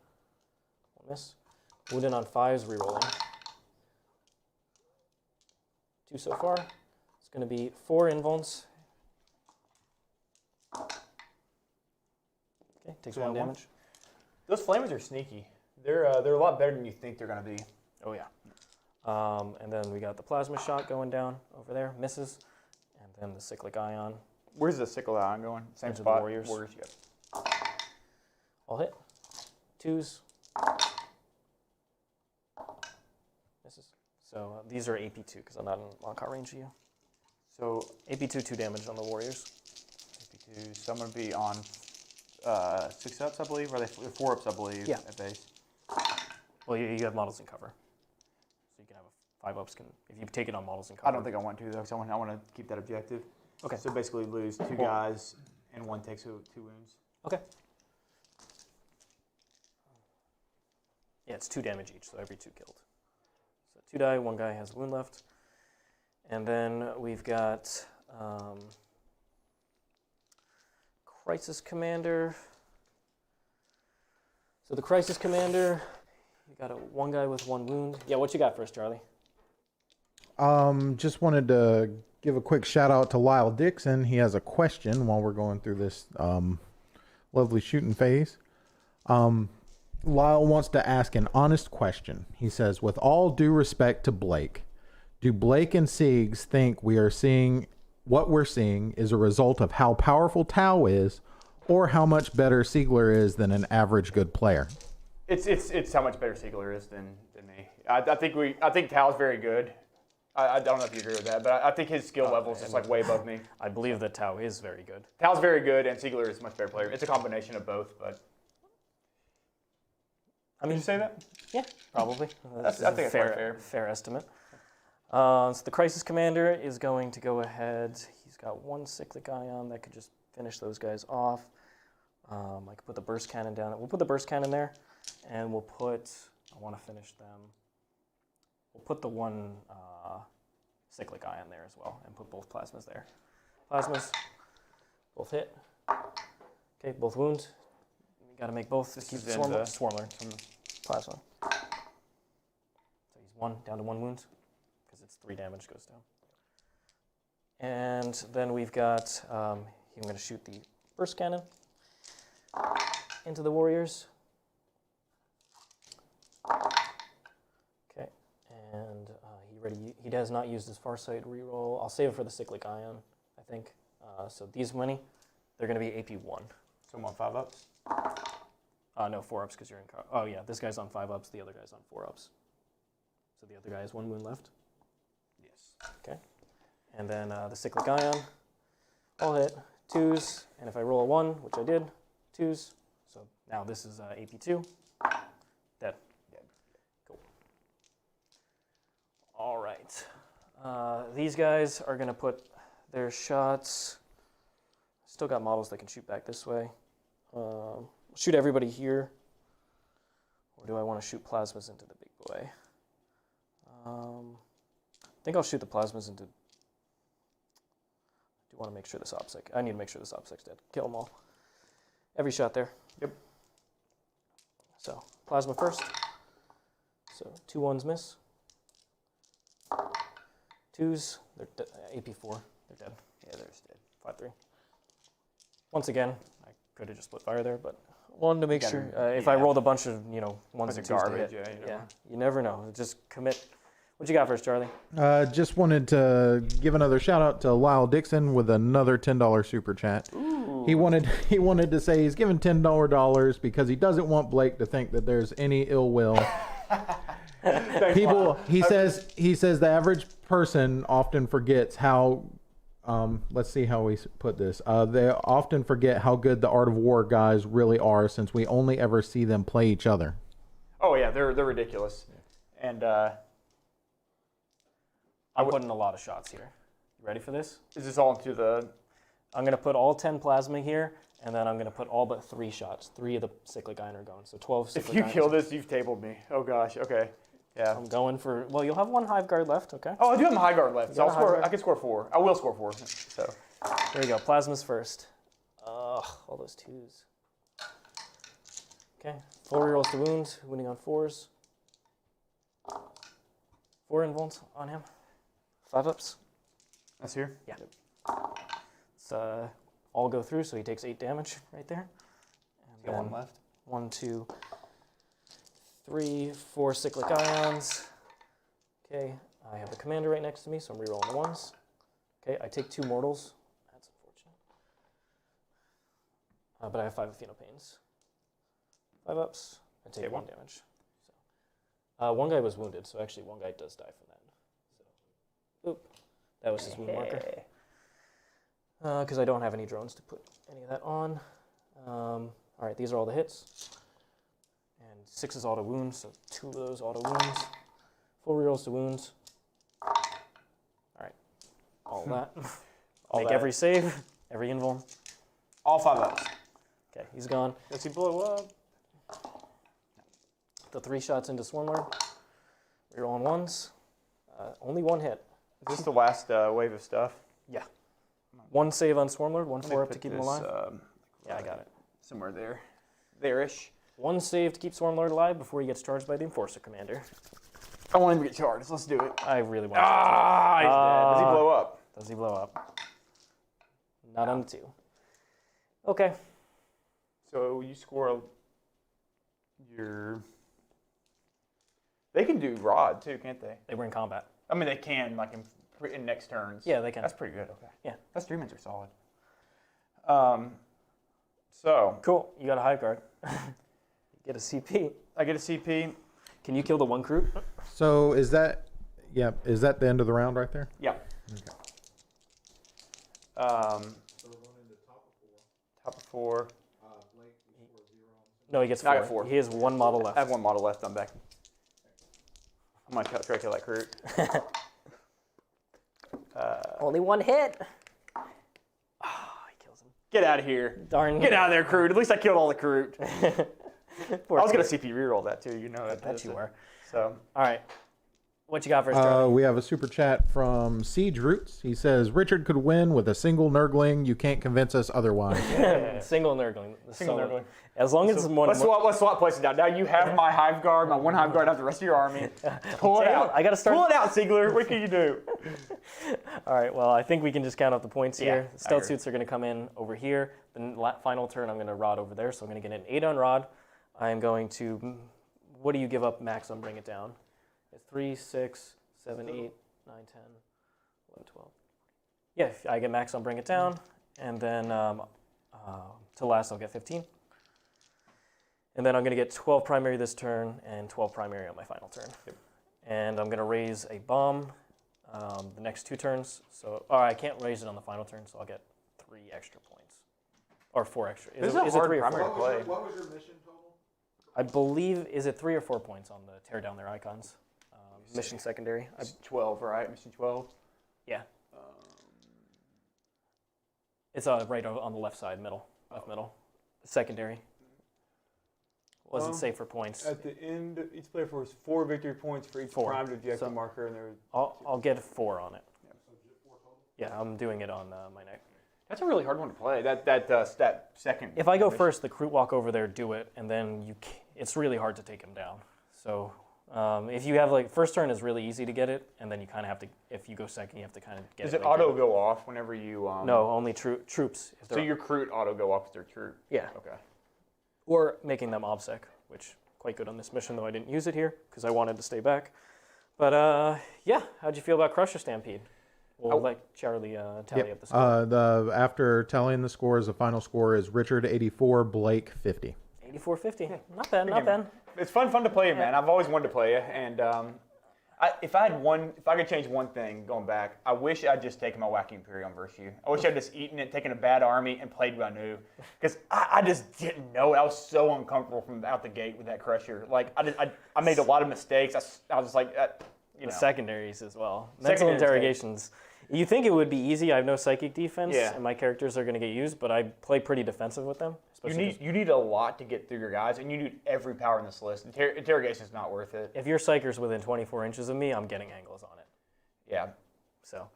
miss. Wounded on 5s, rerolling. 2 so far. It's going to be 4 invulns. Okay, takes 1 damage. Those flamers are sneaky. They're a lot better than you think they're going to be. Oh, yeah. And then we got the plasma shot going down over there, misses. And then the Cyclic Ion. Where's the Cyclic Ion going? Same Into the spot? Warriors. Yep. All hit. 2s. Misses. So these are AP2 because I'm not in lockout range of you. So AP2, 2 damage on the Warriors. AP2, so I'm going to be on 6 ups, I believe, or 4 ups, I believe, Yeah. at base. Well, you have models in cover. So you can have a 5 ups if you take it on models in cover. I don't think I want to, though, because I want to keep that objective. Okay. So basically lose 2 guys, and 1 takes 2 wounds. Okay. Yeah, it's 2 damage each, so every 2 killed. So 2 die, 1 guy has a wound left. And then we've got Crisis Commander. So the Crisis Commander, you got 1 guy with 1 wound. Yeah, what you got first, Charlie? Just wanted to give a quick shout out to Lyle Dixon. He has a question while we're going through this lovely shooting phase. Lyle wants to ask an honest question. He says, with all due respect to Blake, do Blake and Siegs think we are seeing what we're seeing is a result of how powerful Tau is, or how much better Siegler is than an average good player? It's how much better Siegler is than me. I think Tal's very good. I don't know if you agree with that, but I think his skill level is just like way above me. I believe that Tau is very good. Tal's very good, and Siegler is a much better player. It's a combination of both, but. Did you say that? Yeah, probably. I think it's fair estimate. So the Crisis Commander is going to go ahead. He's got 1 Cyclic Ion that could just finish those guys off. I could put the Burst Cannon down. We'll put the Burst Cannon there, and we'll put, I want to finish them. We'll put the 1 Cyclic Ion there as well, and put both Plasmas there. Plasmas, both hit. Okay, both wounds. You got to make both to keep the Swarmlord from Plasma. So he's down to 1 wound, because it's 3 damage goes down. And then we've got, I'm going to shoot the Burst Cannon into the Warriors. Okay, and he has not used his Farsight reroll. I'll save it for the Cyclic Ion, I think. So these many, they're going to be AP1. So I'm on 5 ups? No, 4 ups because you're in. Oh yeah, this guy's on 5 ups. The other guy's on 4 ups. So the other guy has 1 wound left. Yes. Okay. And then the Cyclic Ion, all hit 2s, and if I roll a 1, which I did, 2s. So now this is AP2. Dead. Cool. All right. These guys are gonna put their shots. Still got models that can shoot back this way. Shoot everybody here, or do I want to shoot plasmas into the big boy? I think I'll shoot the plasmas into. I do want to make sure this OPSEC. I need to make sure this OPSEC's dead. Kill them all. Every shot there. Yep. So plasma first. So 2 1s miss. 2s, they're AP4. They're dead. Yeah, they're just dead. 5-3. Once again, I could have just split fire there, but wanted to make Gotta- sure. If I rolled a bunch of, ones Bunch and of twos garbage, to hit, yeah, you never know. Just commit. What you got first, Charlie? Just wanted to give another shout out to Lyle Dixon with another $10 super chat. Ooh. He wanted to say he's giving $10 because he doesn't want Blake to think that there's any ill will. People, he says the average person often forgets how. Let's see how we put this. They often forget how good the Art of War guys really are, since we only ever see them play each other. Oh yeah, they're ridiculous. And I'm putting a lot of shots here. You ready for this? is this all into the? I'm going to put all 10 plasma here, and then I'm going to put all but 3 shots. 3 of the Cyclic Ion are going, so 12 If Cyclic you Ions. kill this, you've tabled me. Oh gosh. Okay. Yeah. I'm going for, well, you'll have 1 Hive Guard left, okay? Oh, I do have my high guard left, so got I'll a high score. guard? I can score 4. I will score 4. So There you go, plasmas first. Ugh, all those 2s. Okay, 4 rerolls to wound, wounding on 4s. 4 invulns on him. 5 ups. that's here. Yeah. Let's all go through, so he takes 8 damage right there. And Got then 1 left. 1, 2, 3, 4 Cyclic Ions. Okay, I have the commander right next to me, so I'm rerolling the 1s. Okay, I take 2 mortals. That's unfortunate. But I have 5 Athena Pains. 5 ups. I take Okay, 1 1. damage. So, 1 guy was wounded, so actually 1 guy does die from that. So, oop. That was his wound marker. Because I don't have any drones to put any of that on. All right, these are all the hits. And 6 is auto wounds, so 2 of those auto wounds. 4 rerolls to wounds. All right, all that. All Make that. every save, every invuln. All 5 ups. Okay, he's gone. Does he blow up? The 3 shots into Swarmlord. Rerolling 1s. Only 1 hit. Is this the last wave of stuff? Yeah. 1 save on Swarmlord, 1 Let me 4 up put to keep him this, alive. Yeah, I got it. Somewhere there. There-ish. 1 save to keep Swarmlord alive before he gets charged by the Enforcer Commander. I want him to get charged. Let's do it. I really want Ah, he's dead. Does he blow up? to. Does he blow up? Not on the 2. Okay. So you score your... They can do rod too, can't they? They were in combat. I mean, they can, like in next turns. Yeah, they can. That's pretty good. Okay. Yeah. That's 3 minutes are solid. So Cool. You got a Hive Guard. You get a CP. I get a CP. Can you kill the 1 crew? So is that the end of the round right there? Yeah. Okay. Top of 4. No, he gets 4. I got 4. He has 1 model left. I have 1 model left. I'm back. I'm gonna try to kill that crew. Only 1 hit. Oh, he kills him. Get out of here. Darn. Get out of there, crew. At least I killed all the crew. I Poor was gonna crew. CP reroll that too. You know that. Bet you were. So All right. What you got first, Charlie? We have a super chat from Siege Roots. He says Richard could win with a single Nurgling. You can't convince us otherwise. Single Nurgling. Single Nurgling. As long as it's one. let's swap places now. Now you have my Hive Guard, my 1 Hive Guard, I have the rest of your army. Pull it Damn, out. I gotta start- Pull it out, Ziegler. What can you do? All right. Well, I think we can just count up the points Yeah, here. I Stealth agree. suits are going to come in over here. The final turn, I'm going to rod over there. So I'm going to get an 8 on rod. I'm going to. What do you give up max on Bring It Down? It's 3, 6, 7, 8, 9, 10, 11, 12. Yeah, I get max on Bring It Down, and then to last I'll get 15. And then I'm going to get 12 primary this turn and 12 primary on my final turn. And I'm going to raise a bomb the next 2 turns. So, I can't raise it on the final turn, so I'll get 3 extra points. Or 4 extra. This is a hard 3 or 4? primary to play. What was your mission total? I believe, is it 3 or 4 points on the tear down their icons? Mission secondary. It's 12, right? Mission 12. Yeah. It's right on the left side, left middle. Secondary. Wasn't safe for points. At the end, each player scores 4 victory points for each 4. primed objective So- marker, and there. I'll get 4 on it. Yeah, I'm doing it on my neck. That's a really hard one to play. That second. If I go mission. first, the crew walk over there, do it, and then it's really hard to take him down. So If you have like first turn is really easy to get it, and then you kind of have to. If you go second, you have to kind of get Does it. it auto go off whenever you? No, only troops. If So they're- your Crute auto go off with their troop. Yeah. Okay. Or making them obsec, which quite good on this mission, though I didn't use it here because I wanted to stay back. But yeah, how'd you feel about Crusher Stampede? We'll let Charlie tally up the score. After tallying the scores, the final score is Richard 84, Blake 50. 84-50. Not bad, not bad. It's fun to play you, man. I've always wanted to play you, and if I could change one thing going back, I wish I'd just taken my Wacky Imperium versus you. I wish I'd just eaten it, taken a bad army, and played what I knew. Because I just didn't know it. I was so uncomfortable from out the gate with that Crusher. Like I made a lot of mistakes. I was just like, The secondaries as well. Mental Secondaries, interrogations. You think it would be easy. I have no psychic defense, Yeah. and my characters are going to get used, but I play pretty defensive with them. You need a lot to get through your guys, and you need every power in this list. Interrogation is not worth it. If your Psyker's within 24 inches of me, I'm getting angles on it. Yeah. So,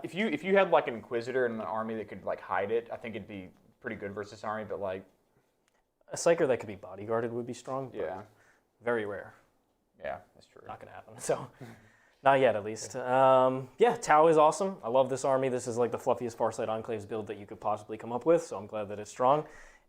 If you had like an Inquisitor and an army that could like hide it, I think it'd be pretty good versus army. But like a Psyker that could be bodyguarded would be strong. But yeah, very rare. yeah, that's true. Not going to happen. So, not yet at least. Yeah, Tau is awesome. I love this army. This is like the fluffiest Farsight Enclaves build that you could possibly come up with. So I'm glad that it's strong.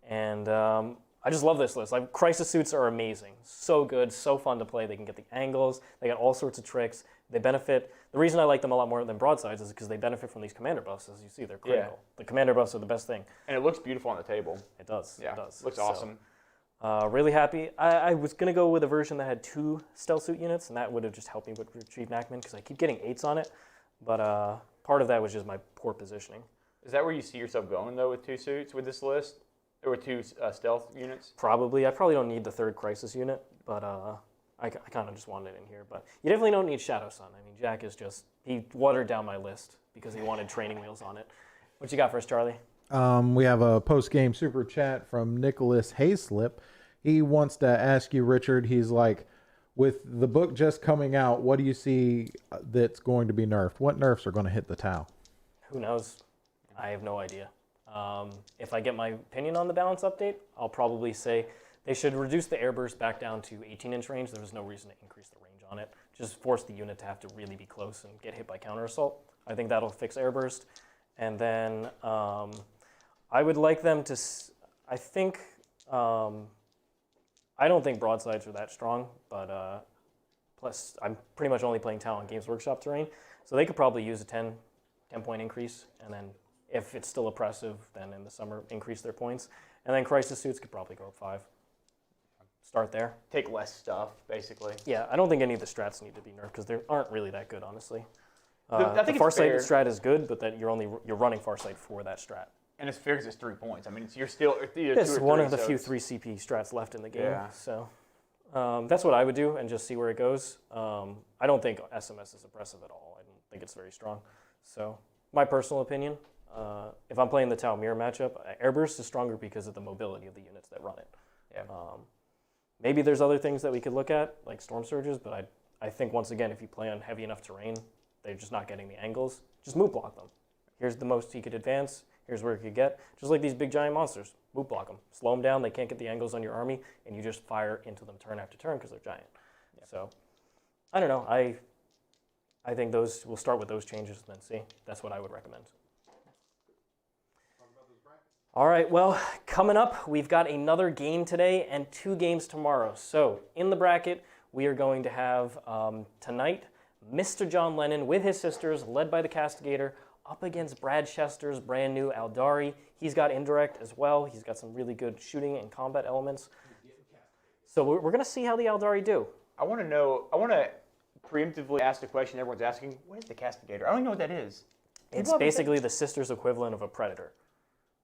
And I just love this list. Like Crisis suits are amazing. So good, so fun to play. They can get the angles. They got all sorts of tricks. They benefit. The reason I like them a lot more than broadsides is because they benefit from these commander buffs. As you see, they're critical. Yeah. The commander buffs are the best thing. And it looks beautiful on the table. It does. Yeah, it does. looks So, awesome. really happy. I was going to go with a version that had 2 stealth suit units, and that would have just helped me with retrieve Knackman because I keep getting 8s on it. But part of that was just my poor positioning. Is that where you see yourself going though with 2 suits with this list, or with 2 stealth units? Probably. I probably don't need the 3rd Crisis unit, but I kind of just wanted it in here. But you definitely don't need Shadow Sun. I mean, Jack is just, he watered down my list because he wanted training wheels on it. What you got for us, Charlie? We have a post-game super chat from Nicholas Hayslip. He wants to ask you, Richard, he's like, with the book just coming out, what do you see that's going to be nerfed? What nerfs are going to hit the Tau? Who knows? I have no idea. If I get my opinion on the balance update, I'll probably say they should reduce the airburst back down to 18-inch range. There was no reason to increase the range on it. Just force the unit to have to really be close and get hit by counter assault. I think that'll fix airburst. And then I would like them to, I think, I don't think broadsides are that strong, but plus I'm pretty much only playing Talon Games Workshop terrain, so they could probably use a 10-point increase, and then if it's still oppressive, then in the summer increase their points, and then Crisis suits could probably go up 5. Start there. Take less stuff, basically. Yeah, I don't think any of the strats need to be nerfed because they aren't really that good, honestly. I think the it's fair. Farsight strat is good, but that you're running Farsight for that strat. And it's fair because it's 3 points. I mean, you're still It's 2 or one 3, of the so few it's- 3 CP strats left in the game. Yeah. So that's what I would do and just see where it goes. I don't think SMS is oppressive at all. I don't think it's very strong. So my personal opinion, if I'm playing the Tau Mirror matchup, Airburst is stronger because of the mobility of the units that run it. Yeah. Maybe there's other things that we could look at, like Storm Surges, but I think, once again, if you play on heavy enough terrain, they're just not getting the angles. Just move block them. Here's the most he could advance. Here's where he could get. Just like these big giant monsters. Move block them. Slow them down. They can't get the angles on your army, and you just fire into them turn after turn because they're giant. Yeah. So, I don't know. I think we'll start with those changes and then see. That's what I would recommend. All right, well, coming up, we've got another game today and 2 games tomorrow. So, in the bracket, we are going to have, tonight, Mr. John Lennon with his sisters, led by the Castigator, up against Brad Chester's brand new Aldari. He's got indirect as well. He's got some really good shooting and combat elements. So we're going to see how the Aldari do. I want to preemptively ask the question everyone's asking. What is the Castigator? I don't even know what that is. It's basically the sisters' equivalent of a Predator.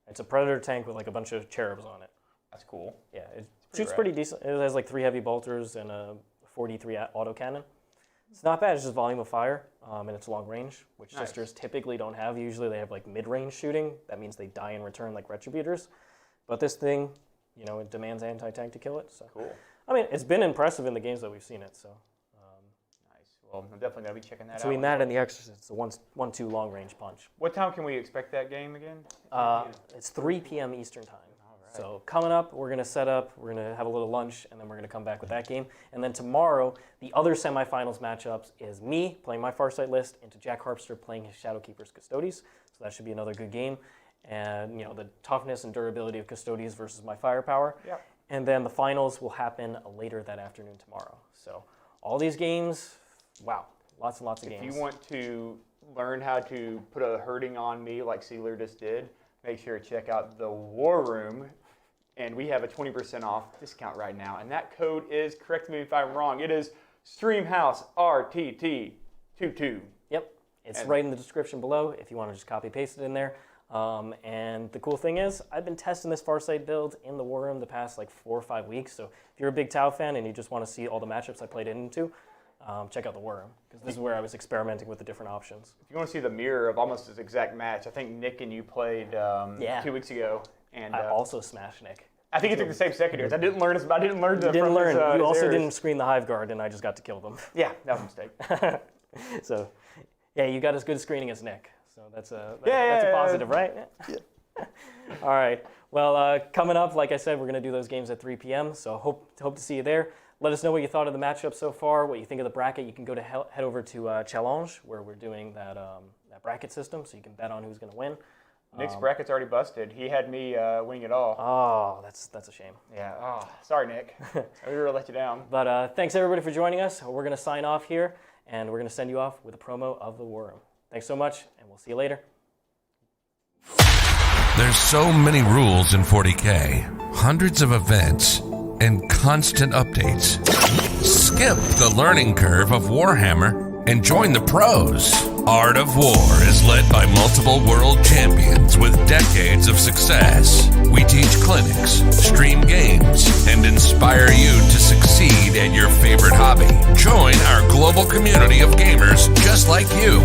It's a Predator tank with like a bunch of cherubs on it. That's cool. Yeah, it shoots pretty decent. It has like 3 heavy bolters and a 43 autocannon. It's not bad. It's just volume of fire, and it's long range, which sisters typically don't have. Usually they have like mid-range shooting. That means they die in return like Retributors. But this thing, it demands anti-tank to kill it. So Cool. I mean, it's been impressive in the games that we've seen it. So Nice. Well, I'm definitely going to be checking that out. between that and the Exorcist, it's a 1-2 long range punch. What time can we expect that game again? It's 3 p.m. Eastern time. So coming up, we're gonna set up, we're gonna have a little lunch, and then we're gonna come back with that game. And then tomorrow, the other semifinals matchups is me playing my Farsight list into Jack Harpster playing his Shadowkeeper's Custodes. So that should be another good game. And you know, the toughness and durability of Custodes versus my firepower. Yep. And then the finals will happen later that afternoon tomorrow. So all these games, wow, lots and lots of games. If you want to learn how to put a hurting on me like Sealer just did, make sure to check out the War Room. And we have a 20% off discount right now. And that code is, correct me if I'm wrong, it is Streamhouse RTT22. Yep, it's right in the description below if you want to just copy paste it in there. And the cool thing is, I've been testing this Farsight build in the War Room the past like 4 or 5 weeks. So if you're a big Tau fan and you just want to see all the matchups I played into, check out the War Room, because this is where I was experimenting with the different options. If you want to see the mirror of almost this exact match, I think Nick and you played 2 weeks ago. And I also smashed Nick. I think he took the same secondaries. I didn't learn the You didn't learn. You also errors. didn't screen the Hive Guard, and I just got to kill them. Yeah, that was a mistake. So, yeah, you got as good a screening as Nick. So that's a Yeah. positive, right? Yeah. All right. Well, coming up, like I said, we're going to do those games at 3 p.m. So hope to see you there. Let us know what you thought of the matchup so far, what you think of the bracket. You can go to head over to Challenge, where we're doing that bracket system, so you can bet on who's going to win. Nick's bracket's already busted. He had me winning it all. Oh, that's a shame. Yeah. Oh, sorry, Nick. We were let you down. But thanks everybody for joining us. We're going to sign off here, and we're going to send you off with a promo of the War Room. Thanks so much, and we'll see you later. There's so many rules in 40K, hundreds of events, and constant updates. Skip the learning curve of Warhammer and join the pros. Art of War is led by multiple world champions with decades of success. We teach clinics, stream games, and inspire you to succeed at your favorite hobby. Join our global community of gamers just like you.